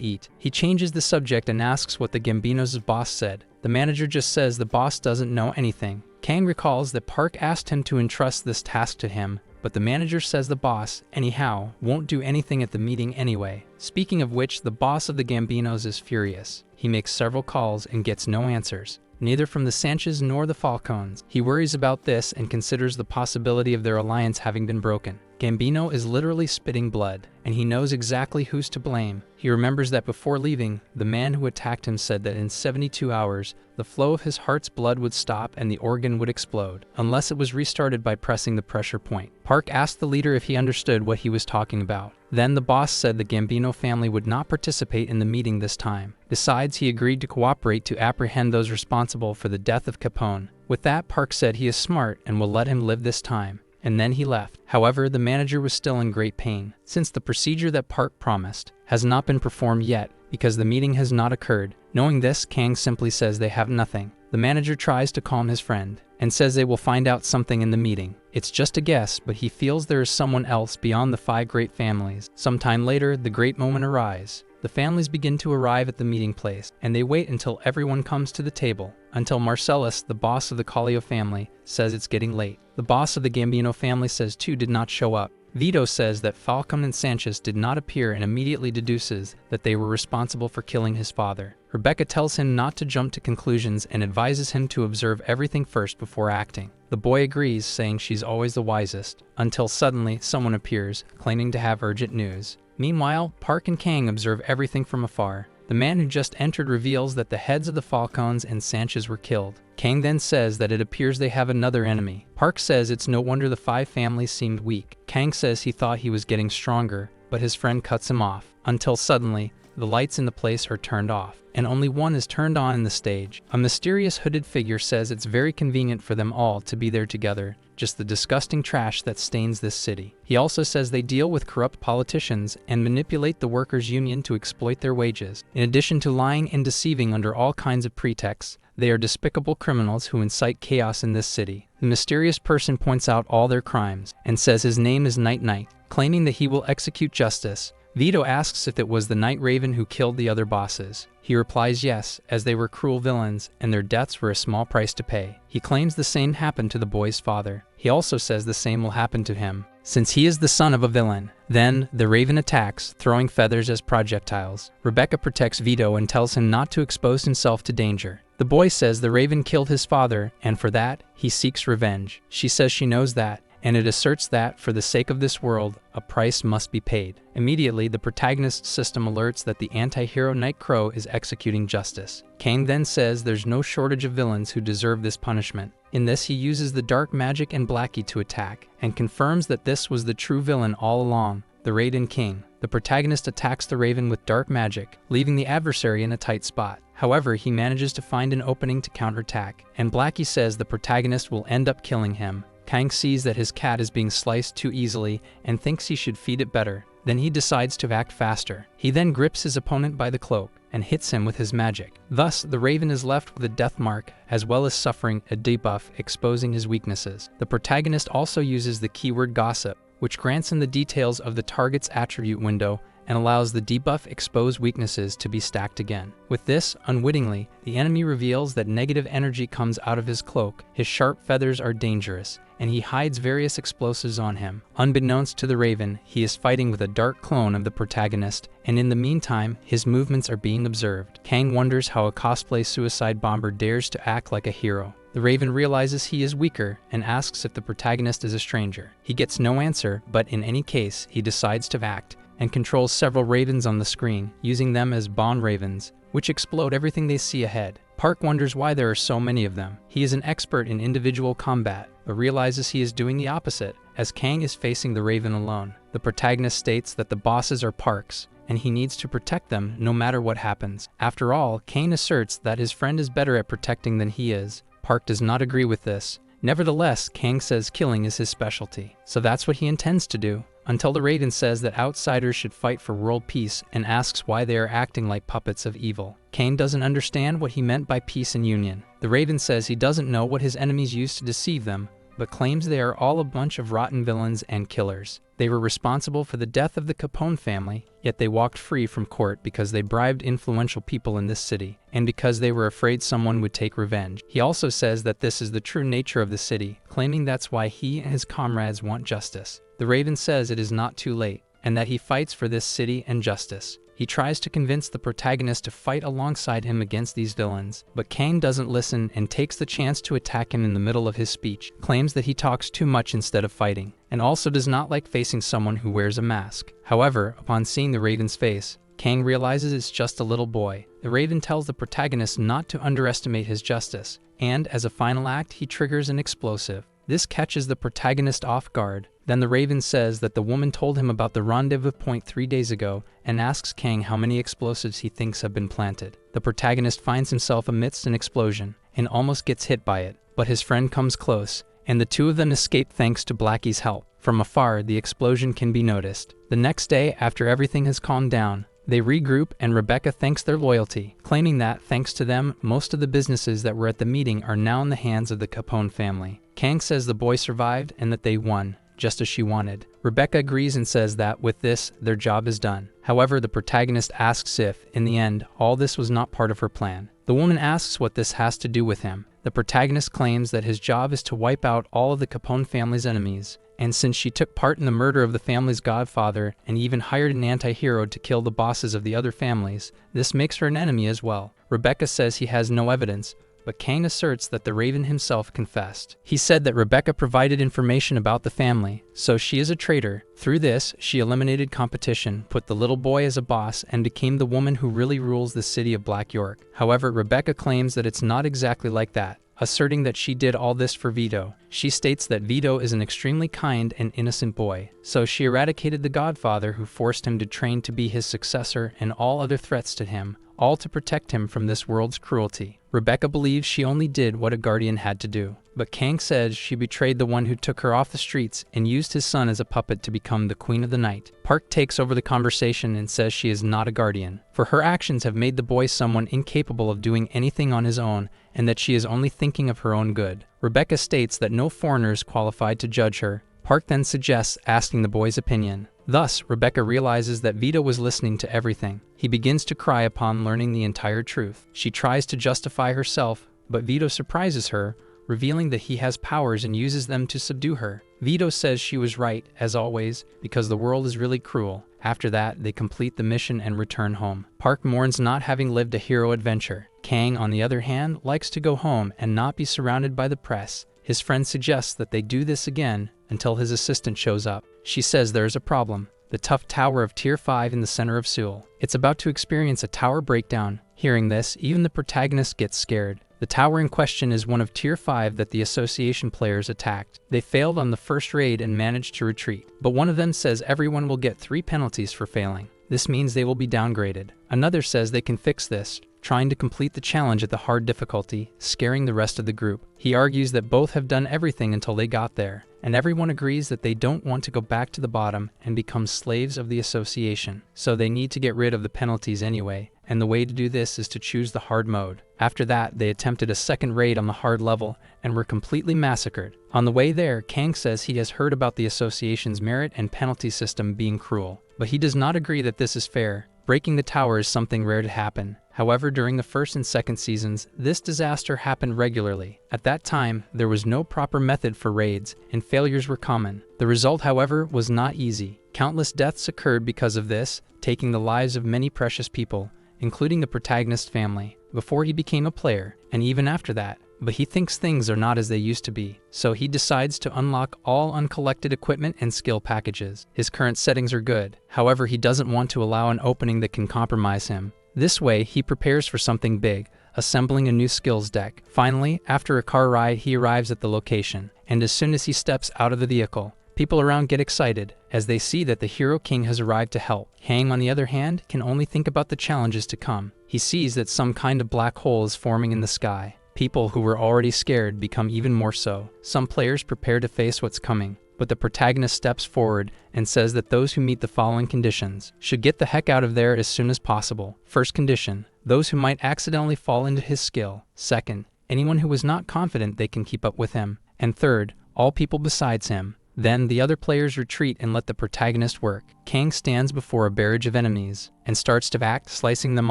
eat. He changes the subject and asks what the Gambinos' boss said. The manager just says the boss doesn't know anything. Kang recalls that Park asked him to entrust this task to him, but the manager says the boss, anyhow, won't do anything at the meeting anyway. Speaking of which, the boss of the Gambinos is furious. He makes several calls and gets no answers, neither from the Sanches nor the Falcons. He worries about this and considers the possibility of their alliance having been broken. Gambino is literally spitting blood, and he knows exactly who's to blame. He remembers that before leaving, the man who attacked him said that in 72 hours, the flow of his heart's blood would stop and the organ would explode, unless it was restarted by pressing the pressure point. Park asked the leader if he understood what he was talking about. Then the boss said the Gambino family would not participate in the meeting this time. Besides, he agreed to cooperate to apprehend those responsible for the death of Capone. With that, Park said he is smart and will let him live this time. And then he left. However, the manager was still in great pain, since the procedure that Park promised has not been performed yet because the meeting has not occurred. Knowing this, Kang simply says they have nothing. The manager tries to calm his friend and says they will find out something in the meeting. It's just a guess, but he feels there is someone else beyond the 5 great families. Sometime later, the great moment arrives. The families begin to arrive at the meeting place, and they wait until everyone comes to the table, until Marcellus, the boss of the Kallio family, says it's getting late. The boss of the Gambino family says 2 did not show up. Vito says that Falcon and Sanchez did not appear and immediately deduces that they were responsible for killing his father. Rebecca tells him not to jump to conclusions and advises him to observe everything first before acting. The boy agrees, saying she's always the wisest, until suddenly someone appears, claiming to have urgent news. Meanwhile, Park and Kang observe everything from afar. The man who just entered reveals that the heads of the Falcons and Sanchez were killed. Kang then says that it appears they have another enemy. Park says it's no wonder the 5 families seemed weak. Kang says he thought he was getting stronger, but his friend cuts him off, until suddenly, the lights in the place are turned off, and only one is turned on in the stage. A mysterious hooded figure says it's very convenient for them all to be there together, just the disgusting trash that stains this city. He also says they deal with corrupt politicians and manipulate the workers' union to exploit their wages. In addition to lying and deceiving under all kinds of pretexts, they are despicable criminals who incite chaos in this city. The mysterious person points out all their crimes and says his name is Night Knight, claiming that he will execute justice. Vito asks if it was the Night Raven who killed the other bosses. He replies yes, as they were cruel villains and their deaths were a small price to pay. He claims the same happened to the boy's father. He also says the same will happen to him, since he is the son of a villain. Then, the Raven attacks, throwing feathers as projectiles. Rebecca protects Vito and tells him not to expose himself to danger. The boy says the Raven killed his father, and for that, he seeks revenge. She says she knows that, and it asserts that, for the sake of this world, a price must be paid. Immediately, the protagonist's system alerts that the anti-hero Night Crow is executing justice. Kang then says there's no shortage of villains who deserve this punishment. In this, he uses the dark magic and Blackie to attack, and confirms that this was the true villain all along, the Raiden King. The protagonist attacks the Raven with dark magic, leaving the adversary in a tight spot. However, he manages to find an opening to counterattack, and Blackie says the protagonist will end up killing him. Kang sees that his cat is being sliced too easily and thinks he should feed it better. Then he decides to act faster. He then grips his opponent by the cloak and hits him with his magic. Thus, the Raven is left with a death mark, as well as suffering a debuff, exposing his weaknesses. The protagonist also uses the keyword gossip, which grants him the details of the target's attribute window and allows the debuff exposed weaknesses to be stacked again. With this, unwittingly, the enemy reveals that negative energy comes out of his cloak. His sharp feathers are dangerous, and he hides various explosives on him. Unbeknownst to the Raven, he is fighting with a dark clone of the protagonist, and in the meantime, his movements are being observed. Kang wonders how a cosplay suicide bomber dares to act like a hero. The Raven realizes he is weaker and asks if the protagonist is a stranger. He gets no answer, but in any case, he decides to act and controls several ravens on the screen, using them as Bond Ravens, which explode everything they see ahead. Park wonders why there are so many of them. He is an expert in individual combat, but realizes he is doing the opposite, as Kang is facing the Raven alone. The protagonist states that the bosses are Park's, and he needs to protect them no matter what happens. After all, Kang asserts that his friend is better at protecting than he is. Park does not agree with this. Nevertheless, Kang says killing is his specialty, so that's what he intends to do. Until the Raven says that outsiders should fight for world peace and asks why they are acting like puppets of evil. Kang doesn't understand what he meant by peace and union. The Raven says he doesn't know what his enemies used to deceive them, but claims they are all a bunch of rotten villains and killers. They were responsible for the death of the Capone family, yet they walked free from court because they bribed influential people in this city, and because they were afraid someone would take revenge. He also says that this is the true nature of the city, claiming that's why he and his comrades want justice. The Raven says it is not too late, and that he fights for this city and justice. He tries to convince the protagonist to fight alongside him against these villains, but Kang doesn't listen and takes the chance to attack him in the middle of his speech, claims that he talks too much instead of fighting, and also does not like facing someone who wears a mask. However, upon seeing the Raven's face, Kang realizes it's just a little boy. The Raven tells the protagonist not to underestimate his justice, and as a final act, he triggers an explosive. This catches the protagonist off guard. Then the Raven says that the woman told him about the rendezvous point 3 days ago and asks Kang how many explosives he thinks have been planted. The protagonist finds himself amidst an explosion and almost gets hit by it, but his friend comes close, and the two of them escape thanks to Blackie's help. From afar, the explosion can be noticed. The next day, after everything has calmed down, they regroup and Rebecca thanks their loyalty, claiming that, thanks to them, most of the businesses that were at the meeting are now in the hands of the Capone family. Kang says the boy survived and that they won, just as she wanted. Rebecca agrees and says that, with this, their job is done. However, the protagonist asks if, in the end, all this was not part of her plan. The woman asks what this has to do with him. The protagonist claims that his job is to wipe out all of the Capone family's enemies, and since she took part in the murder of the family's godfather and even hired an anti-hero to kill the bosses of the other families, this makes her an enemy as well. Rebecca says he has no evidence, but Kang asserts that the Raven himself confessed. He said that Rebecca provided information about the family, so she is a traitor. Through this, she eliminated competition, put the little boy as a boss, and became the woman who really rules the city of Black York. However, Rebecca claims that it's not exactly like that. asserting that she did all this for Vito. She states that Vito is an extremely kind and innocent boy, so she eradicated the godfather who forced him to train to be his successor and all other threats to him, all to protect him from this world's cruelty. Rebecca believes she only did what a guardian had to do, but Kang says she betrayed the one who took her off the streets and used his son as a puppet to become the queen of the night. Park takes over the conversation and says she is not a guardian, for her actions have made the boy someone incapable of doing anything on his own, and that she is only thinking of her own good. Rebecca states that no foreigner is qualified to judge her. Park then suggests asking the boy's opinion. Thus, Rebecca realizes that Vito was listening to everything. He begins to cry upon learning the entire truth. She tries to justify herself, but Vito surprises her, revealing that he has powers and uses them to subdue her. Vito says she was right, as always, because the world is really cruel. After that, they complete the mission and return home. Park mourns not having lived a hero adventure. Kang, on the other hand, likes to go home and not be surrounded by the press. His friend suggests that they do this again until his assistant shows up. She says there is a problem. The tough tower of Tier 5 in the center of Seoul. It's about to experience a tower breakdown. Hearing this, even the protagonist gets scared. The tower in question is one of Tier 5 that the association players attacked. They failed on the first raid and managed to retreat, but one of them says everyone will get 3 penalties for failing. This means they will be downgraded. Another says they can fix this, trying to complete the challenge at the hard difficulty, scaring the rest of the group. He argues that both have done everything until they got there, and everyone agrees that they don't want to go back to the bottom and become slaves of the association, so they need to get rid of the penalties anyway, and the way to do this is to choose the hard mode. After that, they attempted a second raid on the hard level and were completely massacred. On the way there, Kang says he has heard about the association's merit and penalty system being cruel, but he does not agree that this is fair. Breaking the tower is something rare to happen. However, during the first and second seasons, this disaster happened regularly. At that time, there was no proper method for raids, and failures were common. The result, however, was not easy. Countless deaths occurred because of this, taking the lives of many precious people, including the protagonist's family, before he became a player, and even after that. But he thinks things are not as they used to be, so he decides to unlock all uncollected equipment and skill packages. His current settings are good, however he doesn't want to allow an opening that can compromise him. This way, he prepares for something big, assembling a new skills deck. Finally, after a car ride, he arrives at the location, and as soon as he steps out of the vehicle, people around get excited as they see that the Hero King has arrived to help. Kang, on the other hand, can only think about the challenges to come. He sees that some kind of black hole is forming in the sky. People who were already scared become even more so. Some players prepare to face what's coming, but the protagonist steps forward and says that those who meet the following conditions should get the heck out of there as soon as possible. First condition, those who might accidentally fall into his skill. Second, anyone who is not confident they can keep up with him. And third, all people besides him. Then the other players retreat and let the protagonist work. Kang stands before a barrage of enemies and starts to act, slicing them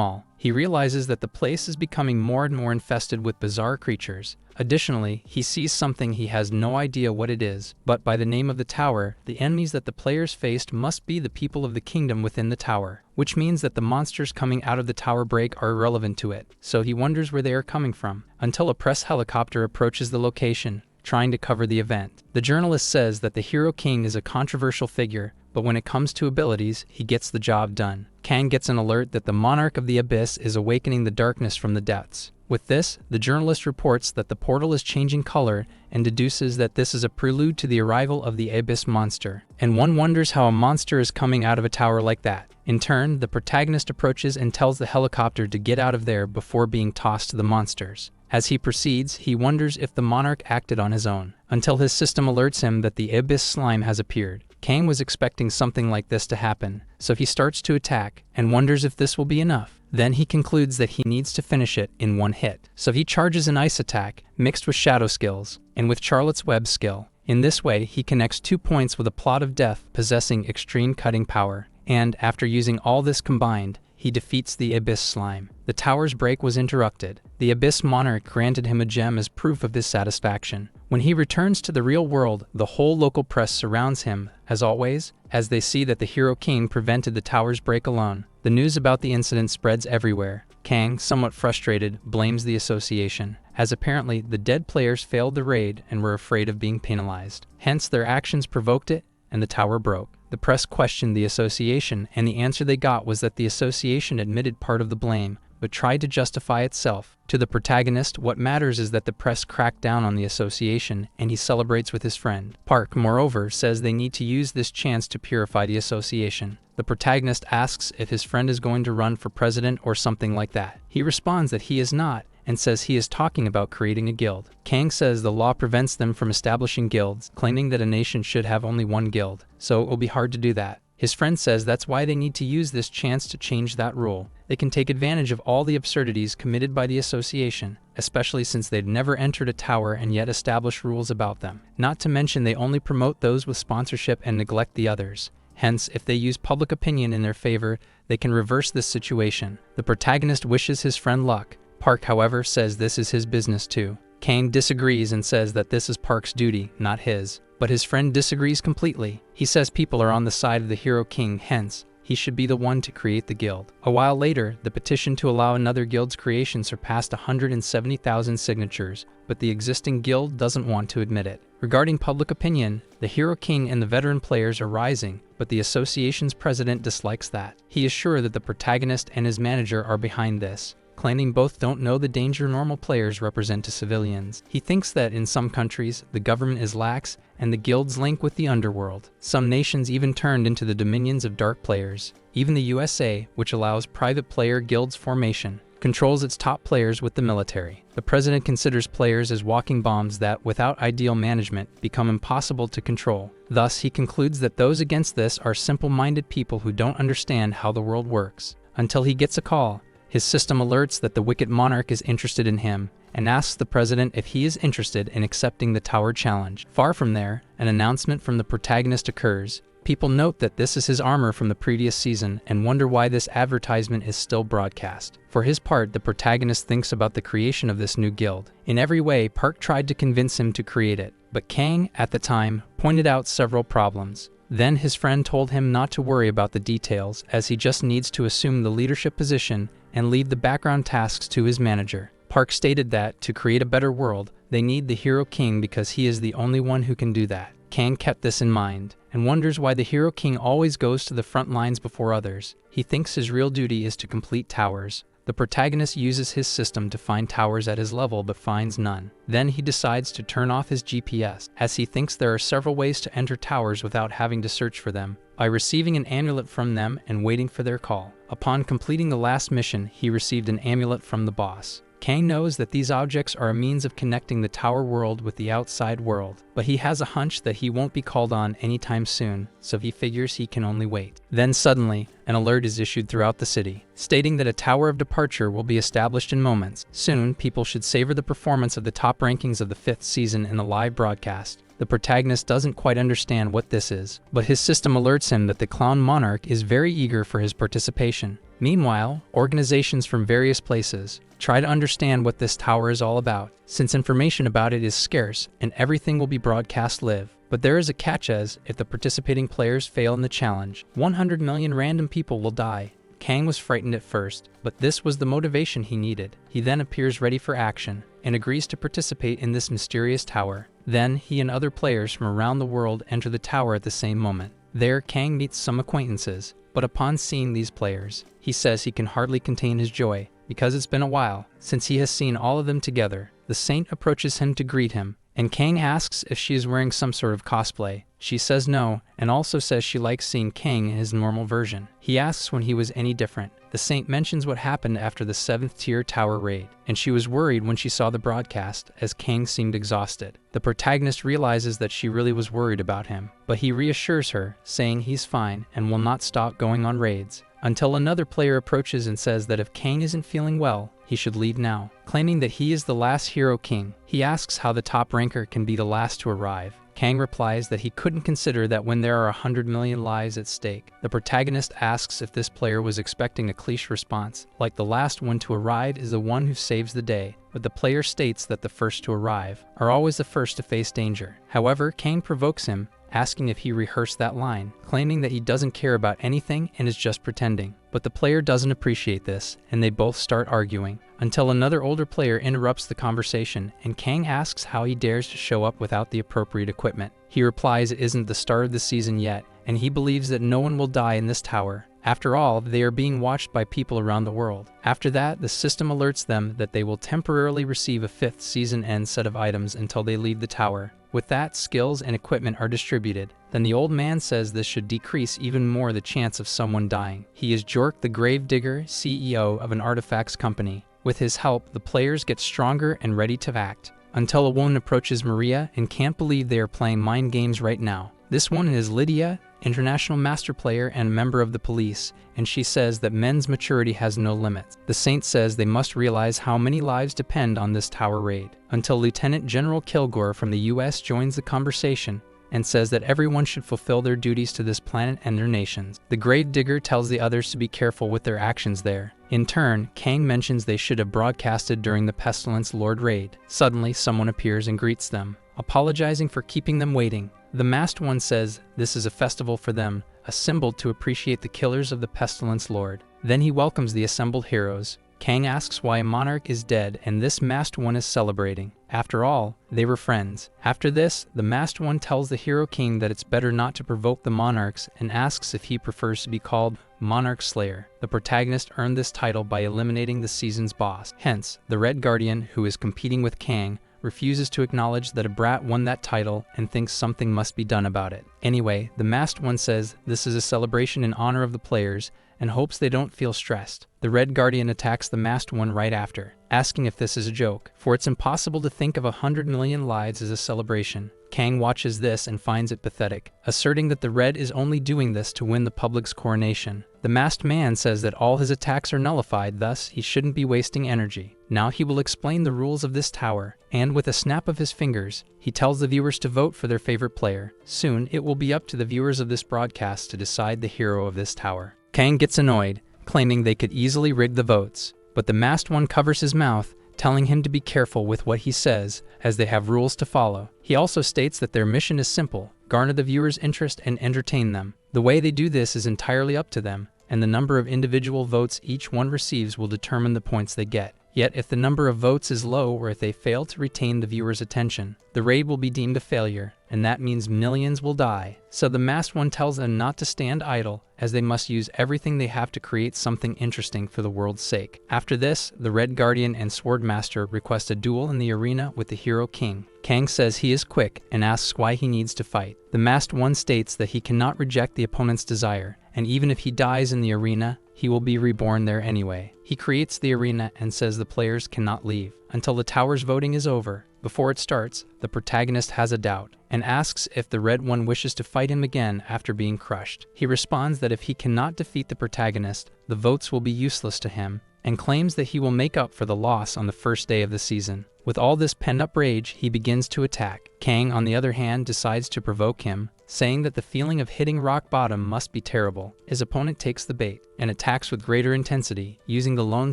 all. He realizes that the place is becoming more and more infested with bizarre creatures. Additionally, he sees something he has no idea what it is, but by the name of the tower, the enemies that the players faced must be the people of the kingdom within the tower, which means that the monsters coming out of the tower break are irrelevant to it, so he wonders where they are coming from, until a press helicopter approaches the location, trying to cover the event. The journalist says that the Hero King is a controversial figure, but when it comes to abilities, he gets the job done. Kang gets an alert that the Monarch of the Abyss is awakening the darkness from the depths. With this, the journalist reports that the portal is changing color and deduces that this is a prelude to the arrival of the Abyss monster. And one wonders how a monster is coming out of a tower like that. In turn, the protagonist approaches and tells the helicopter to get out of there before being tossed to the monsters. As he proceeds, he wonders if the monarch acted on his own, until his system alerts him that the Abyss slime has appeared. Kang was expecting something like this to happen, so he starts to attack and wonders if this will be enough. Then he concludes that he needs to finish it in one hit, so he charges an ice attack mixed with shadow skills and with Charlotte's Web skill. In this way, he connects 2 points with a plot of death possessing extreme cutting power, and after using all this combined, he defeats the Abyss slime. The tower's break was interrupted. The Abyss monarch granted him a gem as proof of his satisfaction. When he returns to the real world, the whole local press surrounds him, as always, as they see that the Hero King prevented the tower's break alone. The news about the incident spreads everywhere. Kang, somewhat frustrated, blames the association, as apparently the dead players failed the raid and were afraid of being penalized. Hence, their actions provoked it, and the tower broke. The press questioned the association, and the answer they got was that the association admitted part of the blame, but tried to justify itself. To the protagonist, what matters is that the press cracked down on the association, and he celebrates with his friend. Park, moreover, says they need to use this chance to purify the association. The protagonist asks if his friend is going to run for president or something like that. He responds that he is not, and says he is talking about creating a guild. Kang says the law prevents them from establishing guilds, claiming that a nation should have only one guild, so it will be hard to do that. His friend says that's why they need to use this chance to change that rule. They can take advantage of all the absurdities committed by the association, especially since they'd never entered a tower and yet established rules about them. Not to mention they only promote those with sponsorship and neglect the others. Hence, if they use public opinion in their favor, they can reverse this situation. The protagonist wishes his friend luck. Park, however, says this is his business too. Kang disagrees and says that this is Park's duty, not his. But his friend disagrees completely. He says people are on the side of the Hero King, hence, he should be the one to create the guild. A while later, the petition to allow another guild's creation surpassed 170,000 signatures, but the existing guild doesn't want to admit it. Regarding public opinion, the Hero King and the veteran players are rising, but the association's president dislikes that. He is sure that the protagonist and his manager are behind this, claiming both don't know the danger normal players represent to civilians. He thinks that in some countries, the government is lax and the guilds link with the underworld. Some nations even turned into the dominions of dark players. Even the USA, which allows private player guilds formation, controls its top players with the military. The president considers players as walking bombs that, without ideal management, become impossible to control. Thus, he concludes that those against this are simple-minded people who don't understand how the world works. Until he gets a call, his system alerts that the wicked monarch is interested in him and asks the president if he is interested in accepting the tower challenge. Far from there, an announcement from the protagonist occurs. People note that this is his armor from the previous season and wonder why this advertisement is still broadcast. For his part, the protagonist thinks about the creation of this new guild. In every way, Park tried to convince him to create it, but Kang, at the time, pointed out several problems. Then his friend told him not to worry about the details, as he just needs to assume the leadership position and leave the background tasks to his manager. Park stated that, to create a better world, they need the Hero King because he is the only one who can do that. Kang kept this in mind, and wonders why the Hero King always goes to the front lines before others. He thinks his real duty is to complete towers. The protagonist uses his system to find towers at his level but finds none. Then he decides to turn off his GPS, as he thinks there are several ways to enter towers without having to search for them, by receiving an amulet from them and waiting for their call. Upon completing the last mission, he received an amulet from the boss. Kang knows that these objects are a means of connecting the tower world with the outside world, but he has a hunch that he won't be called on anytime soon, so he figures he can only wait. Then suddenly, an alert is issued throughout the city, stating that a tower of departure will be established in moments. Soon, people should savor the performance of the top rankings of the 5th season in the live broadcast. The protagonist doesn't quite understand what this is, but his system alerts him that the clown monarch is very eager for his participation. Meanwhile, organizations from various places try to understand what this tower is all about, since information about it is scarce and everything will be broadcast live. But there is a catch, as if the participating players fail in the challenge, 100 million random people will die. Kang was frightened at first, but this was the motivation he needed. He then appears ready for action and agrees to participate in this mysterious tower. Then he and other players from around the world enter the tower at the same moment. There, Kang meets some acquaintances, but upon seeing these players, he says he can hardly contain his joy, because it's been a while since he has seen all of them together. The saint approaches him to greet him, and Kang asks if she is wearing some sort of cosplay. She says no, and also says she likes seeing Kang in his normal version. He asks when he was any different. The saint mentions what happened after the 7th tier tower raid, and she was worried when she saw the broadcast, as Kang seemed exhausted. The protagonist realizes that she really was worried about him, but he reassures her, saying he's fine and will not stop going on raids, until another player approaches and says that if Kang isn't feeling well, he should leave now, claiming that he is the last Hero King. He asks how the top ranker can be the last to arrive. Kang replies that he couldn't consider that when there are 100 million lives at stake. The protagonist asks if this player was expecting a cliché response, like the last one to arrive is the one who saves the day, but the player states that the first to arrive are always the first to face danger. However, Kang provokes him, asking if he rehearsed that line, claiming that he doesn't care about anything and is just pretending. But the player doesn't appreciate this, and they both start arguing, until another older player interrupts the conversation, and Kang asks how he dares to show up without the appropriate equipment. He replies it isn't the start of the season yet, and he believes that no one will die in this tower. After all, they are being watched by people around the world. After that, the system alerts them that they will temporarily receive a 5th season end set of items until they leave the tower. With that, skills and equipment are distributed. Then the old man says this should decrease even more the chance of someone dying. He is Jork the Gravedigger, CEO of an artifacts company. With his help, the players get stronger and ready to act. Until a woman approaches Maria and can't believe they are playing mind games right now. This woman is Lydia, international master player and a member of the police, and she says that men's maturity has no limits. The saint says they must realize how many lives depend on this tower raid. Until Lieutenant General Kilgore from the US joins the conversation and says that everyone should fulfill their duties to this planet and their nations. The Gravedigger tells the others to be careful with their actions there. In turn, Kang mentions they should have broadcasted during the Pestilence Lord raid. Suddenly, someone appears and greets them, apologizing for keeping them waiting. The masked one says this is a festival for them, a symbol to appreciate the killers of the Pestilence Lord. Then he welcomes the assembled heroes. Kang asks why a monarch is dead and this masked one is celebrating. After all, they were friends. After this, the masked one tells the Hero King that it's better not to provoke the monarchs and asks if he prefers to be called Monarch Slayer. The protagonist earned this title by eliminating the season's boss. Hence, the Red Guardian, who is competing with Kang, refuses to acknowledge that a brat won that title and thinks something must be done about it. Anyway, the masked one says this is a celebration in honor of the players and hopes they don't feel stressed. The Red Guardian attacks the masked one right after, asking if this is a joke, for it's impossible to think of 100 million lives as a celebration. Kang watches this and finds it pathetic, asserting that the Red is only doing this to win the public's coronation. The masked man says that all his attacks are nullified, thus he shouldn't be wasting energy. Now he will explain the rules of this tower, and with a snap of his fingers, he tells the viewers to vote for their favorite player. Soon, it will be up to the viewers of this broadcast to decide the hero of this tower. Kang gets annoyed, claiming they could easily rig the votes, but the masked one covers his mouth, telling him to be careful with what he says, as they have rules to follow. He also states that their mission is simple: garner the viewers' interest and entertain them. The way they do this is entirely up to them, and the number of individual votes each one receives will determine the points they get. Yet if the number of votes is low or if they fail to retain the viewer's attention, the raid will be deemed a failure, and that means millions will die. So the masked one tells them not to stand idle, as they must use everything they have to create something interesting for the world's sake. After this, the Red Guardian and Sword Master request a duel in the arena with the Hero King. Kang says he is quick and asks why he needs to fight. The masked one states that he cannot reject the opponent's desire, and even if he dies in the arena, he will be reborn there anyway. He creates the arena and says the players cannot leave until the tower's voting is over. Before it starts, the protagonist has a doubt and asks if the Red One wishes to fight him again after being crushed. He responds that if he cannot defeat the protagonist, the votes will be useless to him, and claims that he will make up for the loss on the first day of the season. With all this pent-up rage, he begins to attack. Kang, on the other hand, decides to provoke him, saying that the feeling of hitting rock bottom must be terrible. His opponent takes the bait and attacks with greater intensity, using the lone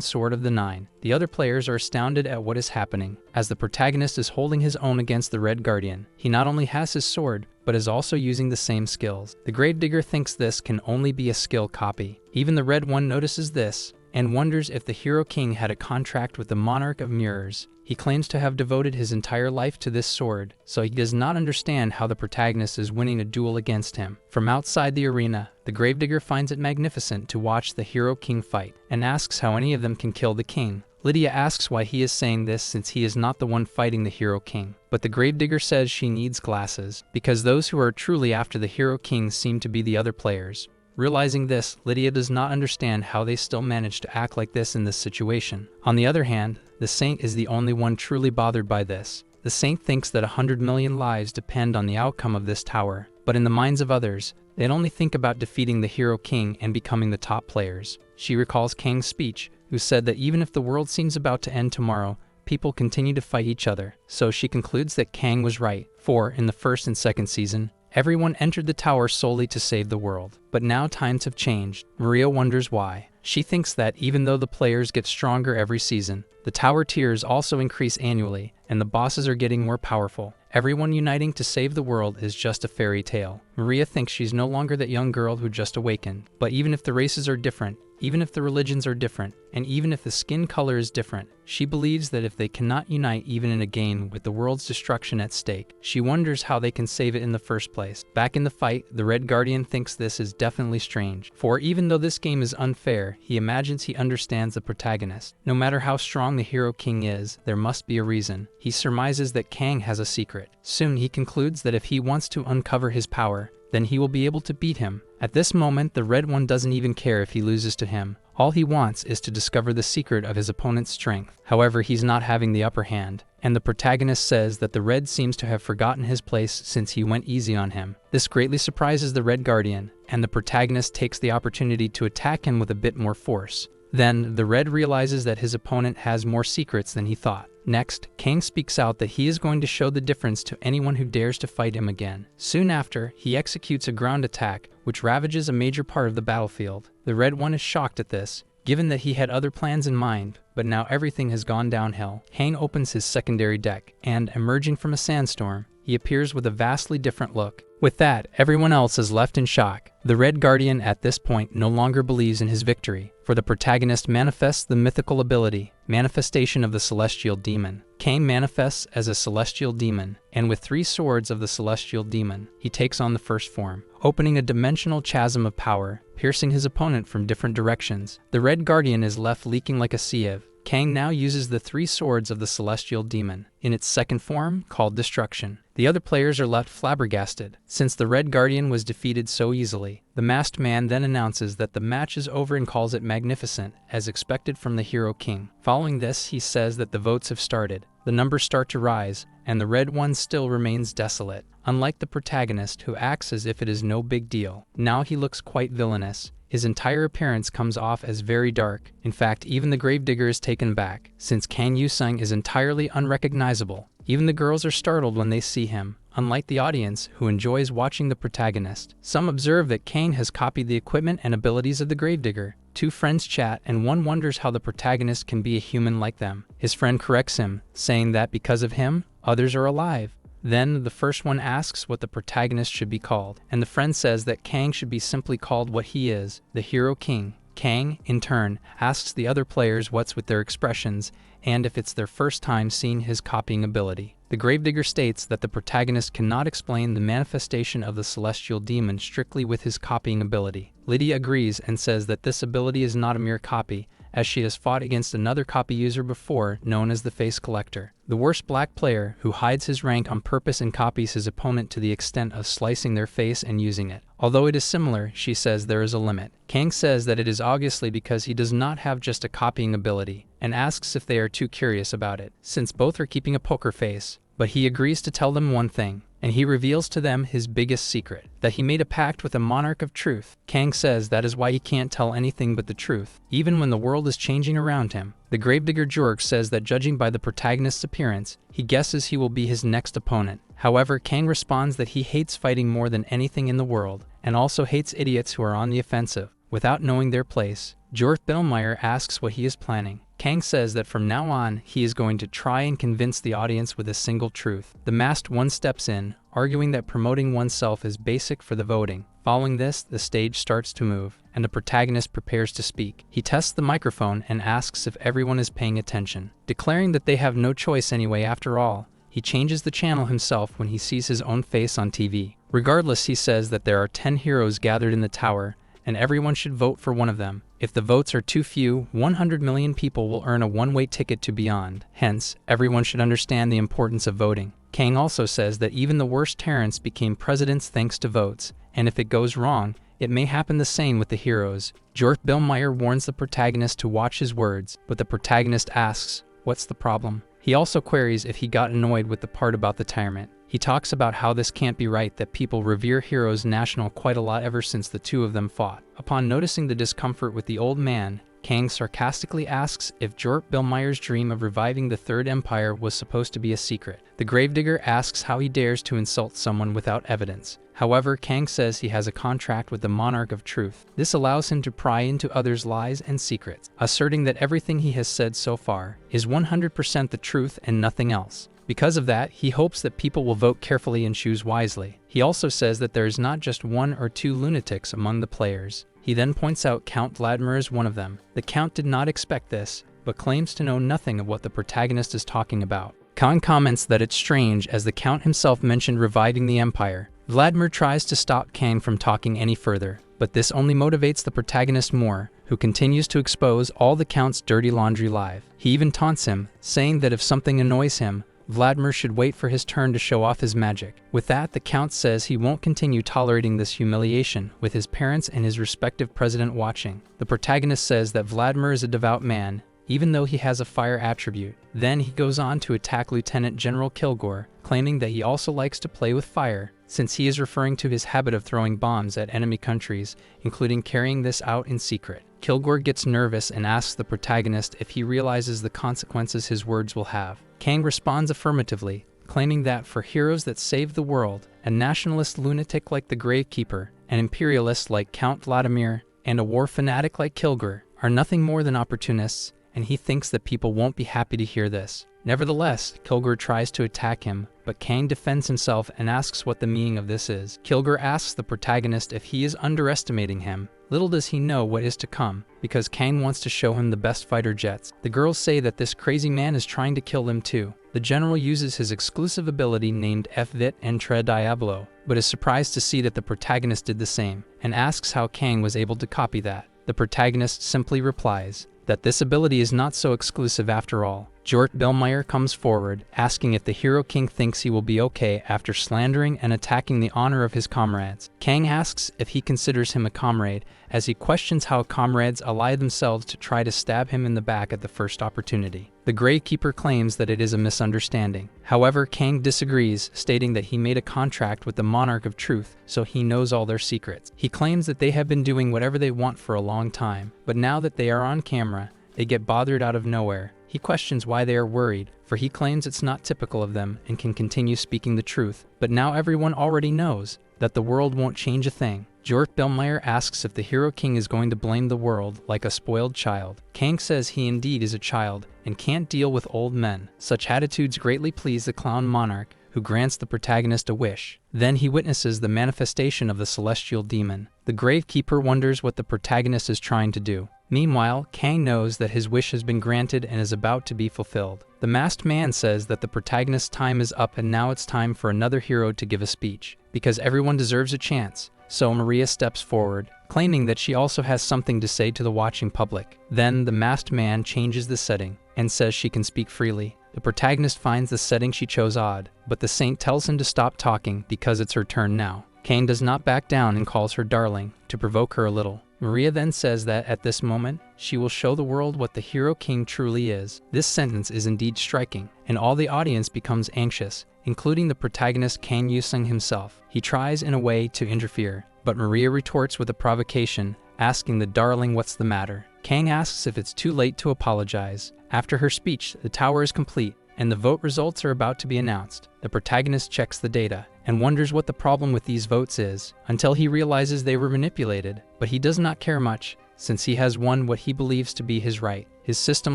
sword of the Nine. The other players are astounded at what is happening, as the protagonist is holding his own against the Red Guardian. He not only has his sword, but is also using the same skills. The Gravedigger thinks this can only be a skill copy. Even the Red One notices this, and wonders if the Hero King had a contract with the Monarch of Mirrors. He claims to have devoted his entire life to this sword, so he does not understand how the protagonist is winning a duel against him. From outside the arena, the Gravedigger finds it magnificent to watch the Hero King fight, and asks how any of them can kill the king. Lydia asks why he is saying this since he is not the one fighting the Hero King, but the Gravedigger says she needs glasses, because those who are truly after the Hero King seem to be the other players. Realizing this, Lydia does not understand how they still manage to act like this in this situation. On the other hand, the Saint is the only one truly bothered by this. The Saint thinks that 100 million lives depend on the outcome of this tower, but in the minds of others, they only think about defeating the Hero King and becoming the top players. She recalls Kang's speech, who said that even if the world seems about to end tomorrow, people continue to fight each other. So she concludes that Kang was right, for in the first and second season, everyone entered the tower solely to save the world. But now times have changed. Maria wonders why. She thinks that even though the players get stronger every season, the tower tiers also increase annually, and the bosses are getting more powerful. Everyone uniting to save the world is just a fairy tale. Maria thinks she's no longer that young girl who just awakened. But even if the races are different, even if the religions are different, and even if the skin color is different, she believes that if they cannot unite even in a game with the world's destruction at stake, she wonders how they can save it in the first place. Back in the fight, the Red Guardian thinks this is definitely strange, for even though this game is unfair, he imagines he understands the protagonist. No matter how strong the Hero King is, there must be a reason. He surmises that Kang has a secret. Soon he concludes that if he wants to uncover his power, then he will be able to beat him. At this moment, the Red One doesn't even care if he loses to him. All he wants is to discover the secret of his opponent's strength. However, he's not having the upper hand, and the protagonist says that the Red seems to have forgotten his place since he went easy on him. This greatly surprises the Red Guardian, and the protagonist takes the opportunity to attack him with a bit more force. Then, the Red realizes that his opponent has more secrets than he thought. Next, Kang speaks out that he is going to show the difference to anyone who dares to fight him again. Soon after, he executes a ground attack, which ravages a major part of the battlefield. The Red One is shocked at this, given that he had other plans in mind, but now everything has gone downhill. Kang opens his secondary deck, and, emerging from a sandstorm, he appears with a vastly different look. With that, everyone else is left in shock. The Red Guardian at this point no longer believes in his victory, for the protagonist manifests the mythical ability, Manifestation of the Celestial Demon. Kang manifests as a celestial demon, and with 3 swords of the celestial demon, he takes on the first form, opening a dimensional chasm of power, piercing his opponent from different directions. The Red Guardian is left leaking like a sieve. Kang now uses the 3 swords of the celestial demon, in its second form, called Destruction. The other players are left flabbergasted, since the Red Guardian was defeated so easily. The masked man then announces that the match is over and calls it magnificent, as expected from the Hero King. Following this, he says that the votes have started. The numbers start to rise, and the Red One still remains desolate. Unlike the protagonist, who acts as if it is no big deal, now he looks quite villainous. His entire appearance comes off as very dark. In fact, even the gravedigger is taken back, since Kang Yusung is entirely unrecognizable. Even the girls are startled when they see him, unlike the audience, who enjoys watching the protagonist. Some observe that Kang has copied the equipment and abilities of the gravedigger. 2 friends chat, and one wonders how the protagonist can be a human like them. His friend corrects him, saying that because of him, others are alive. Then, the first one asks what the protagonist should be called, and the friend says that Kang should be simply called what he is, the Hero King. Kang, in turn, asks the other players what's with their expressions, and if it's their first time seeing his copying ability. The gravedigger states that the protagonist cannot explain the manifestation of the celestial demon strictly with his copying ability. Lydia agrees and says that this ability is not a mere copy, as she has fought against another copy user before, known as the Face Collector, the worst black player who hides his rank on purpose and copies his opponent to the extent of slicing their face and using it. Although it is similar, she says there is a limit. Kang says that it is obviously because he does not have just a copying ability, and asks if they are too curious about it, since both are keeping a poker face. But he agrees to tell them one thing, and he reveals to them his biggest secret, that he made a pact with a monarch of truth. Kang says that is why he can't tell anything but the truth, even when the world is changing around him. The gravedigger Jorg says that judging by the protagonist's appearance, he guesses he will be his next opponent. However, Kang responds that he hates fighting more than anything in the world, and also hates idiots who are on the offensive, without knowing their place. Jorg Billmeyer asks what he is planning. Kang says that from now on, he is going to try and convince the audience with a single truth. The masked one steps in, arguing that promoting oneself is basic for the voting. Following this, the stage starts to move, and the protagonist prepares to speak. He tests the microphone and asks if everyone is paying attention. Declaring that they have no choice anyway after all, he changes the channel himself when he sees his own face on TV. Regardless, he says that there are 10 heroes gathered in the tower, and everyone should vote for one of them. If the votes are too few, 100 million people will earn a one-way ticket to Beyond. Hence, everyone should understand the importance of voting. Kang also says that even the worst tyrants became presidents thanks to votes, and if it goes wrong, it may happen the same with the heroes. Jorg Billmeyer warns the protagonist to watch his words, but the protagonist asks, "What's the problem?" He also queries if he got annoyed with the part about the tyrant. He talks about how this can't be right, that people revere heroes national quite a lot ever since the two of them fought. Upon noticing the discomfort with the old man, Kang sarcastically asks if Jorg Billmeyer's dream of reviving the Third Empire was supposed to be a secret. The gravedigger asks how he dares to insult someone without evidence. However, Kang says he has a contract with the Monarch of Truth. This allows him to pry into others' lies and secrets, asserting that everything he has said so far is 100% the truth and nothing else. Because of that, he hopes that people will vote carefully and choose wisely. He also says that there is not just 1 or 2 lunatics among the players. He then points out Count Vladimir as one of them. The Count did not expect this, but claims to know nothing of what the protagonist is talking about. Khan comments that it's strange as the Count himself mentioned reviving the Empire. Vladimir tries to stop Kang from talking any further, but this only motivates the protagonist more, who continues to expose all the Count's dirty laundry live. He even taunts him, saying that if something annoys him, Vladimir should wait for his turn to show off his magic. With that, the Count says he won't continue tolerating this humiliation, with his parents and his respective president watching. The protagonist says that Vladimir is a devout man, even though he has a fire attribute. Then he goes on to attack Lieutenant General Kilgore, claiming that he also likes to play with fire, since he is referring to his habit of throwing bombs at enemy countries, including carrying this out in secret. Kilgore gets nervous and asks the protagonist if he realizes the consequences his words will have. Kang responds affirmatively, claiming that for heroes that save the world, a nationalist lunatic like the Gravekeeper, an imperialist like Count Vladimir, and a war fanatic like Kilgore are nothing more than opportunists, and he thinks that people won't be happy to hear this. Nevertheless, Kilgore tries to attack him, but Kang defends himself and asks what the meaning of this is. Kilgore asks the protagonist if he is underestimating him. Little does he know what is to come, because Kang wants to show him the best fighter jets. The girls say that this crazy man is trying to kill them too. The general uses his exclusive ability named F-Vit Entre Diablo, but is surprised to see that the protagonist did the same, and asks how Kang was able to copy that. The protagonist simply replies that this ability is not so exclusive after all. Jort Bellmeyer comes forward, asking if the Hero King thinks he will be okay after slandering and attacking the honor of his comrades. Kang asks if he considers him a comrade, as he questions how comrades ally themselves to try to stab him in the back at the first opportunity. The Gravekeeper claims that it is a misunderstanding. However, Kang disagrees, stating that he made a contract with the Monarch of Truth, so he knows all their secrets. He claims that they have been doing whatever they want for a long time, but now that they are on camera, they get bothered out of nowhere. He questions why they are worried, for he claims it's not typical of them and can continue speaking the truth. But now everyone already knows that the world won't change a thing. Jort Bellmeyer asks if the Hero King is going to blame the world like a spoiled child. Kang says he indeed is a child and can't deal with old men. Such attitudes greatly please the Clown Monarch, who grants the protagonist a wish. Then he witnesses the manifestation of the celestial demon. The Gravekeeper wonders what the protagonist is trying to do. Meanwhile, Kang knows that his wish has been granted and is about to be fulfilled. The masked man says that the protagonist's time is up and now it's time for another hero to give a speech, because everyone deserves a chance. So Maria steps forward, claiming that she also has something to say to the watching public. Then the masked man changes the setting and says she can speak freely. The protagonist finds the setting she chose odd, but the saint tells him to stop talking because it's her turn now. Kang does not back down and calls her darling to provoke her a little. Maria then says that at this moment, she will show the world what the Hero King truly is. This sentence is indeed striking, and all the audience becomes anxious, including the protagonist Kang Yusung himself. He tries in a way to interfere, but Maria retorts with a provocation, asking the darling what's the matter. Kang asks if it's too late to apologize. After her speech, the tower is complete, and the vote results are about to be announced. The protagonist checks the data and wonders what the problem with these votes is, until he realizes they were manipulated, but he does not care much, since he has won what he believes to be his right. His system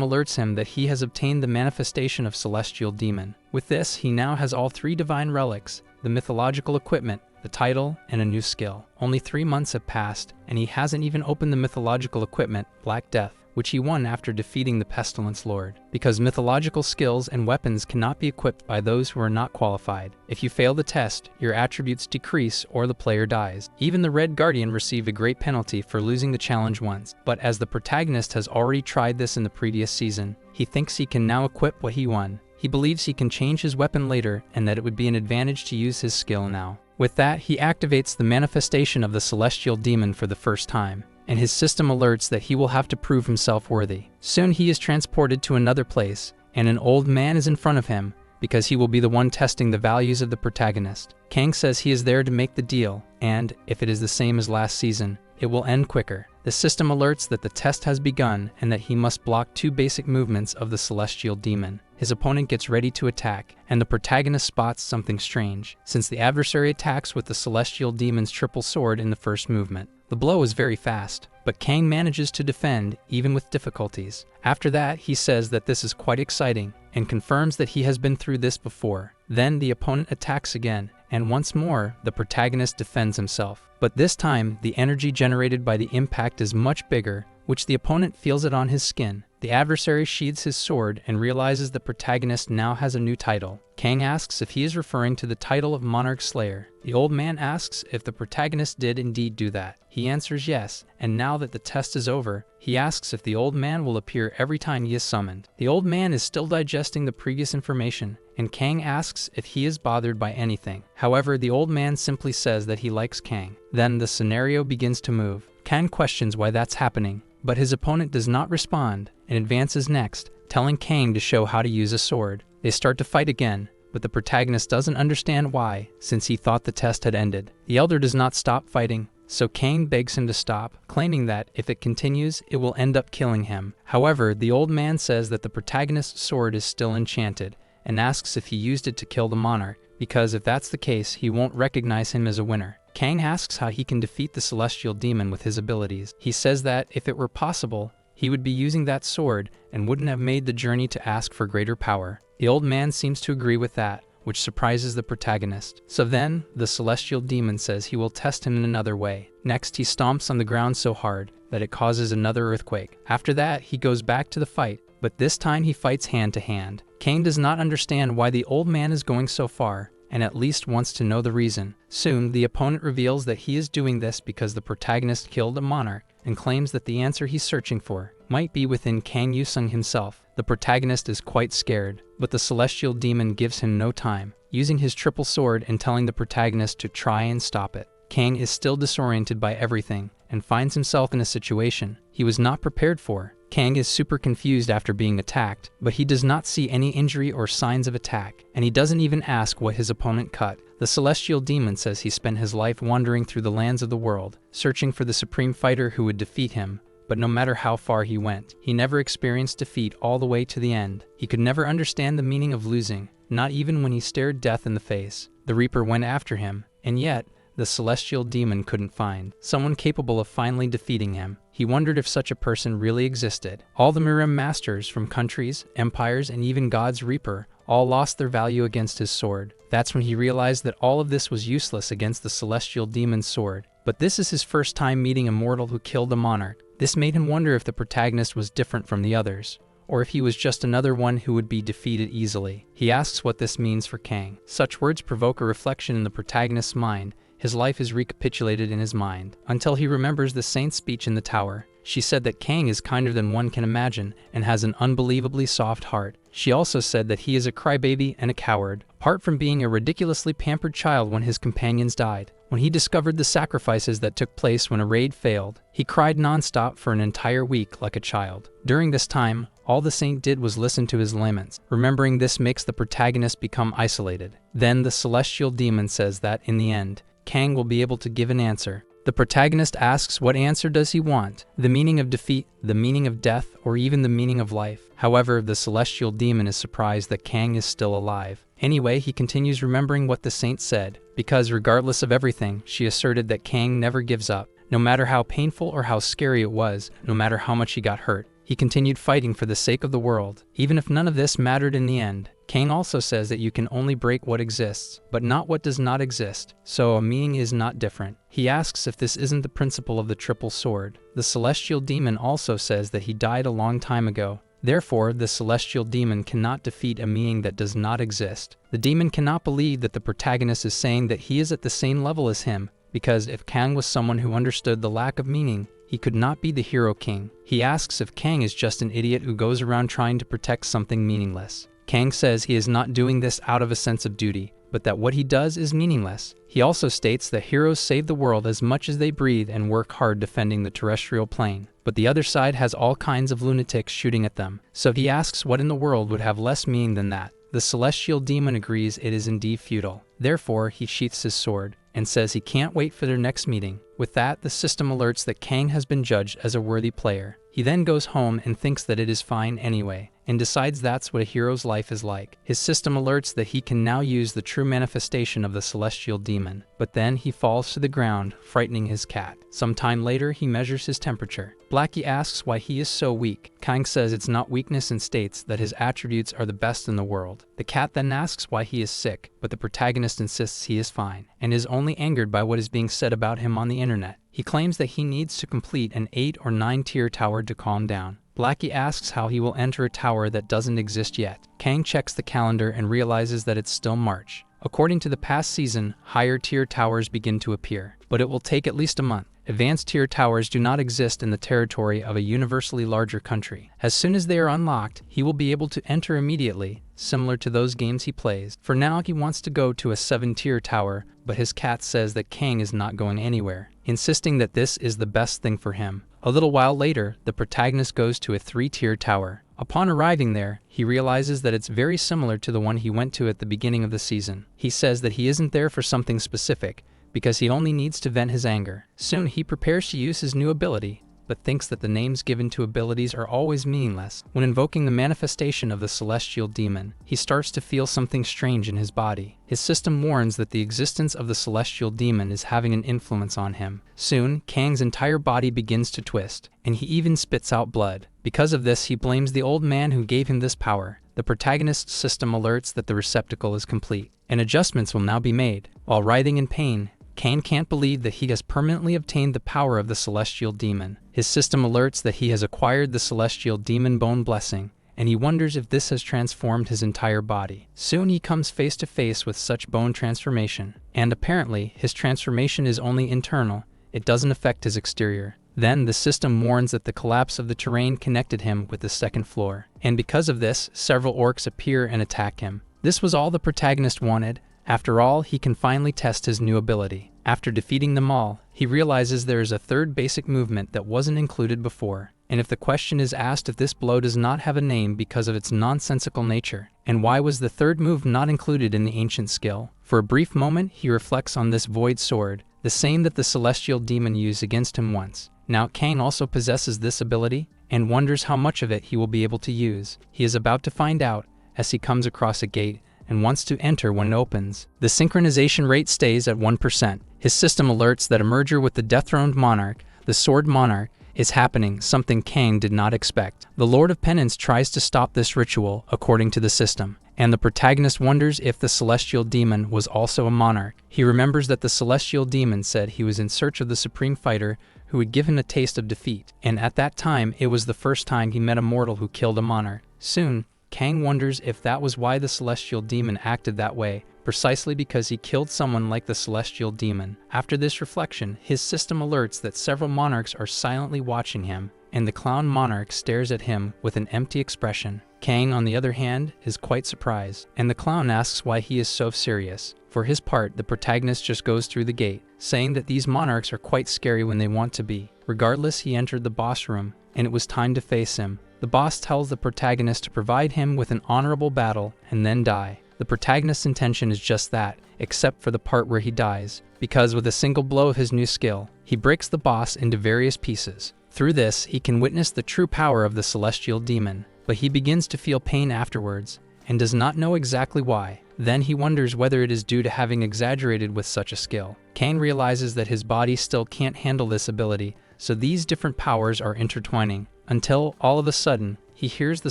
alerts him that he has obtained the manifestation of Celestial Demon. With this, he now has all 3 divine relics, the mythological equipment, the title, and a new skill. Only 3 months have passed, and he hasn't even opened the mythological equipment, Black Death, which he won after defeating the Pestilence Lord. Because mythological skills and weapons cannot be equipped by those who are not qualified. If you fail the test, your attributes decrease or the player dies. Even the Red Guardian received a great penalty for losing the challenge once, but as the protagonist has already tried this in the previous season, he thinks he can now equip what he won. He believes he can change his weapon later and that it would be an advantage to use his skill now. With that, he activates the manifestation of the Celestial Demon for the first time, and his system alerts that he will have to prove himself worthy. Soon he is transported to another place, and an old man is in front of him, because he will be the one testing the values of the protagonist. Kang says he is there to make the deal, and, if it is the same as last season, it will end quicker. The system alerts that the test has begun and that he must block 2 basic movements of the Celestial Demon. His opponent gets ready to attack, and the protagonist spots something strange, since the adversary attacks with the Celestial Demon's triple sword in the first movement. The blow is very fast, but Kang manages to defend, even with difficulties. After that, he says that this is quite exciting, and confirms that he has been through this before. Then the opponent attacks again, and once more, the protagonist defends himself. But this time, the energy generated by the impact is much bigger, which the opponent feels it on his skin. The adversary sheathes his sword and realizes the protagonist now has a new title. Kang asks if he is referring to the title of Monarch Slayer. The old man asks if the protagonist did indeed do that. He answers yes, and now that the test is over, he asks if the old man will appear every time he is summoned. The old man is still digesting the previous information, and Kang asks if he is bothered by anything. However, the old man simply says that he likes Kang. Then the scenario begins to move. Kang questions why that's happening, but his opponent does not respond and advances next, telling Kang to show how to use a sword. They start to fight again, but the protagonist doesn't understand why, since he thought the test had ended. The elder does not stop fighting, so Kang begs him to stop, claiming that if it continues, it will end up killing him. However, the old man says that the protagonist's sword is still enchanted, and asks if he used it to kill the monarch, because if that's the case, he won't recognize him as a winner. Kang asks how he can defeat the celestial demon with his abilities. He says that, if it were possible, he would be using that sword and wouldn't have made the journey to ask for greater power. The old man seems to agree with that, which surprises the protagonist. So then, the celestial demon says he will test him in another way. Next, he stomps on the ground so hard that it causes another earthquake. After that, he goes back to the fight, but this time he fights hand to hand. Kang does not understand why the old man is going so far, and at least wants to know the reason. Soon, the opponent reveals that he is doing this because the protagonist killed a monarch, and claims that the answer he's searching for might be within Kang Yusung himself. The protagonist is quite scared, but the celestial demon gives him no time, using his triple sword and telling the protagonist to try and stop it. Kang is still disoriented by everything, and finds himself in a situation he was not prepared for. Kang is super confused after being attacked, but he does not see any injury or signs of attack, and he doesn't even ask what his opponent cut. The celestial demon says he spent his life wandering through the lands of the world, searching for the supreme fighter who would defeat him, but no matter how far he went, he never experienced defeat all the way to the end. He could never understand the meaning of losing, not even when he stared death in the face. The Reaper went after him, and yet, the celestial demon couldn't find someone capable of finally defeating him. He wondered if such a person really existed. All the Mirim masters from countries, empires, and even God's Reaper all lost their value against his sword. That's when he realized that all of this was useless against the celestial demon's sword. But this is his first time meeting a mortal who killed a monarch. This made him wonder if the protagonist was different from the others, or if he was just another one who would be defeated easily. He asks what this means for Kang. Such words provoke a reflection in the protagonist's mind. His life is recapitulated in his mind, until he remembers the saint's speech in the tower. She said that Kang is kinder than one can imagine, and has an unbelievably soft heart. She also said that he is a crybaby and a coward, apart from being a ridiculously pampered child when his companions died. When he discovered the sacrifices that took place when a raid failed, he cried non-stop for an entire week like a child. During this time, all the saint did was listen to his laments. Remembering this makes the protagonist become isolated. Then the celestial demon says that, in the end, Kang will be able to give an answer. The protagonist asks what answer does he want? The meaning of defeat, the meaning of death, or even the meaning of life? However, the celestial demon is surprised that Kang is still alive. Anyway, he continues remembering what the saint said, because regardless of everything, she asserted that Kang never gives up. No matter how painful or how scary it was, no matter how much he got hurt, he continued fighting for the sake of the world, even if none of this mattered in the end. Kang also says that you can only break what exists, but not what does not exist, so a meaning is not different. He asks if this isn't the principle of the triple sword. The celestial demon also says that he died a long time ago. Therefore, the celestial demon cannot defeat a meaning that does not exist. The demon cannot believe that the protagonist is saying that he is at the same level as him, because if Kang was someone who understood the lack of meaning, he could not be the hero king. He asks if Kang is just an idiot who goes around trying to protect something meaningless. Kang says he is not doing this out of a sense of duty, but that what he does is meaningless. He also states that heroes save the world as much as they breathe and work hard defending the terrestrial plane. But the other side has all kinds of lunatics shooting at them, so he asks what in the world would have less meaning than that. The celestial demon agrees it is indeed futile. Therefore, he sheaths his sword, and says he can't wait for their next meeting. With that, the system alerts that Kang has been judged as a worthy player. He then goes home and thinks that it is fine anyway, and decides that's what a hero's life is like. His system alerts that he can now use the true manifestation of the celestial demon, but then he falls to the ground, frightening his cat. Some time later, he measures his temperature. Blackie asks why he is so weak. Kang says it's not weakness and states that his attributes are the best in the world. The cat then asks why he is sick, but the protagonist insists he is fine, and is only angered by what is being said about him on the internet. He claims that he needs to complete an 8 or 9 tier tower to calm down. Blackie asks how he will enter a tower that doesn't exist yet. Kang checks the calendar and realizes that it's still March. According to the past season, higher tier towers begin to appear, but it will take at least a month. Advanced tier towers do not exist in the territory of a universally larger country. As soon as they are unlocked, he will be able to enter immediately, similar to those games he plays. For now, he wants to go to a 7-tier tower, but his cat says that Kang is not going anywhere, insisting that this is the best thing for him. A little while later, the protagonist goes to a 3-tier tower. Upon arriving there, he realizes that it's very similar to the one he went to at the beginning of the season. He says that he isn't there for something specific, because he only needs to vent his anger. Soon he prepares to use his new ability, but thinks that the names given to abilities are always meaningless. When invoking the manifestation of the celestial demon, he starts to feel something strange in his body. His system warns that the existence of the celestial demon is having an influence on him. Soon, Kang's entire body begins to twist, and he even spits out blood. Because of this, he blames the old man who gave him this power. The protagonist's system alerts that the receptacle is complete, and adjustments will now be made. While writhing in pain, Kang can't believe that he has permanently obtained the power of the celestial demon. His system alerts that he has acquired the celestial demon bone blessing, and he wonders if this has transformed his entire body. Soon he comes face to face with such bone transformation, and apparently his transformation is only internal. It doesn't affect his exterior. Then the system warns that the collapse of the terrain connected him with the 2nd floor, and because of this, several orcs appear and attack him. This was all the protagonist wanted. After all, he can finally test his new ability. After defeating them all, he realizes there is a 3rd basic movement that wasn't included before. And if the question is asked if this blow does not have a name because of its nonsensical nature, and why was the 3rd move not included in the ancient skill? For a brief moment, he reflects on this void sword, the same that the celestial demon used against him once. Now Kang also possesses this ability, and wonders how much of it he will be able to use. He is about to find out, as he comes across a gate, and wants to enter when it opens. The synchronization rate stays at 1%. His system alerts that a merger with the dethroned monarch, the Sword Monarch, is happening, something Kang did not expect. The Lord of Penance tries to stop this ritual, according to the system, and the protagonist wonders if the celestial demon was also a monarch. He remembers that the celestial demon said he was in search of the supreme fighter who would give him a taste of defeat, and at that time it was the first time he met a mortal who killed a monarch. Soon, Kang wonders if that was why the celestial demon acted that way, precisely because he killed someone like the celestial demon. After this reflection, his system alerts that several monarchs are silently watching him, and the clown monarch stares at him with an empty expression. Kang, on the other hand, is quite surprised, and the clown asks why he is so serious. For his part, the protagonist just goes through the gate, saying that these monarchs are quite scary when they want to be. Regardless, he entered the boss room, and it was time to face him. The boss tells the protagonist to provide him with an honorable battle and then die. The protagonist's intention is just that, except for the part where he dies, because with a single blow of his new skill, he breaks the boss into various pieces. Through this, he can witness the true power of the celestial demon, but he begins to feel pain afterwards, and does not know exactly why. Then he wonders whether it is due to having exaggerated with such a skill. Kang realizes that his body still can't handle this ability, so these different powers are intertwining, until, all of a sudden, he hears the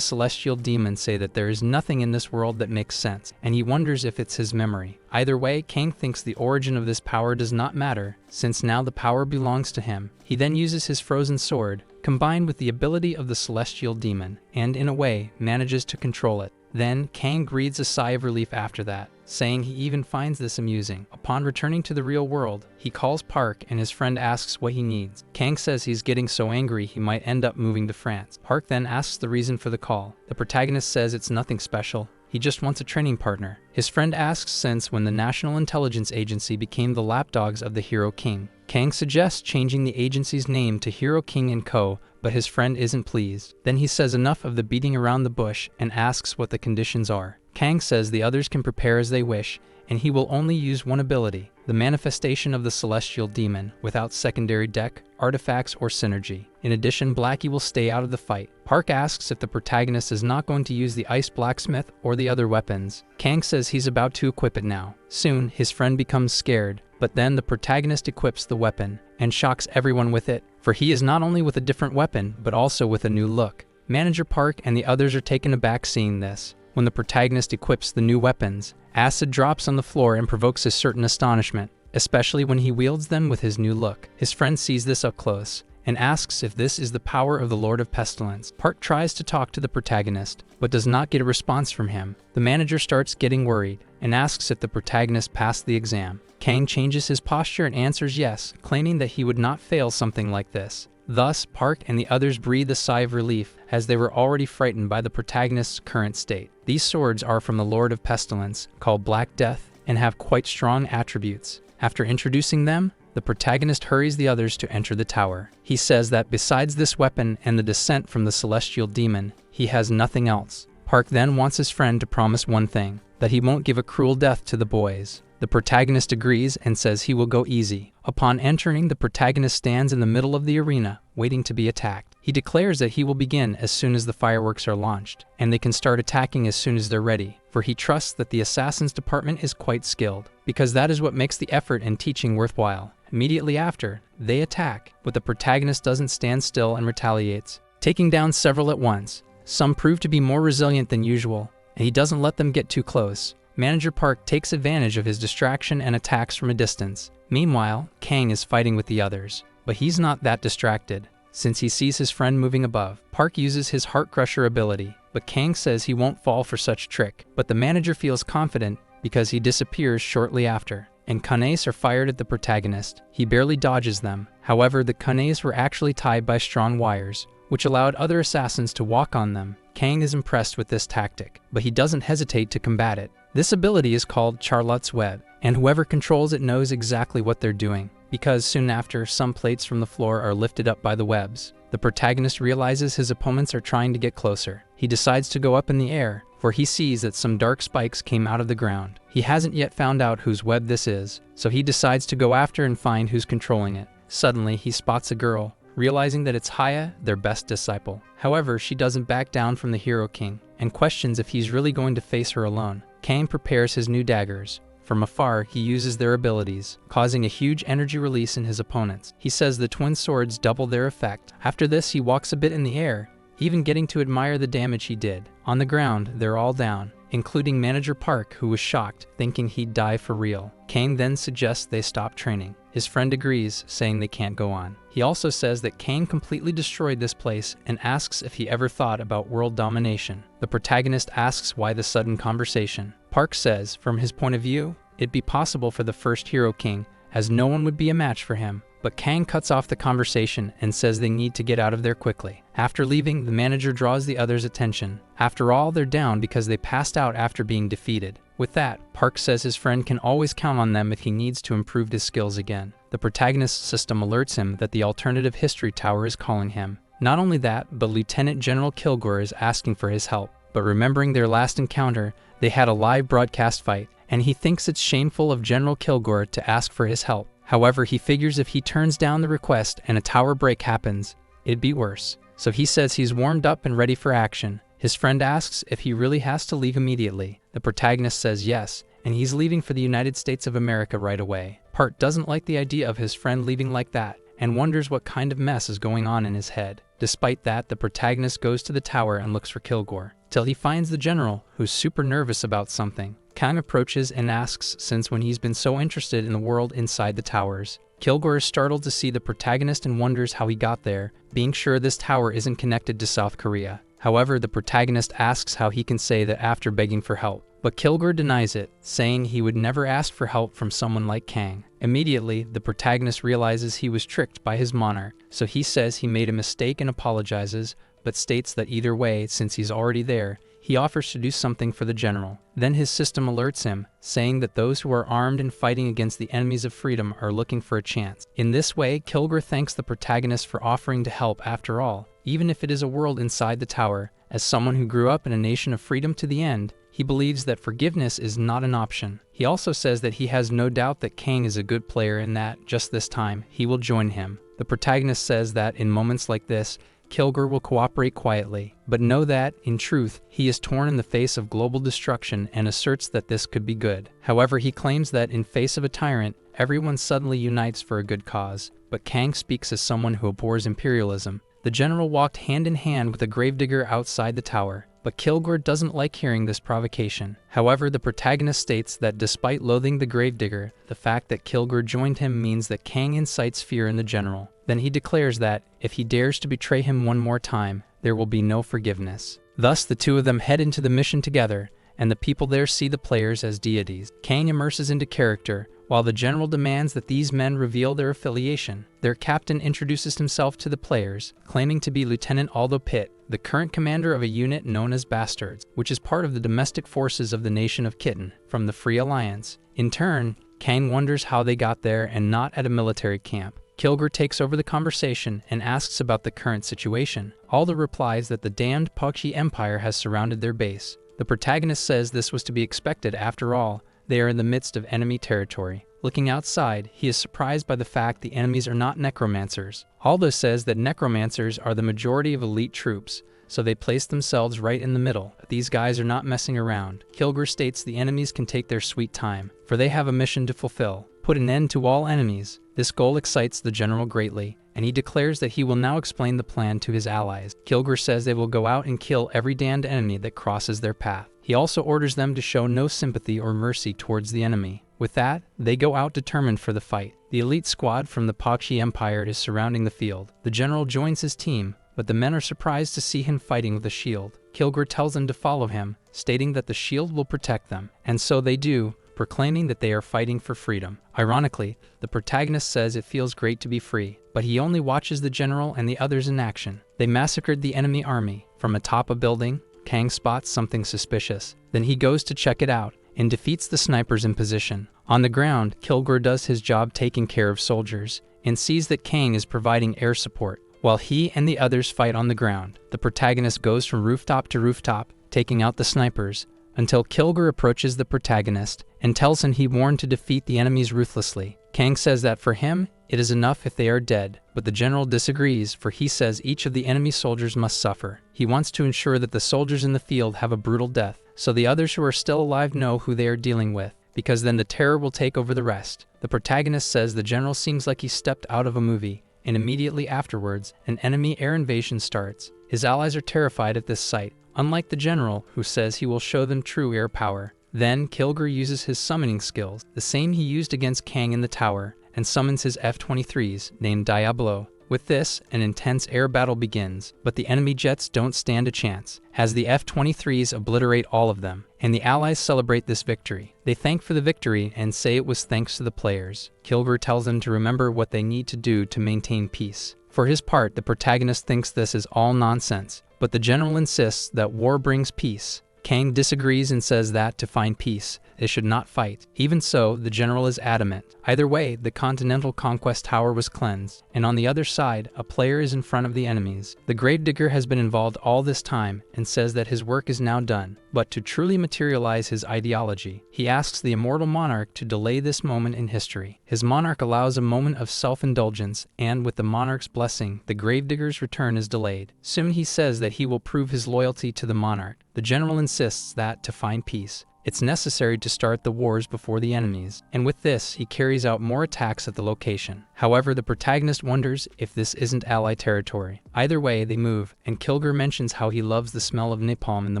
celestial demon say that there is nothing in this world that makes sense, and he wonders if it's his memory. Either way, Kang thinks the origin of this power does not matter, since now the power belongs to him. He then uses his frozen sword, combined with the ability of the celestial demon, and in a way, manages to control it. Then, Kang breathes a sigh of relief after that, saying he even finds this amusing. Upon returning to the real world, he calls Park and his friend asks what he needs. Kang says he's getting so angry he might end up moving to France. Park then asks the reason for the call. The protagonist says it's nothing special. He just wants a training partner. His friend asks since when the National Intelligence Agency became the lapdogs of the Hero King. Kang suggests changing the agency's name to Hero King & Co., but his friend isn't pleased. Then he says enough of the beating around the bush and asks what the conditions are. Kang says the others can prepare as they wish, and he will only use one ability, the manifestation of the celestial demon, without secondary deck, artifacts, or synergy. In addition, Blackie will stay out of the fight. Park asks if the protagonist is not going to use the ice blacksmith or the other weapons. Kang says he's about to equip it now. Soon, his friend becomes scared, but then the protagonist equips the weapon and shocks everyone with it, for he is not only with a different weapon, but also with a new look. Manager Park and the others are taken aback seeing this. When the protagonist equips the new weapons, acid drops on the floor and provokes a certain astonishment, especially when he wields them with his new look. His friend sees this up close and asks if this is the power of the Lord of Pestilence. Park tries to talk to the protagonist, but does not get a response from him. The manager starts getting worried and asks if the protagonist passed the exam. Kang changes his posture and answers yes, claiming that he would not fail something like this. Thus, Park and the others breathe a sigh of relief, as they were already frightened by the protagonist's current state. These swords are from the Lord of Pestilence, called Black Death, and have quite strong attributes. After introducing them, the protagonist hurries the others to enter the tower. He says that besides this weapon and the descent from the celestial demon, he has nothing else. Park then wants his friend to promise one thing, that he won't give a cruel death to the boys. The protagonist agrees and says he will go easy. Upon entering, the protagonist stands in the middle of the arena, waiting to be attacked. He declares that he will begin as soon as the fireworks are launched, and they can start attacking as soon as they're ready, for he trusts that the assassins department is quite skilled, because that is what makes the effort and teaching worthwhile. Immediately after, they attack, but the protagonist doesn't stand still and retaliates, taking down several at once. Some prove to be more resilient than usual, and he doesn't let them get too close. Manager Park takes advantage of his distraction and attacks from a distance. Meanwhile, Kang is fighting with the others, but he's not that distracted, since he sees his friend moving above. Park uses his Heart Crusher ability, but Kang says he won't fall for such trick. But the manager feels confident because he disappears shortly after, and kunais are fired at the protagonist. He barely dodges them. However, the kunais were actually tied by strong wires, which allowed other assassins to walk on them. Kang is impressed with this tactic, but he doesn't hesitate to combat it. This ability is called Charlotte's Web, and whoever controls it knows exactly what they're doing, because soon after, some plates from the floor are lifted up by the webs. The protagonist realizes his opponents are trying to get closer. He decides to go up in the air, for he sees that some dark spikes came out of the ground. He hasn't yet found out whose web this is, so he decides to go after and find who's controlling it. Suddenly, he spots a girl, realizing that it's Haya, their best disciple. However, she doesn't back down from the Hero King, and questions if he's really going to face her alone. Kang prepares his new daggers. From afar, he uses their abilities, causing a huge energy release in his opponents. He says the twin swords double their effect. After this, he walks a bit in the air, even getting to admire the damage he did. On the ground, they're all down, including Manager Park, who was shocked, thinking he'd die for real. Kang then suggests they stop training. His friend agrees, saying they can't go on. He also says that Kang completely destroyed this place and asks if he ever thought about world domination. The protagonist asks why the sudden conversation. Park says, from his point of view, it'd be possible for the first Hero King, as no one would be a match for him. But Kang cuts off the conversation and says they need to get out of there quickly. After leaving, the manager draws the others' attention. After all, they're down because they passed out after being defeated. With that, Park says his friend can always count on them if he needs to improve his skills again. The protagonist's system alerts him that the alternative history tower is calling him. Not only that, but Lieutenant General Kilgore is asking for his help. But remembering their last encounter, they had a live broadcast fight, and he thinks it's shameful of General Kilgore to ask for his help. However, he figures if he turns down the request and a tower break happens, it'd be worse. So he says he's warmed up and ready for action. His friend asks if he really has to leave immediately. The protagonist says yes, and he's leaving for the United States of America right away. Park doesn't like the idea of his friend leaving like that, and wonders what kind of mess is going on in his head. Despite that, the protagonist goes to the tower and looks for Kilgore, till he finds the general, who's super nervous about something. Kang approaches and asks since when he's been so interested in the world inside the towers. Kilgore is startled to see the protagonist and wonders how he got there, being sure this tower isn't connected to South Korea. However, the protagonist asks how he can say that after begging for help. But Kilgore denies it, saying he would never ask for help from someone like Kang. Immediately, the protagonist realizes he was tricked by his monarch, so he says he made a mistake and apologizes, but states that either way, since he's already there, he offers to do something for the general. Then his system alerts him, saying that those who are armed and fighting against the enemies of freedom are looking for a chance. In this way, Kilgore thanks the protagonist for offering to help after all, even if it is a world inside the tower. As someone who grew up in a nation of freedom to the end, He believes that forgiveness is not an option. He also says that he has no doubt that Kang is a good player and that, just this time, he will join him. The protagonist says that in moments like this, Kilgore will cooperate quietly, but know that, in truth, he is torn in the face of global destruction and asserts that this could be good. However, he claims that in face of a tyrant, everyone suddenly unites for a good cause. But Kang speaks as someone who abhors imperialism. The general walked hand in hand with a gravedigger outside the tower, but Kilgore doesn't like hearing this provocation. However, the protagonist states that despite loathing the gravedigger, the fact that Kilgore joined him means that Kang incites fear in the general. Then he declares that, if he dares to betray him one more time, there will be no forgiveness. Thus, the two of them head into the mission together, and the people there see the players as deities. Kang immerses into character, while the general demands that these men reveal their affiliation. Their captain introduces himself to the players, claiming to be Lieutenant Aldo Pitt, the current commander of a unit known as Bastards, which is part of the domestic forces of the nation of Kitten, from the Free Alliance. In turn, Kang wonders how they got there and not at a military camp. Kilgore takes over the conversation and asks about the current situation. Aldo replies that the damned Pakshi Empire has surrounded their base. The protagonist says this was to be expected. After all, they are in the midst of enemy territory. Looking outside, he is surprised by the fact the enemies are not necromancers. Aldo says that necromancers are the majority of elite troops, so they place themselves right in the middle. These guys are not messing around. Kilgore states the enemies can take their sweet time, for they have a mission to fulfill: put an end to all enemies. This goal excites the general greatly, and he declares that he will now explain the plan to his allies. Kilgore says they will go out and kill every damned enemy that crosses their path. He also orders them to show no sympathy or mercy towards the enemy. With that, they go out determined for the fight. The elite squad from the Pakshi Empire is surrounding the field. The general joins his team, but the men are surprised to see him fighting with a shield. Kilgore tells them to follow him, stating that the shield will protect them, and so they do, proclaiming that they are fighting for freedom. Ironically, the protagonist says it feels great to be free, but he only watches the general and the others in action. They massacred the enemy army. From atop a building, Kang spots something suspicious. Then he goes to check it out and defeats the snipers in position. On the ground, Kilgore does his job taking care of soldiers and sees that Kang is providing air support, while he and the others fight on the ground. The protagonist goes from rooftop to rooftop, taking out the snipers, until Kilgore approaches the protagonist and tells him he warned to defeat the enemies ruthlessly. Kang says that for him, it is enough if they are dead, but the general disagrees, for he says each of the enemy soldiers must suffer. He wants to ensure that the soldiers in the field have a brutal death, so the others who are still alive know who they are dealing with, because then the terror will take over the rest. The protagonist says the general seems like he stepped out of a movie, and immediately afterwards, an enemy air invasion starts. His allies are terrified at this sight, unlike the general, who says he will show them true air power. Then, Kilgore uses his summoning skills, the same he used against Kang in the tower, and summons his F-23s, named Diablo. With this, an intense air battle begins, but the enemy jets don't stand a chance, as the F-23s obliterate all of them, and the allies celebrate this victory. They thank for the victory and say it was thanks to the players. Kilgore tells them to remember what they need to do to maintain peace. For his part, the protagonist thinks this is all nonsense, but the general insists that war brings peace. Kang disagrees and says that, to find peace, they should not fight. Even so, the general is adamant. Either way, the Continental Conquest Tower was cleansed, and on the other side, a player is in front of the enemies. The gravedigger has been involved all this time and says that his work is now done, but to truly materialize his ideology, he asks the immortal monarch to delay this moment in history. His monarch allows a moment of self-indulgence, and with the monarch's blessing, the gravedigger's return is delayed. Soon he says that he will prove his loyalty to the monarch. The general insists that, to find peace, it's necessary to start the wars before the enemies, and with this, he carries out more attacks at the location. However, the protagonist wonders if this isn't Allied territory. Either way, they move, and Kilgore mentions how he loves the smell of napalm in the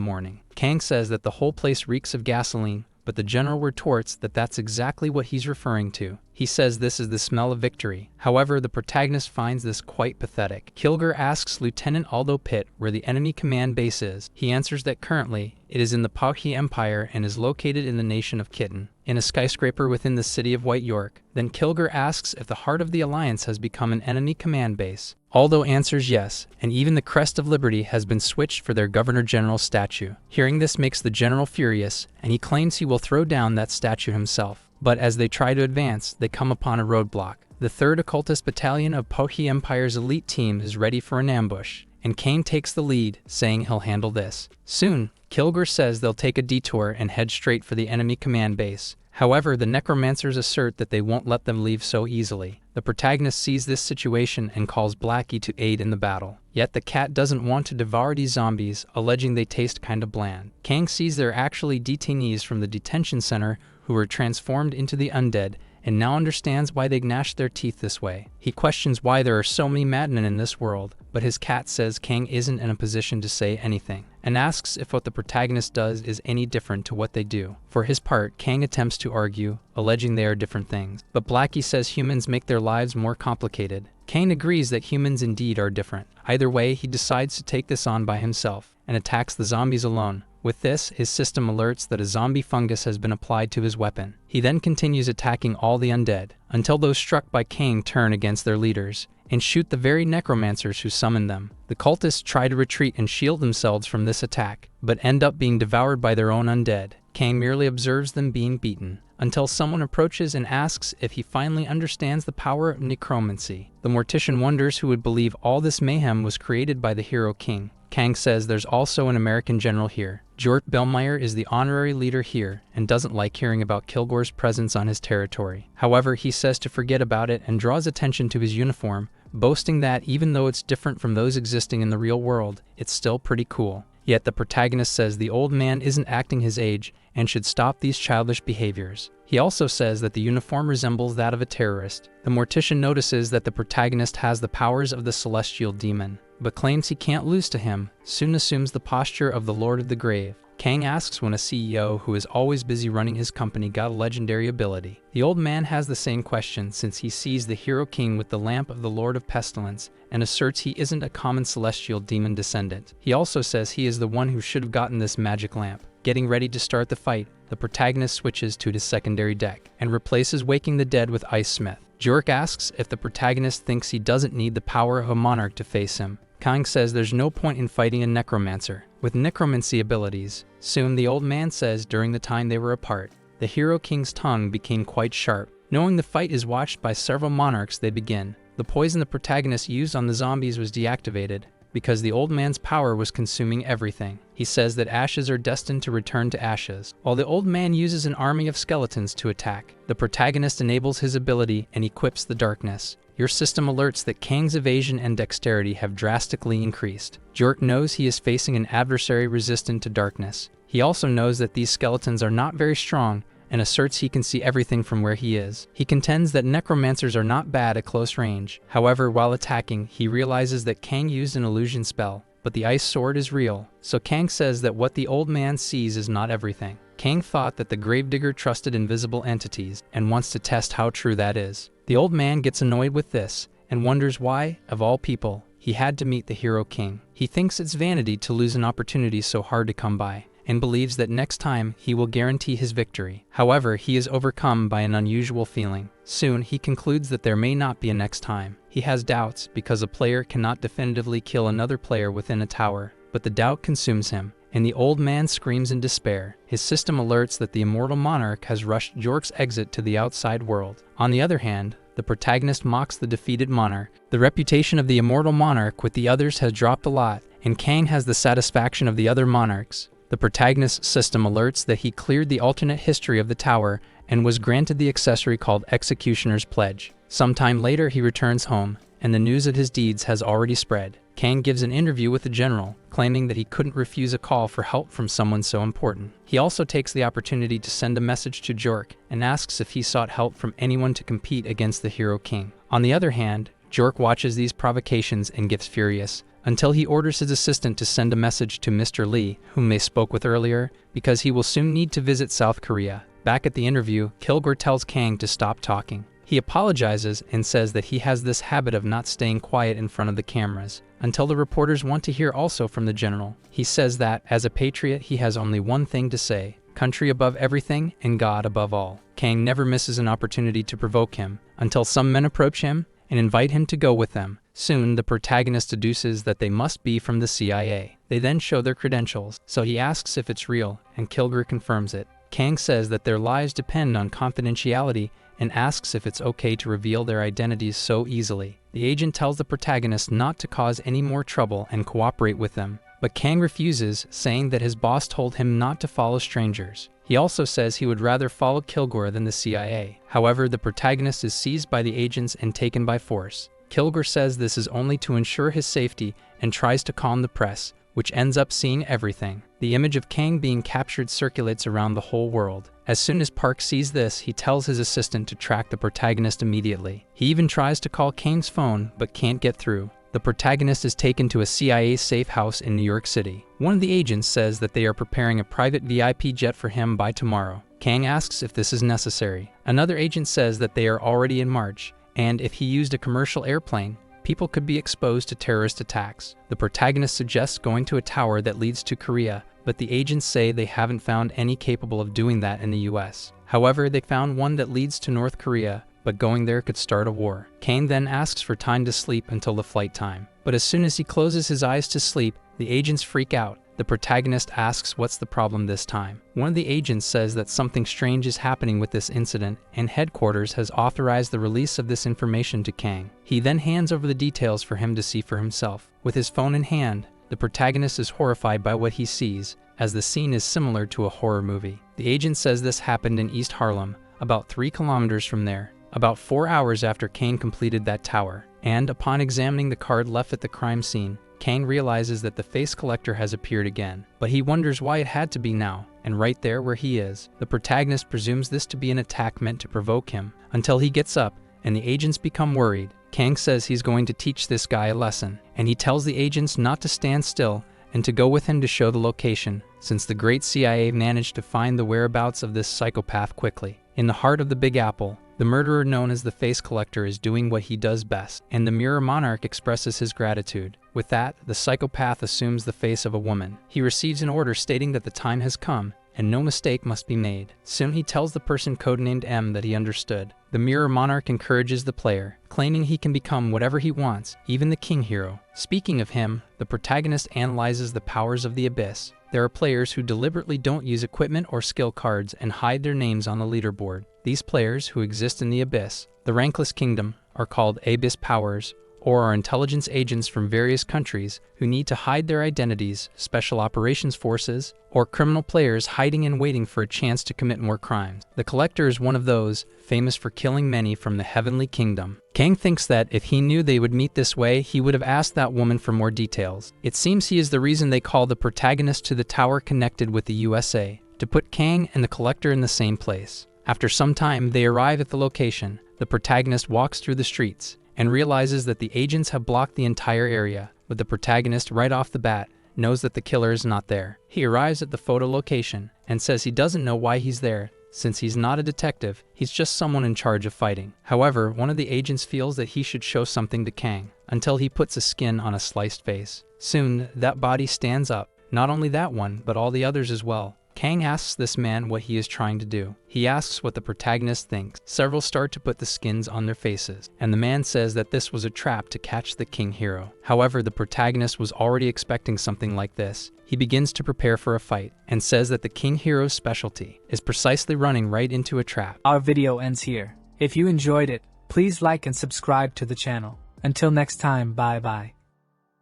morning. Kang says that the whole place reeks of gasoline, but the general retorts that that's exactly what he's referring to. He says this is the smell of victory. However, the protagonist finds this quite pathetic. Kilgore asks Lieutenant Aldo Pitt where the enemy command base is. He answers that currently, it is in the Pakhi Empire and is located in the nation of Kitten, in a skyscraper within the city of White York. Then Kilgore asks if the heart of the Alliance has become an enemy command base. Aldo answers yes, and even the Crest of Liberty has been switched for their Governor-General statue. Hearing this makes the general furious, and he claims he will throw down that statue himself. But as they try to advance, they come upon a roadblock. The 3rd Occultist Battalion of Pakhi Empire's elite team is ready for an ambush, and Kang takes the lead, saying he'll handle this. Soon, Kilgore says they'll take a detour and head straight for the enemy command base. However, the necromancers assert that they won't let them leave so easily. The protagonist sees this situation and calls Blackie to aid in the battle. Yet the cat doesn't want to devour these zombies, alleging they taste kinda bland. Kang sees they're actually detainees from the detention center who were transformed into the undead, and now understands why they gnash their teeth this way. He questions why there are so many madmen in this world, but his cat says Kang isn't in a position to say anything, and asks if what the protagonist does is any different to what they do. For his part, Kang attempts to argue, alleging they are different things, but Blackie says humans make their lives more complicated. Kang agrees that humans indeed are different. Either way, he decides to take this on by himself, and attacks the zombies alone. With this, his system alerts that a zombie fungus has been applied to his weapon. He then continues attacking all the undead, until those struck by Kang turn against their leaders, and shoot the very necromancers who summoned them. The cultists try to retreat and shield themselves from this attack, but end up being devoured by their own undead. Kang merely observes them being beaten, until someone approaches and asks if he finally understands the power of necromancy. The mortician wonders who would believe all this mayhem was created by the hero king. Kang says there's also an American general here. Jort Bellmeyer is the honorary leader here and doesn't like hearing about Kilgore's presence on his territory. However, he says to forget about it and draws attention to his uniform, boasting that even though it's different from those existing in the real world, it's still pretty cool. Yet the protagonist says the old man isn't acting his age and should stop these childish behaviors. He also says that the uniform resembles that of a terrorist. The mortician notices that the protagonist has the powers of the celestial demon, but claims he can't lose to him, soon assumes the posture of the Lord of the Grave. Kang asks when a CEO who is always busy running his company got a legendary ability. The old man has the same question since he sees the hero king with the lamp of the Lord of Pestilence and asserts he isn't a common celestial demon descendant. He also says he is the one who should have gotten this magic lamp. Getting ready to start the fight, the protagonist switches to his secondary deck and replaces Waking the Dead with Ice Smith. Jork asks if the protagonist thinks he doesn't need the power of a monarch to face him. Kang says there's no point in fighting a necromancer with necromancy abilities. Soon the old man says during the time they were apart, the hero king's tongue became quite sharp. Knowing the fight is watched by several monarchs, they begin. The poison the protagonist used on the zombies was deactivated because the old man's power was consuming everything. He says that ashes are destined to return to ashes, while the old man uses an army of skeletons to attack. The protagonist enables his ability and equips the darkness. Your system alerts that Kang's evasion and dexterity have drastically increased. Jork knows he is facing an adversary resistant to darkness. He also knows that these skeletons are not very strong and asserts he can see everything from where he is. He contends that necromancers are not bad at close range. However, while attacking, he realizes that Kang used an illusion spell, but the ice sword is real, so Kang says that what the old man sees is not everything. Kang thought that the gravedigger trusted invisible entities and wants to test how true that is. The old man gets annoyed with this and wonders why, of all people, he had to meet the hero king. He thinks it's vanity to lose an opportunity so hard to come by, and believes that next time he will guarantee his victory. However, he is overcome by an unusual feeling. Soon, he concludes that there may not be a next time. He has doubts because a player cannot definitively kill another player within a tower, but the doubt consumes him, and the old man screams in despair. His system alerts that the immortal monarch has rushed Jork's exit to the outside world. On the other hand, the protagonist mocks the defeated monarch. The reputation of the immortal monarch with the others has dropped a lot, and Kang has the satisfaction of the other monarchs. The protagonist's system alerts that he cleared the alternate history of the tower and was granted the accessory called Executioner's Pledge. Sometime later he returns home, and the news of his deeds has already spread. Kang gives an interview with the general, claiming that he couldn't refuse a call for help from someone so important. He also takes the opportunity to send a message to Jork and asks if he sought help from anyone to compete against the hero king. On the other hand, Jork watches these provocations and gets furious, until he orders his assistant to send a message to Mr. Lee, whom they spoke with earlier, because he will soon need to visit South Korea. Back at the interview, Kilgore tells Kang to stop talking. He apologizes and says that he has this habit of not staying quiet in front of the cameras, until the reporters want to hear also from the general. He says that, as a patriot, he has only one thing to say: country above everything and God above all. Kang never misses an opportunity to provoke him, until some men approach him and invite him to go with them. Soon, the protagonist deduces that they must be from the CIA. They then show their credentials, so he asks if it's real, and Kilgore confirms it. Kang says that their lives depend on confidentiality and asks if it's okay to reveal their identities so easily. The agent tells the protagonist not to cause any more trouble and cooperate with them, but Kang refuses, saying that his boss told him not to follow strangers. He also says he would rather follow Kilgore than the CIA. However, the protagonist is seized by the agents and taken by force. Kilgore says this is only to ensure his safety and tries to calm the press, which ends up seeing everything. The image of Kang being captured circulates around the whole world. As soon as Park sees this, he tells his assistant to track the protagonist immediately. He even tries to call Kang's phone, but can't get through. The protagonist is taken to a CIA safe house in New York City. One of the agents says that they are preparing a private VIP jet for him by tomorrow. Kang asks if this is necessary. Another agent says that they are already in March, and if he used a commercial airplane, people could be exposed to terrorist attacks. The protagonist suggests going to a tower that leads to Korea, but the agents say they haven't found any capable of doing that in the US. However, they found one that leads to North Korea, but going there could start a war. Kang then asks for time to sleep until the flight time. But as soon as he closes his eyes to sleep, the agents freak out. The protagonist asks what's the problem this time. One of the agents says that something strange is happening with this incident, and headquarters has authorized the release of this information to Kang. He then hands over the details for him to see for himself. With his phone in hand, the protagonist is horrified by what he sees, as the scene is similar to a horror movie. The agent says this happened in East Harlem, about 3 kilometers from there, about 4 hours after Kang completed that tower. And upon examining the card left at the crime scene, Kang realizes that the face collector has appeared again, but he wonders why it had to be now, and right there where he is. The protagonist presumes this to be an attack meant to provoke him, until he gets up, and the agents become worried. Kang says he's going to teach this guy a lesson, and he tells the agents not to stand still and to go with him to show the location, since the great CIA managed to find the whereabouts of this psychopath quickly. In the heart of the Big Apple, the murderer known as the Face Collector is doing what he does best, and the Mirror Monarch expresses his gratitude. With that, the psychopath assumes the face of a woman. He receives an order stating that the time has come, and no mistake must be made. Soon he tells the person codenamed M that he understood. The Mirror Monarch encourages the player, claiming he can become whatever he wants, even the King Hero. Speaking of him, the protagonist analyzes the powers of the Abyss. There are players who deliberately don't use equipment or skill cards and hide their names on the leaderboard. These players, who exist in the Abyss, the rankless kingdom, are called Abyss Powers, or are intelligence agents from various countries who need to hide their identities, special operations forces, or criminal players hiding and waiting for a chance to commit more crimes. The Collector is one of those, famous for killing many from the Heavenly Kingdom. Kang thinks that if he knew they would meet this way, he would have asked that woman for more details. It seems he is the reason they call the protagonist to the tower connected with the USA, to put Kang and the Collector in the same place. After some time, they arrive at the location. The protagonist walks through the streets and realizes that the agents have blocked the entire area, but the protagonist right off the bat knows that the killer is not there. He arrives at the photo location and says he doesn't know why he's there, since he's not a detective, he's just someone in charge of fighting. However, one of the agents feels that he should show something to Kang, until he puts a skin on a sliced face. Soon, that body stands up, not only that one, but all the others as well. Kang asks this man what he is trying to do. He asks what the protagonist thinks. Several start to put the skins on their faces, and the man says that this was a trap to catch the King Hero. However, the protagonist was already expecting something like this. He begins to prepare for a fight, and says that the King Hero's specialty is precisely running right into a trap. Our video ends here. If you enjoyed it, please like and subscribe to the channel. Until next time, bye bye.